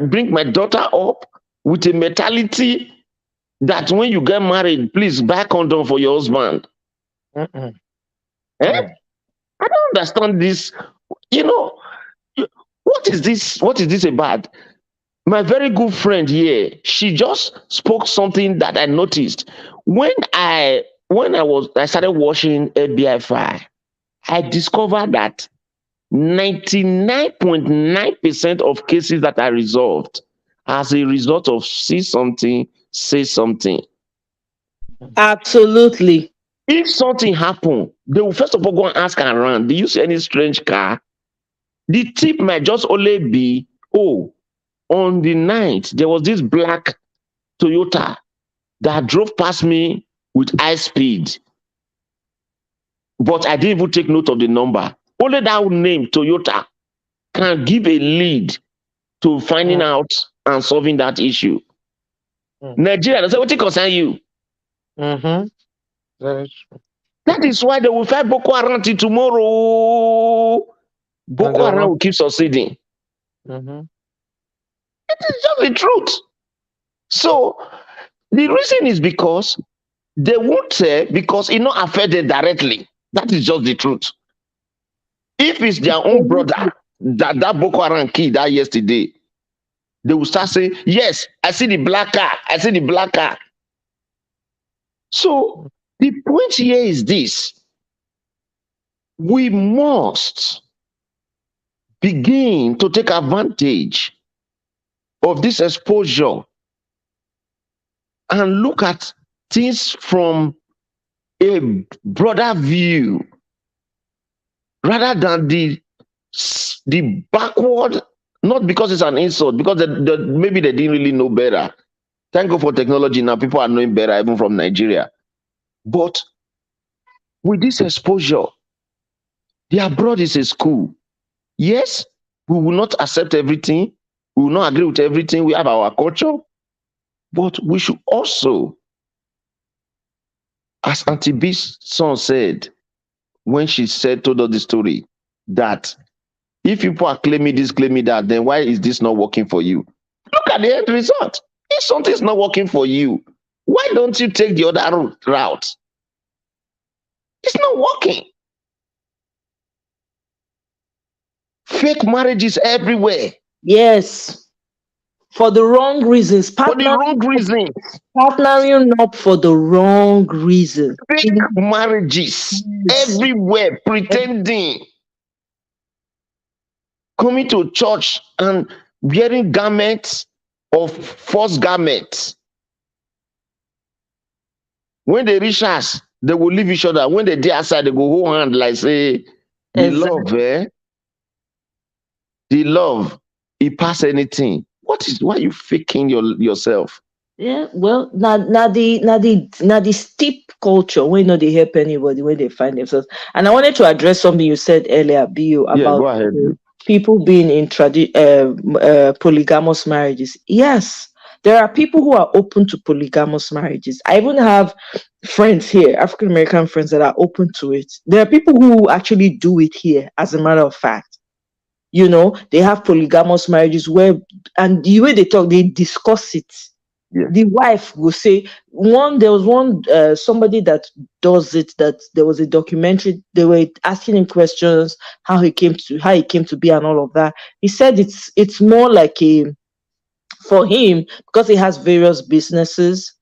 bring my daughter up with a mentality that when you get married, please buy condom for your husband? Mhm. Eh? Yeah. I don't understand this. You know, what is this? What is this about? My very good friend here, she just spoke something that I noticed when I started watching FBI. I discovered that 99.9% of cases that are resolved as a result of see something, say something. Absolutely. If something happen, they will first of all go and ask around, do you see any strange car? The tip might just only be, oh, on the night, there was this black Toyota that drove past me with high speed, but I didn't even take note of the number. Only that name, Toyota, can give a lead to finding out and solving that issue. Mhm. Nigeria, they say, what it concern you? Mhm. Very true. That is why they will fight Boko Haram till tomorrow. And Boko they'll Haram not. will keep succeeding. Mhm. It's just the truth. So the reason is because they won't say because it not affect them directly. That is just the truth. If it's their own brother that Boko Haram killed that yesterday, they will start saying, yes, I see the black car. I see the black car. So the point here is this. We must begin to take advantage of this exposure and look at things from a broader view rather than the backward, not because it's an insult, because maybe they didn't really know better. Thank God for technology now. People are knowing better, even from Nigeria. But with this exposure, the abroad is a school. Yes, we will not accept everything. We will not agree with everything. We have our culture. But we should also, as Auntie B's son said, when she told us the story, that if people are claiming this, claiming that, then why is this not working for you? Look at the end result. If something's not working for you, why don't you take the other route? It's not working. Fake marriages everywhere. Yes. For the wrong reasons. For the wrong reasons. Partnering up for the wrong reason. Fake marriages everywhere, pretending. Coming to church and wearing garments of false garments. When they reach us, they will leave each other. When they dey outside, they go hold hand like say, the love, the love, it pass anything. Why are you faking yourself? Yeah, well, now the steep culture when they help anybody when they find themselves. And I wanted to address something you said earlier, Bio, about go ahead. People being in polygamous marriages. Yes, there are people who are open to polygamous marriages. I even have friends here, African American friends, that are open to it. There are people who actually do it here, as a matter of fact. They have polygamous marriages and the way they talk, they discuss it. Yeah. The wife will say there was somebody that does it, that there was a documentary, they were asking him questions, how he came to be and all of that. He said it's more like for him, because he has various businesses,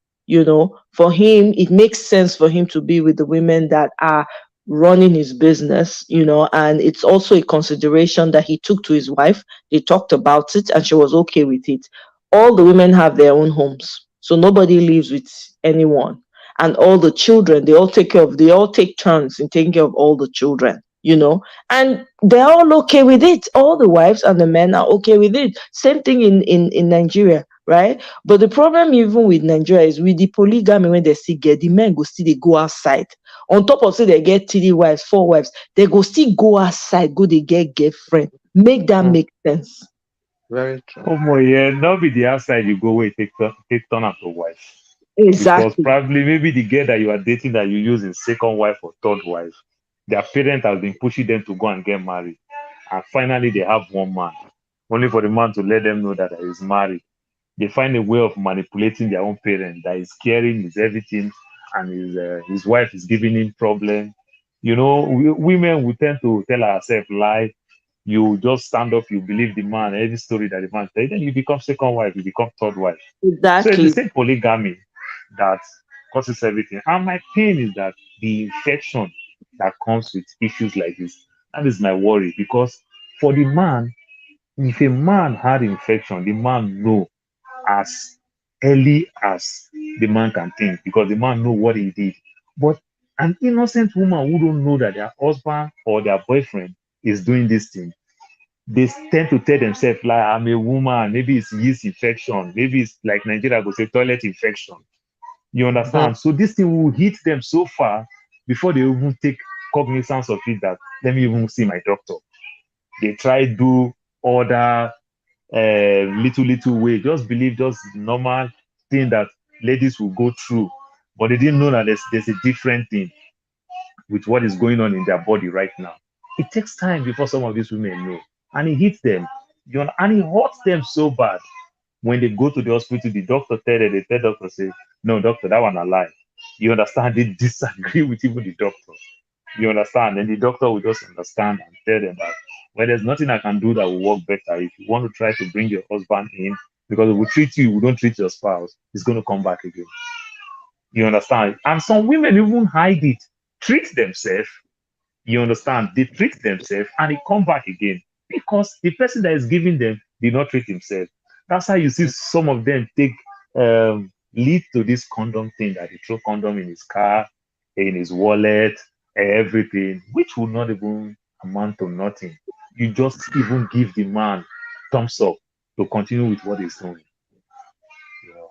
for him it makes sense for him to be with the women that are running his business, and it's also a consideration that he took to his wife. They talked about it and she was okay with it. All the women have their own homes, so nobody lives with anyone. And all the children, they all take turns in taking care of all the children, and they're all okay with it. All the wives and the men are okay with it. Same thing in Nigeria, right? But the problem even with Nigeria is with the polygamy. When they still get, the men they go outside. On top of say they get 3 wives, 4 wives, they go still go outside, go they get girlfriend. Make that make sense. Very true. Yeah, not be the outside you go away, take turn out to wife. Exactly. Because probably maybe the girl that you are dating that you use in second wife or third wife, their parent has been pushing them to go and get married. And finally they have one man. Only for the man to let them know that he is married. They find a way of manipulating their own parent, that is caring, is everything, and his wife is giving him problem. Women will tend to tell ourselves lie. You just stand up, you believe the man, every story that the man tells, then you become second wife, you become third wife. Exactly. So it's the same polygamy that causes everything. And my pain is that the infection that comes with issues like this, that is my worry. Because for the man, if a man had infection, the man know as early as the man can think, because the man know what he did. But an innocent woman who don't know that their husband or their boyfriend is doing this thing, they tend to tell themselves like, I'm a woman, maybe it's yeast infection, maybe it's like Nigeria go say toilet infection. You understand? So this thing will hit them so far before they even take cognizance of it, that let me even see my doctor. They try do other little way, just believe just normal thing that ladies will go through, but they didn't know that there's a different thing with what is going on in their body right now. It takes time before some of these women know, and it hits them, and it hurts them so bad. When they go to the hospital, the doctor tell doctor say, no, doctor, that one a lie. You understand? They disagree with even the doctor. You understand? And the doctor will just understand and tell them that, well, there's nothing I can do that will work better. If you want to try to bring your husband in, because if we treat you, we don't treat your spouse, it's going to come back again. You understand? And some women even hide it, treat themselves. You understand? They treat themselves and they come back again because the person that is giving them did not treat himself. That's how you see some of them take lead to this condom thing, that they throw condom in his car. in his wallet, everything, which will not even amount to nothing. You just even give the man thumbs up to continue with what he's doing. You know,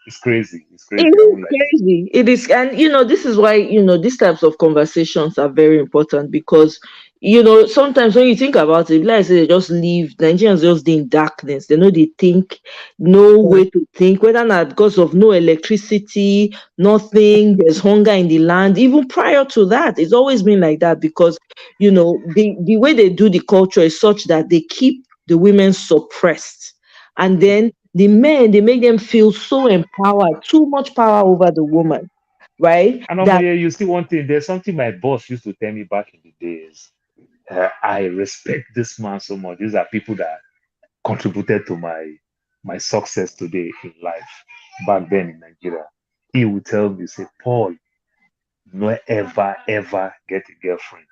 it's crazy. It's It crazy. I is won't lie to crazy. It is, and this is why these types of conversations are very important because sometimes when you think about it, like I say, they just leave Nigerians just in darkness. They know they think, no way to think, whether not because of no electricity, nothing. There's hunger in the land. Even prior to that, it's always been like that because the way they do the culture is such that they keep the women suppressed, and then the men, they make them feel so empowered, too much power over the woman, right? And That yeah, you see one thing. There's something my boss used to tell me back in the days. I respect this man so much. These are people that contributed to my success today in life. Back then in Nigeria, he would tell me, say, Paul, no ever get a girlfriend.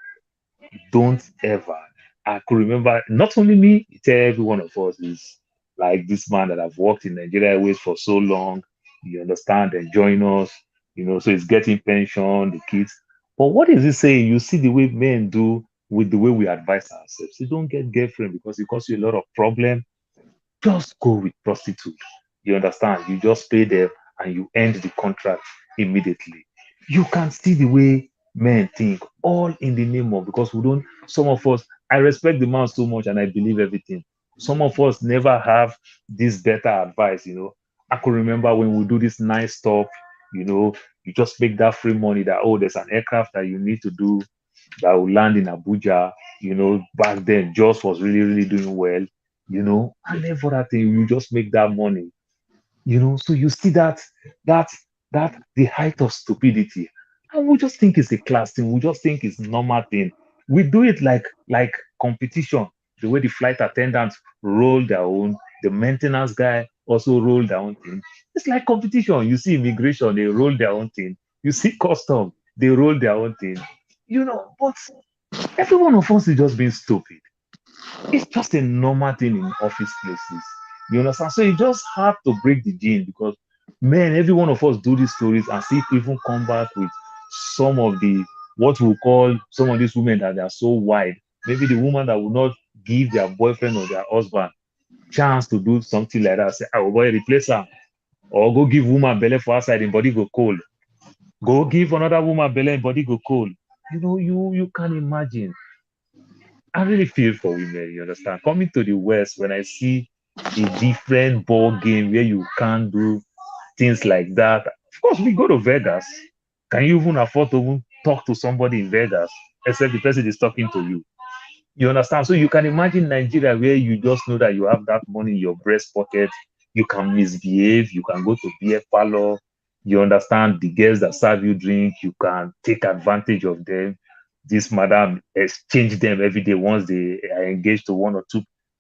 Don't ever. I could remember not only me, it's every one of us is like this man that I've worked in Nigeria Airways for so long. You understand, enjoying us, so he's getting pension, the kids. But what is he saying? You see the way men do with the way we advise ourselves. You don't get girlfriend because it causes you a lot of problem. Just go with prostitute. You understand? You just pay them and you end the contract immediately. You can see the way men think, all in the name of, because we don't, some of us, I respect the man so much and I believe everything. Some of us never have this better advice. I could remember when we do this nice stuff, you just make that free money that, oh, there's an aircraft that you need to do that will land in Abuja. Back then, Joss was really, really doing well, and then for that thing, you just make that money, so you see that the height of stupidity, and we just think it's a class thing, we just think it's normal thing. We do it like competition. The way the flight attendants roll their own, the maintenance guy also roll their own thing. It's like competition. You see immigration, they roll their own thing. You see custom, they roll their own thing. But every one of us is just being stupid. It's just a normal thing in office places. You understand? So you just have to break the gene because, man, every one of us do these stories and see people come back with some of the, what we call some of these women that they are so wide. Maybe the woman that will not give their boyfriend or their husband chance to do something like that. Say, oh boy, replace her. Or go give woman belly for outside in body go cold. Go give another woman belly in body go cold. You can imagine. I really feel for women, you understand? Coming to the West, when I see a different ball game where you can't do things like that, of course, we go to Vegas. Can you even afford to even talk to somebody in Vegas, except the person is talking to you? You understand? So you can imagine Nigeria where you just know that you have that money in your breast pocket, you can misbehave, you can go to beer parlor, you understand the girls that serve you drink, you can take advantage of them. This madam exchange them every day once they are engaged to one or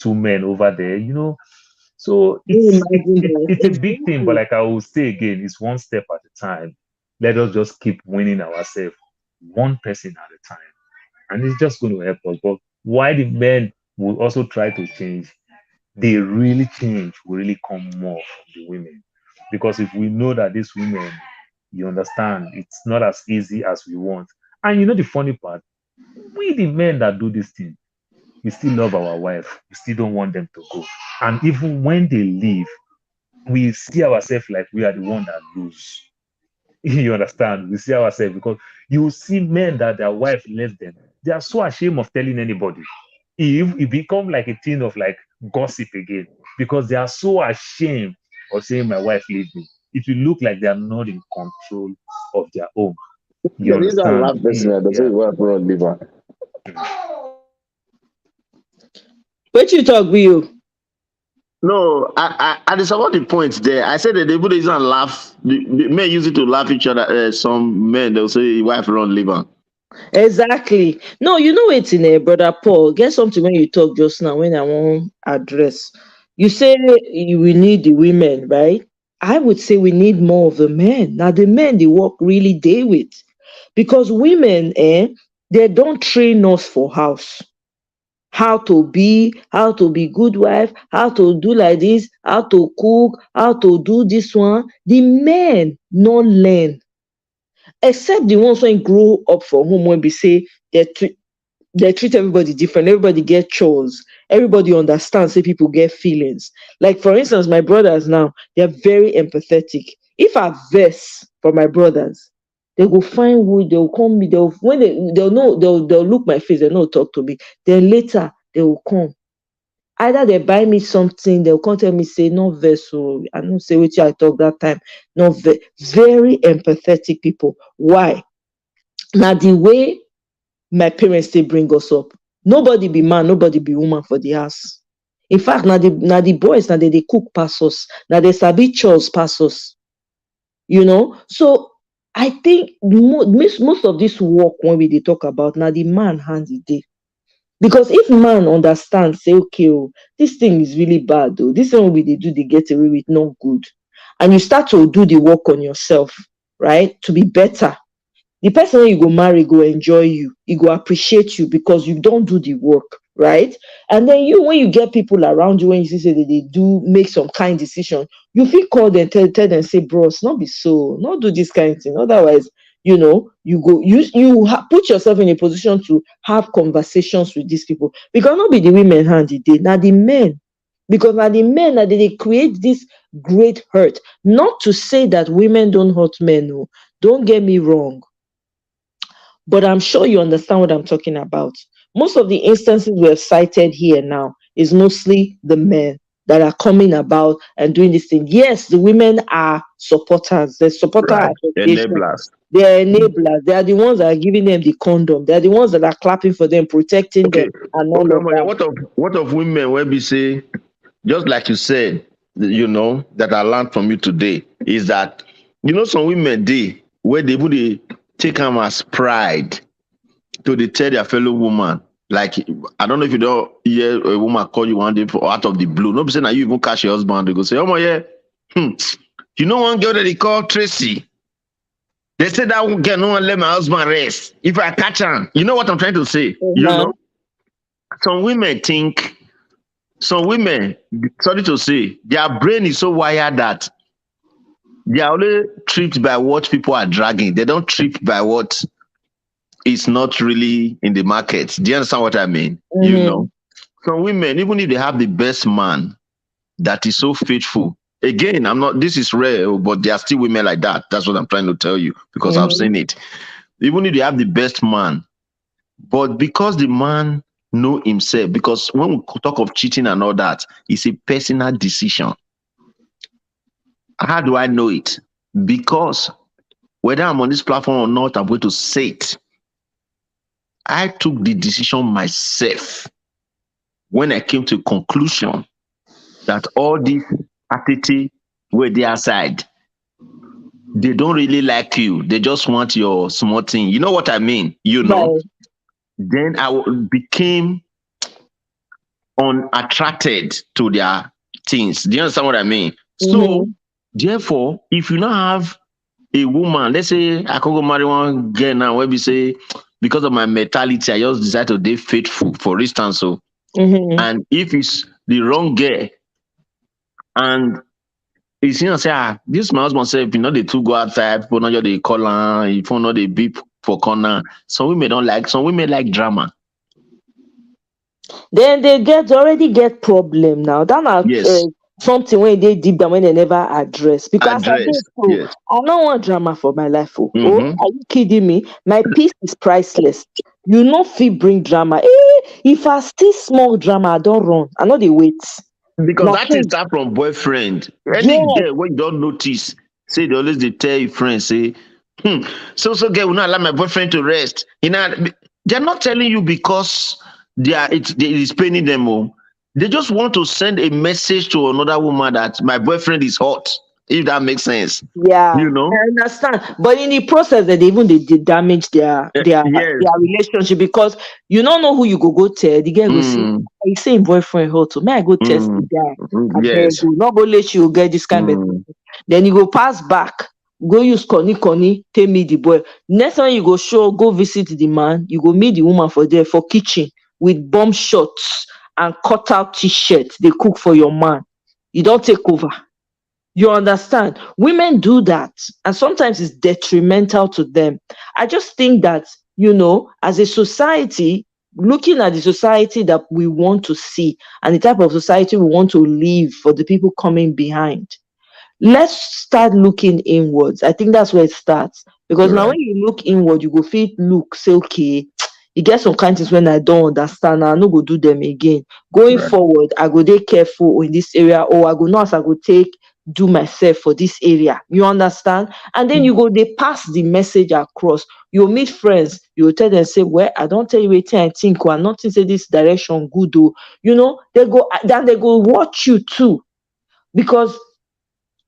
two men over there. So you it's it's imagine it, that it's a big thing, but exactly. like I will say again, it's one step at a time. Let us just keep winning ourselves one person at a time, and it's just going to help us. But why the men will also try to change, they really change will really come more from the women. Because if we know that these women, you understand, it's not as easy as we want. And the funny part, we the men that do this thing, we still love our wife. We still don't want them to go. And even when they leave, we see ourselves like we are the one that lose. You understand? We see ourselves because you see men that their wife left them. They are so ashamed of telling anybody. It become like a thing of like gossip again because they are so ashamed of saying my wife leave me. It will look like they are not in control of their own. You There is a understand? last person that Yeah. doesn't work for liver. What you talk with you? No, I support the point there. I said that they would use and laugh. The men use it to laugh each other. Some men they'll say wife run liver. Exactly. No, you know it's in there, brother Paul. Get something when you talk just now when I want address. You say we need the women, right? I would say we need more of the men. Now the men they work really day with. Because women, they don't train us for house. How to be good wife, how to do like this, how to cook, how to do this one. The men not learn. except the ones when grow up for home when we say they treat everybody different. Everybody get chores. Everybody understands. Say people get feelings. Like for instance, my brothers now they're very empathetic. If I vex for my brothers, they go find way. They'll come me. They'll when they'll know they'll look my face. They'll not talk to me. Then later they will come. Either they buy me something. They'll come tell me say no vex. So I don't say which I talk that time. No vex. Very empathetic people. Why? Now the way my parents they bring us up. Nobody be man, nobody be woman for the house. In fact, now the boys now they cook pass us. Now they sabi chores pass us. So I think most of this work when we they talk about now the man hand it day. Because if man understands, say, okay, oh, this thing is really bad though. This thing we they do, they get away with not good. And you start to do the work on yourself, right? To be better. The person when you go marry go enjoy you, he go appreciate you because you don't do the work, right? And then when you get people around you, when you see say that they do make some kind decision, you feel call them, tell them, say, bros, not be so, not do this kind of thing. Otherwise, you go put yourself in a position to have conversations with these people because not be the women hand it day, now the men. Because now the men that they create this great hurt. Not to say that women don't hurt men, no. Don't get me wrong. But I'm sure you understand what I'm talking about. Most of the instances we have cited here now is mostly the men that are coming about and doing this thing. Yes, the women are supporters. They're supporter Right. association. Enablers. They're enablers. They are the ones that are giving them the condom. They're the ones that are clapping for them, protecting Okay. them, and all of that. What of women when we say, just like you said, that I learned from you today, is that some women where they would take them as pride to they tell their fellow woman. Like, I don't know if you don't hear a woman call you one day out of the blue. Nobody saying that you even catch your husband. They go say, oh my yeah. You know one girl that they call Tracy. They said that one girl no one let my husband rest. If I catch her, you know what I'm trying to say? Some women, sorry to say, their brain is so wired that they are only tripped by what people are dragging. They don't trip by what is not really in the market. Do you understand what I mean? Some women, even if they have the best man that is so faithful, again, this is rare, but there are still women like that. That's what I'm trying to tell you because I've seen it. Even if they have the best man, but because the man know himself, because when we talk of cheating and all that, it's a personal decision. How do I know it? Because whether I'm on this platform or not, I'm going to say it. I took the decision myself when I came to a conclusion that all these attitude were their side. They don't really like you. They just want your small thing. You know what I mean? Right. Then I became unattracted to their things. Do you understand what I mean? So, therefore, if you now have a woman, let's say I can go marry one girl now where we say, because of my mentality, I just decide to be faithful, for instance. So, and if it's the wrong girl, and it's say, this my husband said, they two go outside, people know they call her, if you know they beep for corner. Some women don't like, some women like drama. Then they already get problem now. That something when they deep down when they never address. Because I don't want drama for my life. Oh, are you kidding me? My peace is priceless. You know, feel bring drama. If I still small drama, I don't run. I know they wait. Because that is start from boyfriend. Any girl when you don't notice, say they always they tell your friends, say, so girl will not allow my boyfriend to rest. They're not telling you because it is paining them all. They just want to send a message to another woman that my boyfriend is hot, if that makes sense. Yeah, I understand. But in the process, they damage their relationship because you don't know who you go tell. The girl go say, "You say boyfriend hot, so may I go test the guy?" Yes. Not go let you get this kind of thing. Then you go pass back, go use Connie, tell me the boy. Next time you go visit the man, you go meet the woman for kitchen with bomb shots and cut out t-shirts they cook for your man. You don't take over. You understand? Women do that, and sometimes it's detrimental to them. I just think that, as a society, looking at the society that we want to see and the type of society we want to live for the people coming behind, let's start looking inwards. I think that's where it starts. Because now Right. when you look inward, you go feel look, say, okay, you get some kind things when I don't understand, I no go do them again. Going Right. forward, I go take careful in this area, or I go know as I go take do myself for this area. You understand? And then you go they pass the message across. You'll meet friends, you'll tell them, say, well, I don't tell you anything I think, or not say this direction good, or they go then they go watch you too. Because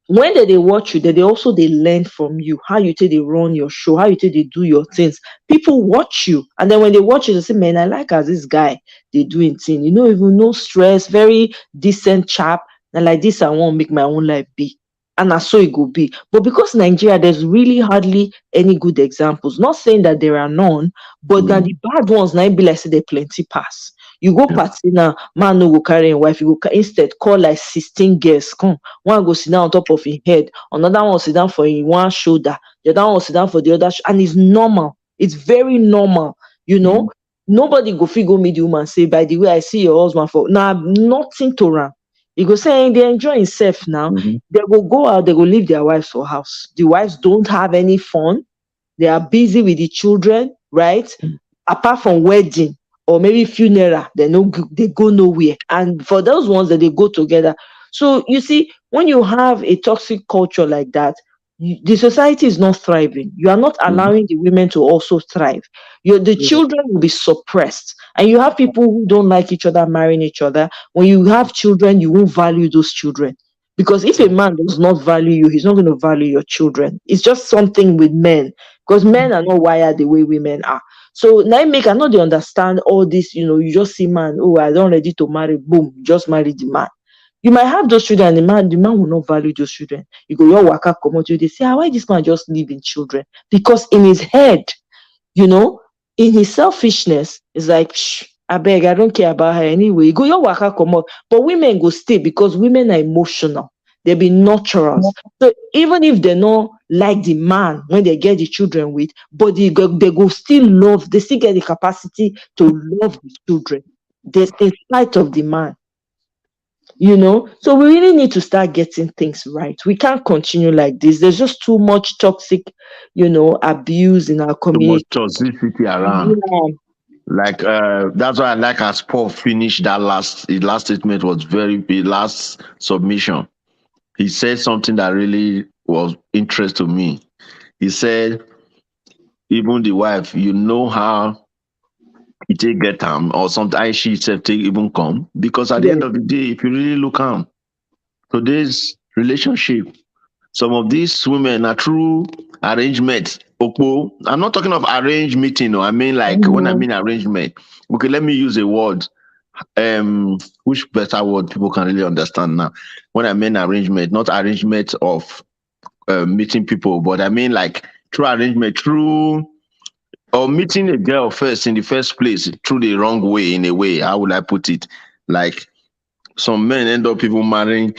when they watch you, they also they learn from you how you take they run your show, how you take they do your things. People watch you, and then when they watch you, they say, man, I like as this guy they doing thing, even no stress, very decent chap. And like this I want make my own life be. And that's so it go be. But because Nigeria, there's really hardly any good examples. Not saying that there are none, but now the bad ones now be like say they plenty pass. You go Yeah. party now, man no go carry him wife, you go instead call like 16 girls come. One go sit down on top of his head, another one sit down for him one shoulder, the other one sit down for the other, and it's normal. It's very normal, you know. Nobody go fit go meet the woman say, by the way, I see your husband for now, nothing to run. You go say they enjoy himself now. Mhm. They will go out, they will leave their wives for house. The wives don't have any fun. They are busy with the children, right? Apart from wedding or maybe funeral, they go nowhere. And for those ones that they go together. So you see, when you have a toxic culture like that, the society is not thriving. You are not Mhm. allowing the women to also thrive. The children will be suppressed. And you have people who don't like each other marrying each other. When you have children, you won't value those children. Because if a man does not value you, he's not going to value your children. It's just something with men. Because men are not wired the way women are. So now make I know they understand all this, you just see man, oh, I don't ready to marry, boom, just marry the man. You might have those children, and the man will not value those children. You go, your waka come out, they say, why this man just leaving children? Because in his head, you know, in his selfishness, it's like, shh, I beg, I don't care about her anyway. You go, your waka come out. But women go stay because women are emotional. They be nurturers. So even if they not like the man when they get the children with, but they go still love, they still get the capacity to love the children. There's in spite of the man. So we really need to start getting things right. We can't continue like this. There's just too much toxic, abuse in our Too much community. toxicity around. Yeah, Like that's why I like as Paul finished that his last statement was the last submission. He said something that really was interest to me. He said, even the wife, how it take get time, or sometimes she said take even come. Because at the yeah. end of the day, if you really look today's relationship, some of these women are true arrangement. Okpo. I'm not talking of arranged meeting. No, I mean like when I Mhm. mean arrangement. Okay, let me use a word. Which better word people can really understand now? When I mean arrangement, not arrangement of meeting people, but I mean like through arrangement, through or meeting a girl first in the first place through the wrong way. In a way, how would I put it? Like some men end up even marrying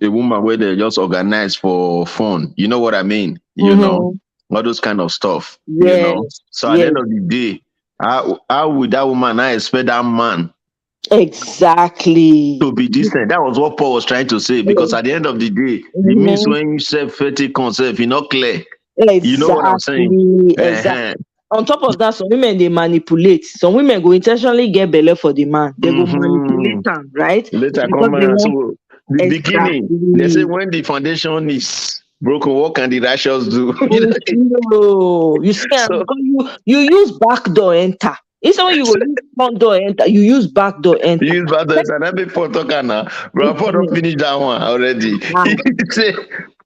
a woman where they just organize for fun. You know what I mean? Mhm. All those kind of stuff. Yes. So at the Yes. end of the day, how would that woman I expect that man Exactly. to be decent? That was what Paul was trying to say. Because at the end of the day, it means Mhm. when you say fetish concept, you're not clear. You know what I'm saying? Exactly. Exactly. Uh-huh. On top of that, some women they manipulate. Some women go intentionally get belly for the man. They go Mm-hmm. manipulate him, right? Later Because come they and want so the beginning, they say exactly. when the foundation is broken, what can the righteous do? No, you see, So because you use back door enter. Instead when you go use front door enter, you use back door enter. use brothers and every Paul talker now. Bro, Paul don't Mhm. finish that one already. Ah, say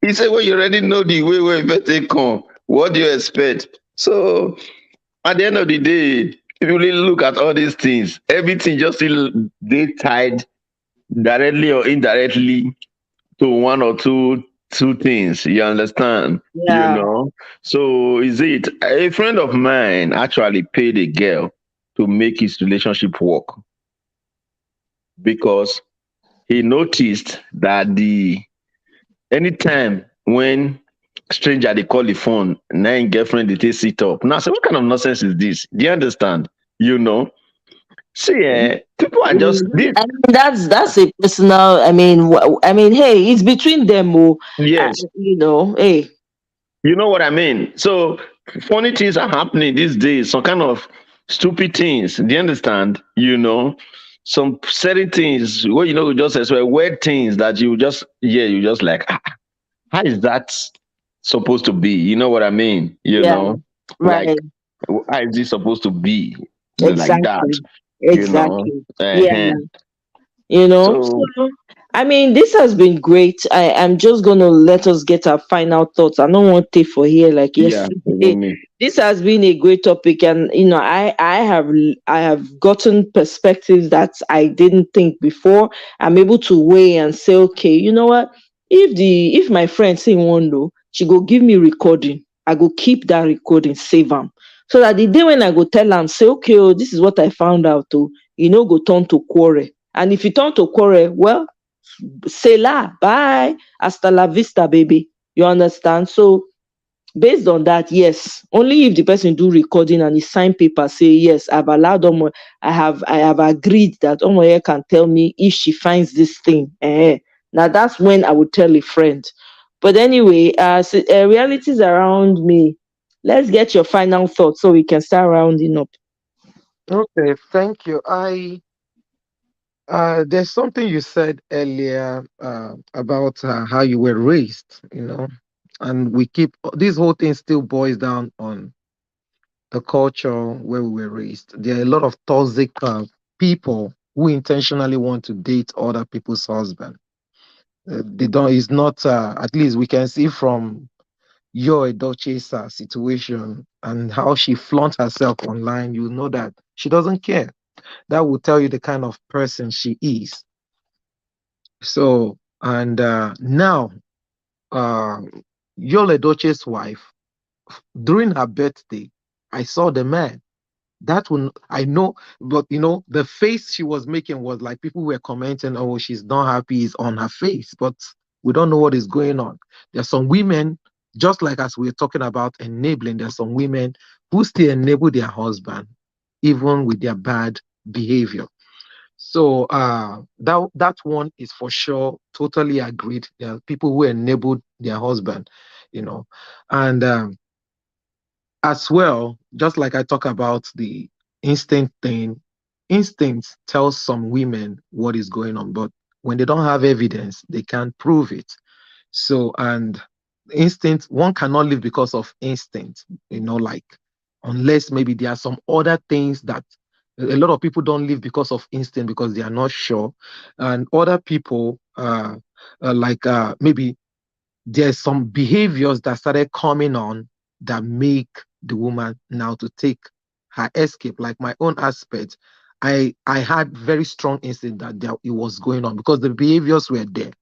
he said, well, you already know the way where you take come. What do you expect? So at the end of the day, if you really look at all these things, everything just still they tied directly or indirectly to one or two things. You understand? yeah. So is it a friend of mine actually paid a girl to make his relationship work because he noticed that Anytime when stranger they call the phone, now in girlfriend they take sit up. Now, I say, what kind of nonsense is this? Do you understand? You know, see, people are just I mean, that's a personal. I mean, I mean, hey, it's between them. Oh, yes, hey, you know what I mean. So funny things are happening these days. Some kind of stupid things. Do you understand? You know, some certain things. Well, just as well weird things that you just you just like. How is that supposed to be? You know what I mean? yeah, Like right, how is it supposed to be like that? exactly, You know, exactly, yeah. uh So so I mean, this has been great. I'm just gonna let us get our final thoughts. I don't want to take for here like yeah, yesterday. even me. This has been a great topic, and I have gotten perspectives that I didn't think before. I'm able to weigh and say, okay, you know what? If my friend say one know, she go give me recording. I go keep that recording, save them, so that the day when I go tell am say, okay, oh, this is what I found out. Oh, go turn to quarrel. And if you turn to quarrel, well, say la, bye, hasta la vista, baby. You understand? So based on that, yes, only if the person do recording and he sign paper say yes, I've allowed I have agreed that Omoye can tell me if she finds this thing. Now that's when I would tell a friend. But anyway, realities around me. Let's get your final thoughts so we can start rounding up. Okay, thank you. There's something you said earlier about how you were raised, and we keep this whole thing still boils down on the culture where we were raised. There are a lot of toxic people who intentionally want to date other people's husband. They don't. It's not. At least we can see from your Edochie's situation and how she flaunts herself online. You know that she doesn't care. That will tell you the kind of person she is. So, and now, uh, Yul Edochie's wife, during her birthday, I saw the man. That one I know, but the face she was making was like people were commenting, "Oh, she's not happy," is on her face, but we don't know what is going on. There are some women, just like as we're talking about enabling, there are some women who still enable their husband, even with their bad behavior. So that one is for sure totally agreed. There are people who enabled their husband, you know, and as well, just like I talk about the instinct thing, instinct tells some women what is going on, but when they don't have evidence, they can't prove it. So, and instinct, one cannot live because of instinct, like unless maybe there are some other things that a lot of people don't live because of instinct because they are not sure. And other people, like maybe there's some behaviors that started coming on that make the woman now to take her escape. Like my own aspect, I had very strong instinct that it was going on because the behaviors were there.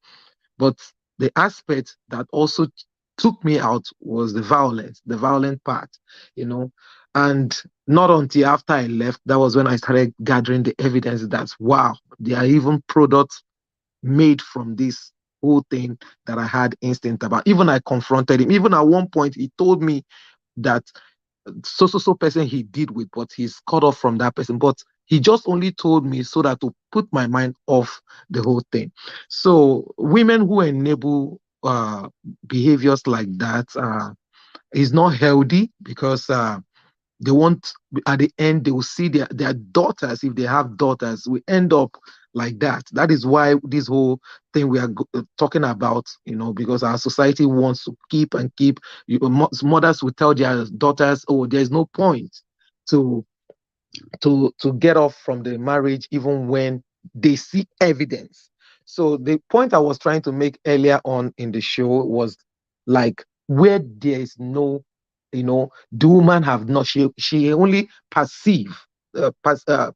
But the aspect that also took me out was the violence, the violent part, you know. And not until after I left, that was when I started gathering the evidence that wow, there are even products made from this whole thing that I had instinct about. Even I confronted him. Even at one point, he told me that so person he did with, but he's cut off from that person. But he just only told me so that to put my mind off the whole thing. So women who enable behaviors like that is not healthy because they want at the end they will see their daughters, if they have daughters, will end up like that. That is why this whole thing we are talking about, because our society wants to keep and keep. Mothers will tell their daughters, oh, there's no point to to get off from the marriage even when they see evidence. So the point I was trying to make earlier on in the show was like where there is no, the woman have not, she only perceive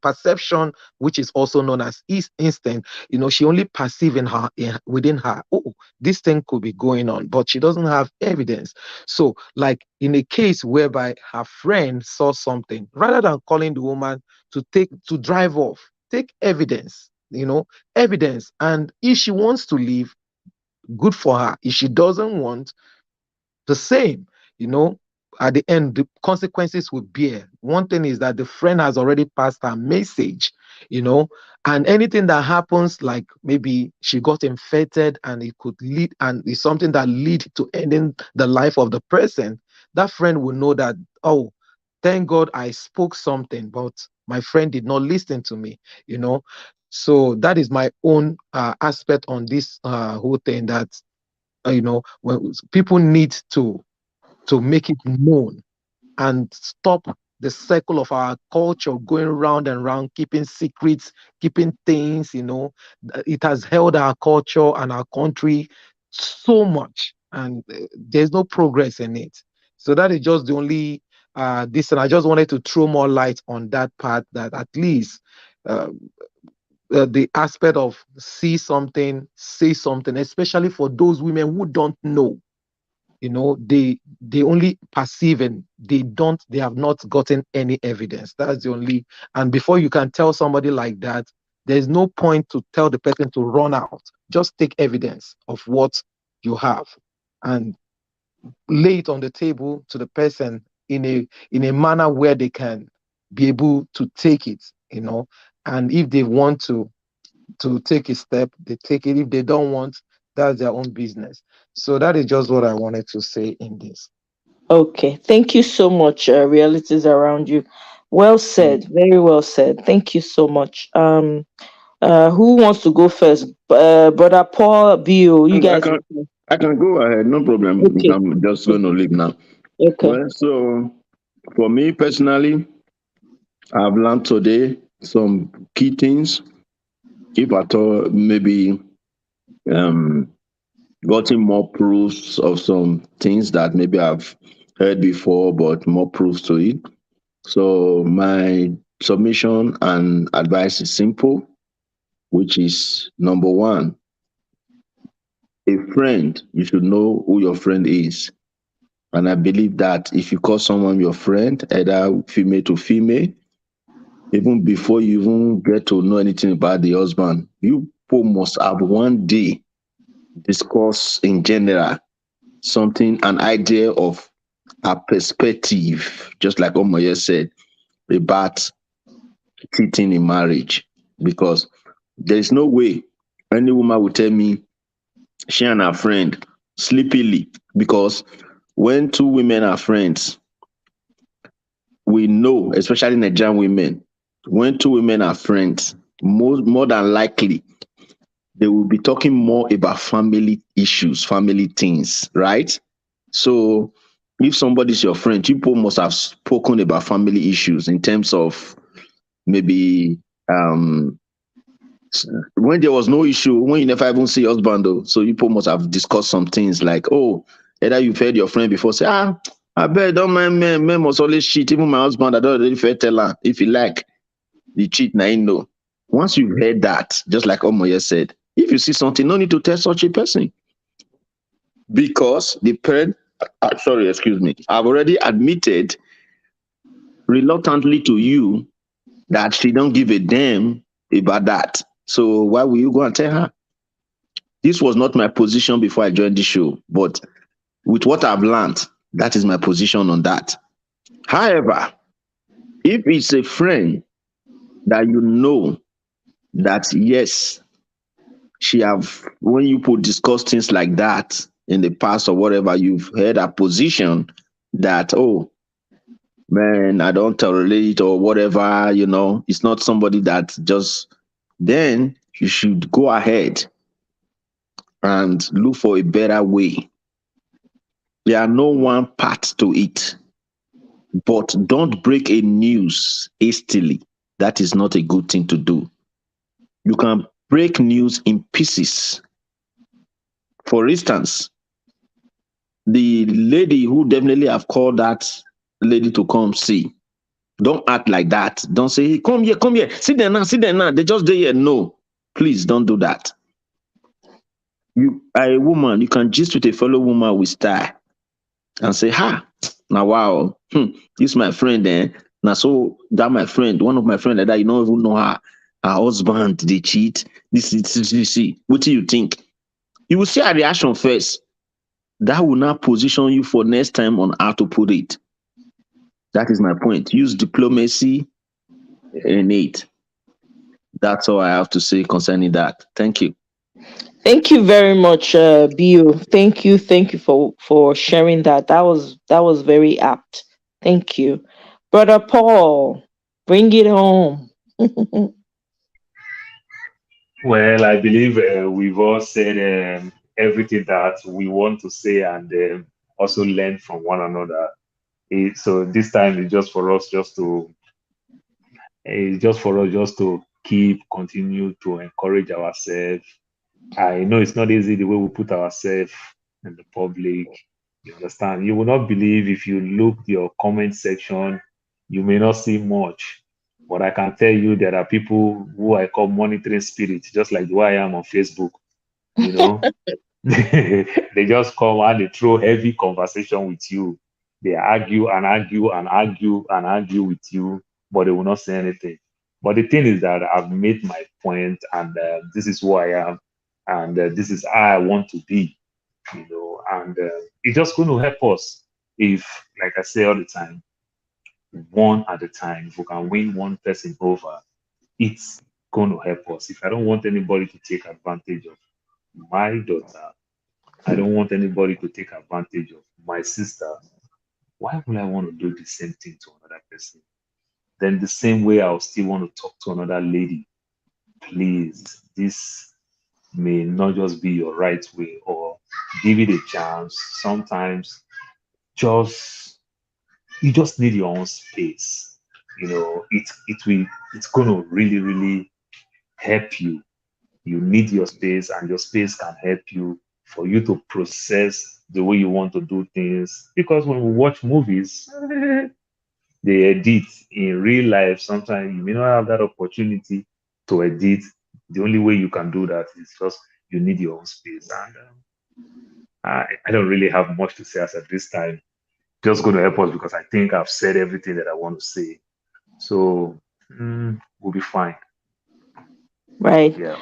perception, which is also known as instinct. She only perceive within her, oh, this thing could be going on, but she doesn't have evidence. So, like in a case whereby her friend saw something, rather than calling the woman to drive off, take evidence, evidence. And if she wants to leave, good for her. If she doesn't want, the same, you know, at the end, the consequences will bear. One thing is that the friend has already passed her message, you know, and anything that happens, like maybe she got infected and it could lead, and it's something that lead to ending the life of the person, that friend will know that, oh, thank God I spoke something, but my friend did not listen to me, you know. So that is my own aspect on this whole thing, that you know, when people need to make it known and stop the cycle of our culture going round and round, keeping secrets, keeping things, you know. It has held our culture and our country so much, and there's no progress in it. So that is just the only this, and I just wanted to throw more light on that part, that at least uh, the aspect of see something, say something, especially for those women who don't know, you know, they only perceive, and they have not gotten any evidence. That's the only. And before you can tell somebody like that, there's no point to tell the person to run out. Just take evidence of what you have and lay it on the table to the person in a manner where they can be able to take it, you know. And if they want to take a step, they take it. If they don't want, that's their own business. So that is just what I wanted to say in this. Okay, thank you so much, realities around you. Well said, very well said. Thank you so much. Who wants to go first? Brother Paul, Bio, you I guys. can I can go ahead, no problem. Okay, I'm just going to leave now. okay. Well, so for me personally, I've learned today some key things. If at all, maybe um, gotten more proofs of some things that maybe I've heard before, but more proofs to it. So my submission and advice is simple, which is number one, a friend, you should know who your friend is. And I believe that if you call someone your friend, either female to female, even before you even get to know anything about the husband, you both must have one day discuss in general something, an idea of a perspective, just like Omoye said, about cheating in marriage. Because there is no way any woman will tell me she and her friend sleepily. Because when two women are friends, we know, especially Nigerian women, when two women are friends, more than likely they will be talking more about family issues, family things, right? So if somebody's your friend, people must have spoken about family issues in terms of maybe when there was no issue, when you never even see husband though, so people must have discussed some things like, oh, either you've heard your friend before say, I bet don't mind men must always cheat. Even my husband, I don't really fair tell her if he like the cheat now, you know. Once you've heard that, just like Omoye said, if you see something, no need to tell such a person because the parent, sorry, excuse me, I've already admitted reluctantly to you that she don't give a damn about that. So why will you go and tell her? This was not my position before I joined the show, but with what I've learned, that is my position on that. However, if it's a friend that you know that yes, she have, when you put discuss things like that in the past or whatever, you've heard a position that, oh man, I don't tolerate or whatever, you know, it's not somebody that just, then you should go ahead and look for a better way. There are no one part to it, but don't break a news hastily. That is not a good thing to do. You can break news in pieces. For instance, the lady who definitely have called that lady to come see, don't act like that. Don't say, hey, come here, sit there now, sit there now. They just there here. No, please don't do that. You are a woman, you can gist with a fellow woman with style and say, now wow, this my friend eh? Now so that my friend, one of my friend like that, you don't even know her husband, they cheat. This, see. What do you think? You will see a reaction first. That will now position you for next time on how to put it. That is my point. Use diplomacy in it. That's all I have to say concerning that. Thank you. Thank you very much, Bio. Thank you for sharing that. That was very apt. Thank you, brother Paul. Bring it home. Well, I believe we've all said everything that we want to say and also learn from one another. So this time it's just for us just to keep continue to encourage ourselves. I know it's not easy the way we put ourselves in the public. You understand? You will not believe if you look your comment section, you may not see much. But I can tell you there are people who I call monitoring spirits, just like the way I am on Facebook. You know, they just come and they throw heavy conversation with you. They argue and argue and argue and argue with you, but they will not say anything. But the thing is that I've made my point, and this is who I am, and this is how I want to be. And it's just going to help us if, like I say all the time, one at a time. If we can win one person over, it's going to help us. If I don't want anybody to take advantage of my daughter, I don't want anybody to take advantage of my sister. Why would I want to do the same thing to another person? Then the same way I'll still want to talk to another lady. Please, this may not just be your right way, or give it a chance. Sometimes just you just need your own space. It's gonna really, really help you. You need your space, and your space can help you for you to process the way you want to do things. Because when we watch movies, they edit in real life. Sometimes you may not have that opportunity to edit. The only way you can do that is just you need your own space. And I don't really have much to say as at this time. Just going to help us because I think I've said everything that I want to say. So we'll be fine. Right. Yeah.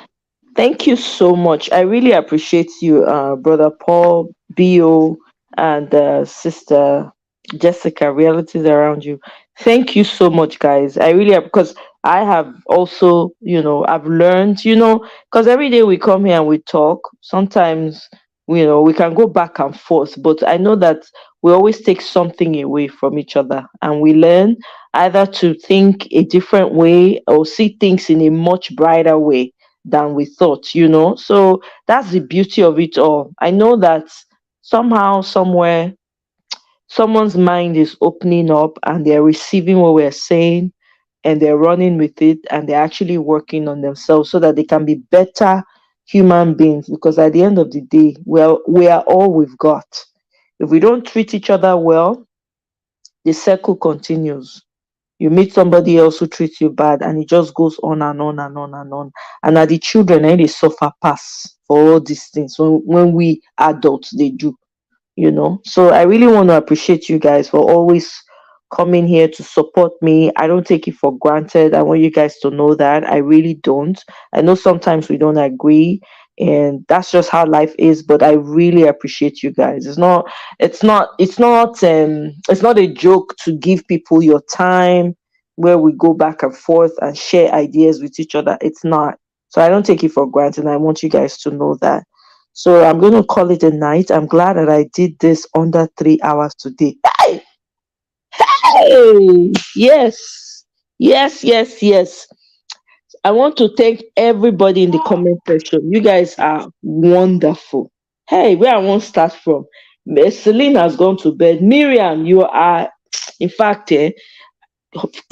Thank you so much. I really appreciate you, brother Paul, Bo, and sister Jessica. Realities around you. Thank you so much, guys. I really have, because I have also, I've learned, because every day we come here and we talk. Sometimes, we can go back and forth, but I know that we always take something away from each other, and we learn either to think a different way or see things in a much brighter way than we thought. So that's the beauty of it all. I know that somehow, somewhere, someone's mind is opening up and they're receiving what we're saying and they're running with it and they're actually working on themselves so that they can be better human beings. Because at the end of the day, we are all we've got. If we don't treat each other well, the circle continues. You meet somebody else who treats you bad and it just goes on and on and on and on. And are the children, they suffer pass for all these things when we adults they do. So I really want to appreciate you guys for always coming here to support me. I don't take it for granted. I want you guys to know that I really don't. I know sometimes we don't agree, and that's just how life is, but I really appreciate you guys. It's not a joke to give people your time where we go back and forth and share ideas with each other. It's not. So I don't take it for granted. I want you guys to know that. So I'm going to call it a night. I'm glad that I did this under 3 hours today. Hey, hey, yes, yes, yes, yes. I want to thank everybody in the comment section. You guys are wonderful. Hey, where I won't start from. Celine has gone to bed. Miriam, you are, in fact, a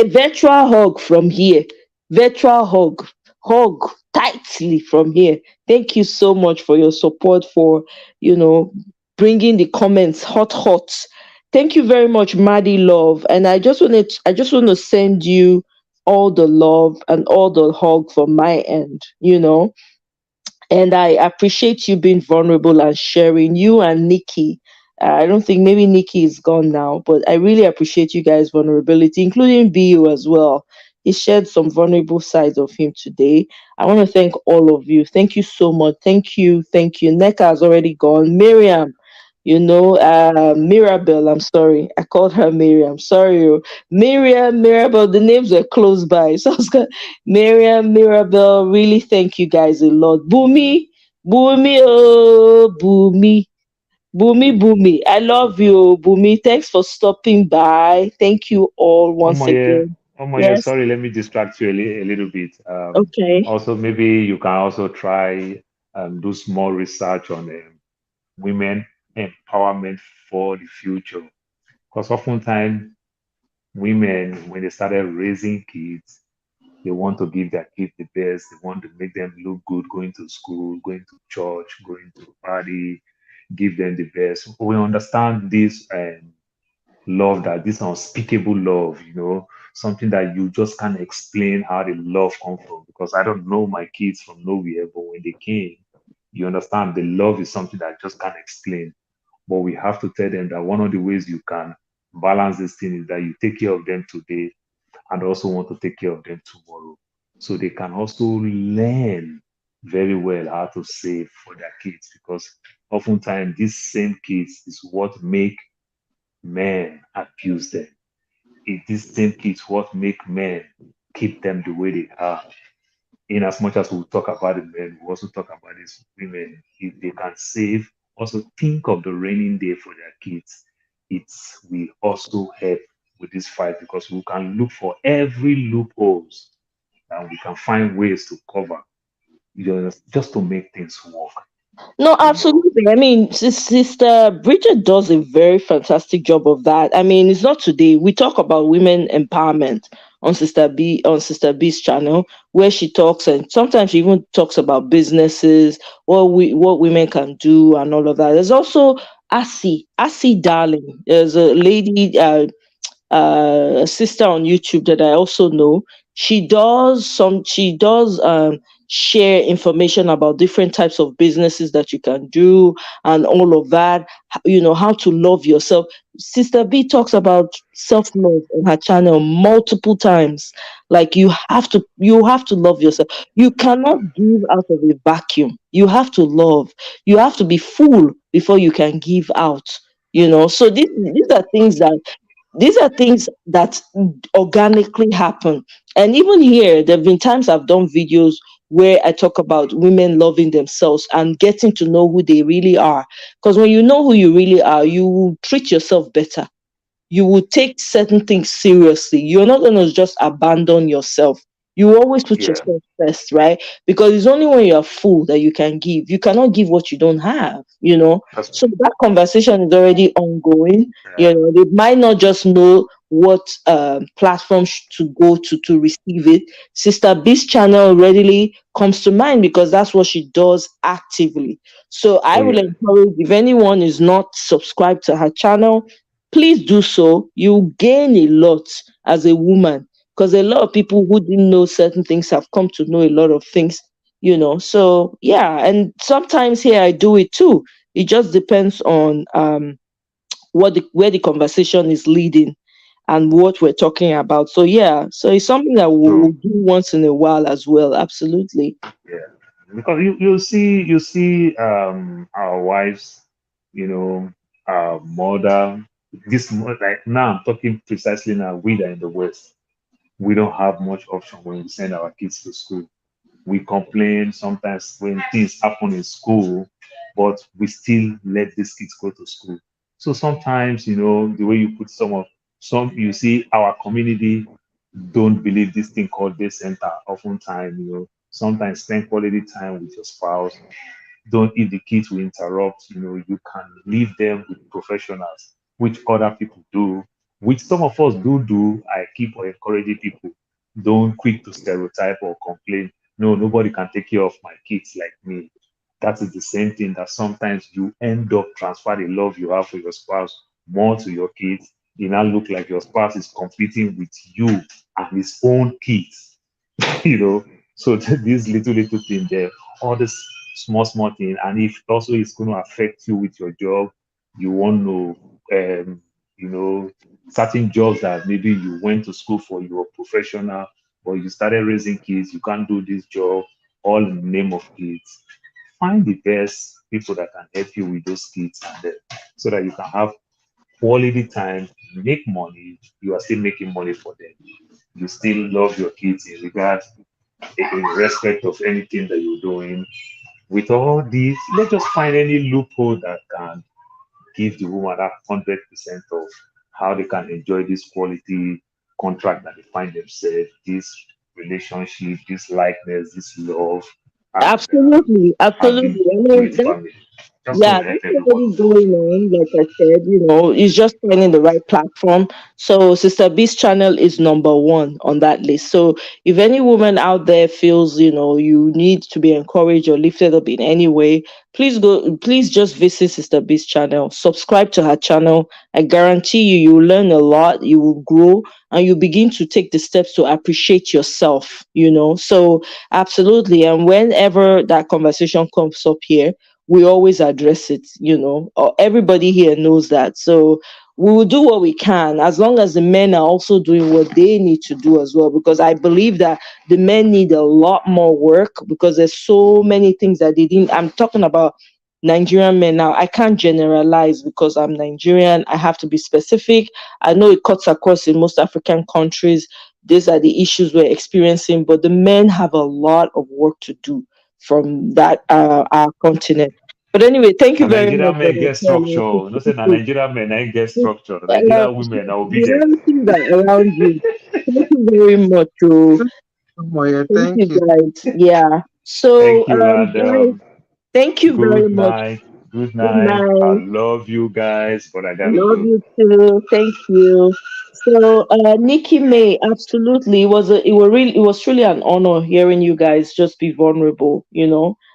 virtual hug from here. Virtual hug. Hug tightly from here. Thank you so much for your support, for, bringing the comments hot, hot. Thank you very much, Maddie Love. And I just want to send you all the love and all the hug from my end. And I appreciate you being vulnerable and sharing. You and Nikki. I don't think maybe Nikki is gone now, but I really appreciate you guys' vulnerability, including BU as well. He shared some vulnerable sides of him today. I want to thank all of you. Thank you so much. Thank you. Thank you. Neka has already gone. Miriam, Mirabel, I'm sorry. I called her Miriam. Sorry. Miriam, Mirabel, the names were close by. So I was going, Miriam, Mirabel, really thank you guys a lot. Bumi, Bumi, oh, Bumi. Bumi, Bumi. I love you, Bumi. Thanks for stopping by. Thank you all once Omoye, again. Omoye, Yes. sorry, let me distract you a little bit. Okay. Also, maybe you can also try do small research on women empowerment for the future. Because oftentimes women, when they started raising kids, they want to give their kids the best. They want to make them look good going to school, going to church, going to party, give them the best. We understand this love, that this unspeakable love, something that you just can't explain how the love come from. Because I don't know my kids from nowhere, but when they came, you understand the love is something that I just can't explain. But we have to tell them that one of the ways you can balance this thing is that you take care of them today and also want to take care of them tomorrow. So they can also learn very well how to save for their kids, because oftentimes these same kids is what make men abuse them. It these same kids what make men keep them the way they are. In as much as we talk about the men, we also talk about these women. If they can save, also think of the raining day for their kids. It will also help with this fight, because we can look for every loopholes and we can find ways to cover, just to make things work. No, You know, absolutely. I mean, Sister Bridget does a very fantastic job of that. I mean, it's not today. We talk about women empowerment on Sister B's channel, where she talks, and sometimes she even talks about businesses, what women can do, and all of that. There's also Asi Darling. There's a lady, a sister on YouTube that I also know. She does share information about different types of businesses that you can do and all of that. How to love yourself. Sister B talks about self-love on her channel multiple times. Like you have to love yourself. You cannot give out of a vacuum. You have to love. You have to be full before you can give out. So these are things that organically happen. And even here, there have been times I've done videos where I talk about women loving themselves and getting to know who they really are. Because when you know who you really are, you will treat yourself better. You will take certain things seriously. You're not going to just abandon yourself. You always put yeah, yourself first, right? Because it's only when you're full that you can give. You cannot give what you don't have. that's So that conversation is already ongoing. yeah, They might not just know what platform to go to receive it. Sister B's channel readily comes to mind because that's what she does actively. So I oh will yeah, encourage, if anyone is not subscribed to her channel, please do so. You gain a lot as a woman, because a lot of people who didn't know certain things have come to know a lot of things. So yeah, and sometimes here I do it too. It just depends on where the conversation is leading and what we're talking about. So yeah, so it's something that we'll true, do once in a while as well. Absolutely. yeah. Because you see our wives, you know, our mother. Like now, I'm talking precisely now. We that are in the West, we don't have much option when we send our kids to school. We complain sometimes when things happen in school, but we still let these kids go to school. So sometimes, the way you put some, you see our community don't believe this thing called day center. Oftentimes, sometimes spend quality time with your spouse. Don't If the kids will interrupt, you can leave them with professionals, which other people do, which some of us do. I keep on encouraging people, don't quick to stereotype or complain. No, nobody can take care of my kids like me. That is the same thing that sometimes you end up transfer the love you have for your spouse more to your kids. You now look like your spouse is competing with you and his own kids. you know. So this little thing there, all this small thing, and if also it's going to affect you with your job, you want to, you know, certain jobs that maybe you went to school for, you're a professional, but you started raising kids, you can't do this job, all in the name of kids. Find the best people that can help you with those kids, and so that you can have quality time, make money. You are still making money for them. You still love your kids in respect of anything that you're doing. With all these, let's just find any loophole that can give the woman that 100% of how they can enjoy this quality contract that they find themselves, this relationship, this likeness, this love, and Absolutely, having absolutely. I mean, great family. Just to yeah, help that's everyone. already going on. Like I said, it's just finding the right platform. So Sister B's channel is number one on that list. So if any woman out there feels, you need to be encouraged or lifted up in any way, please just visit Sister B's channel. Subscribe to her channel. I guarantee you, you will learn a lot, you will grow, and you begin to take the steps to appreciate yourself. So absolutely. And whenever that conversation comes up here, we always address it. Everybody here knows that. So we will do what we can as long as the men are also doing what they need to do as well. Because I believe that the men need a lot more work because there's so many things that they didn't. I'm talking about Nigerian men now. I can't generalize because I'm Nigerian. I have to be specific. I know it cuts across in most African countries. These are the issues we're experiencing, but the men have a lot of work to do from that our continent. But anyway, thank you And very much, Nigerian men Brother get Ken. I structure. No say na appreciate Nigerian men I get it. structure. Nigerian women are The obedient. realities are around you. Thank you very much. Oh, Moye, thank thank you, you. guys. Yeah. So, Thank you, and guys, thank you very good much. night. Good Good night. I night. love you guys, but I I gotta love go. you too. Thank you. So, Nikki May, absolutely, it was truly an honor hearing you guys just be vulnerable.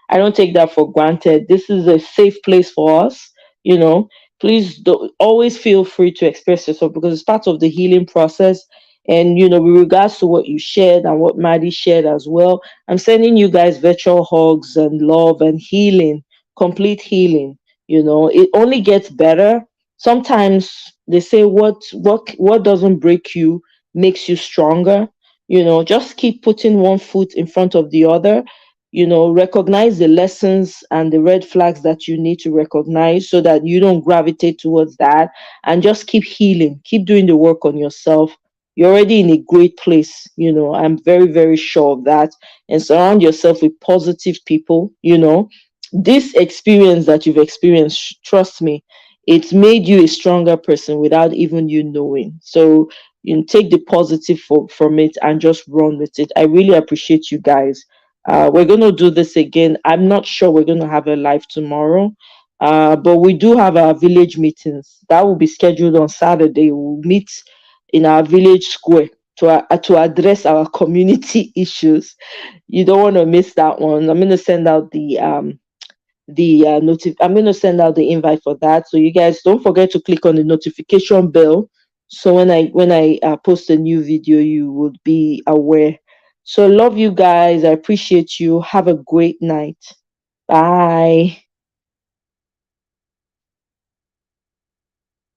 I don't take that for granted. This is a safe place for us. You know, please always feel free to express yourself because it's part of the healing process. And with regards to what you shared and what Maddie shared as well, I'm sending you guys virtual hugs and love and healing, complete healing. It only gets better. Sometimes they say what doesn't break you makes you stronger. Just keep putting one foot in front of the other. Recognize the lessons and the red flags that you need to recognize so that you don't gravitate towards that, and just keep healing, keep doing the work on yourself. You're already in a great place. I'm very, very sure of that. And surround yourself with positive people. This experience that you've experienced, trust me, it's made you a stronger person without even you knowing. So take the positive from it and just run with it. I really appreciate you guys. We're going to do this again. I'm not sure we're going to have a live tomorrow, but we do have our village meetings that will be scheduled on Saturday. We'll meet in our village square to address our community issues. You don't want to miss that one. I'm going to send out I'm going to send out the invite for that, so you guys don't forget to click on the notification bell, so when I post a new video you would be aware. So love you guys. I appreciate you. Have a great night. Bye.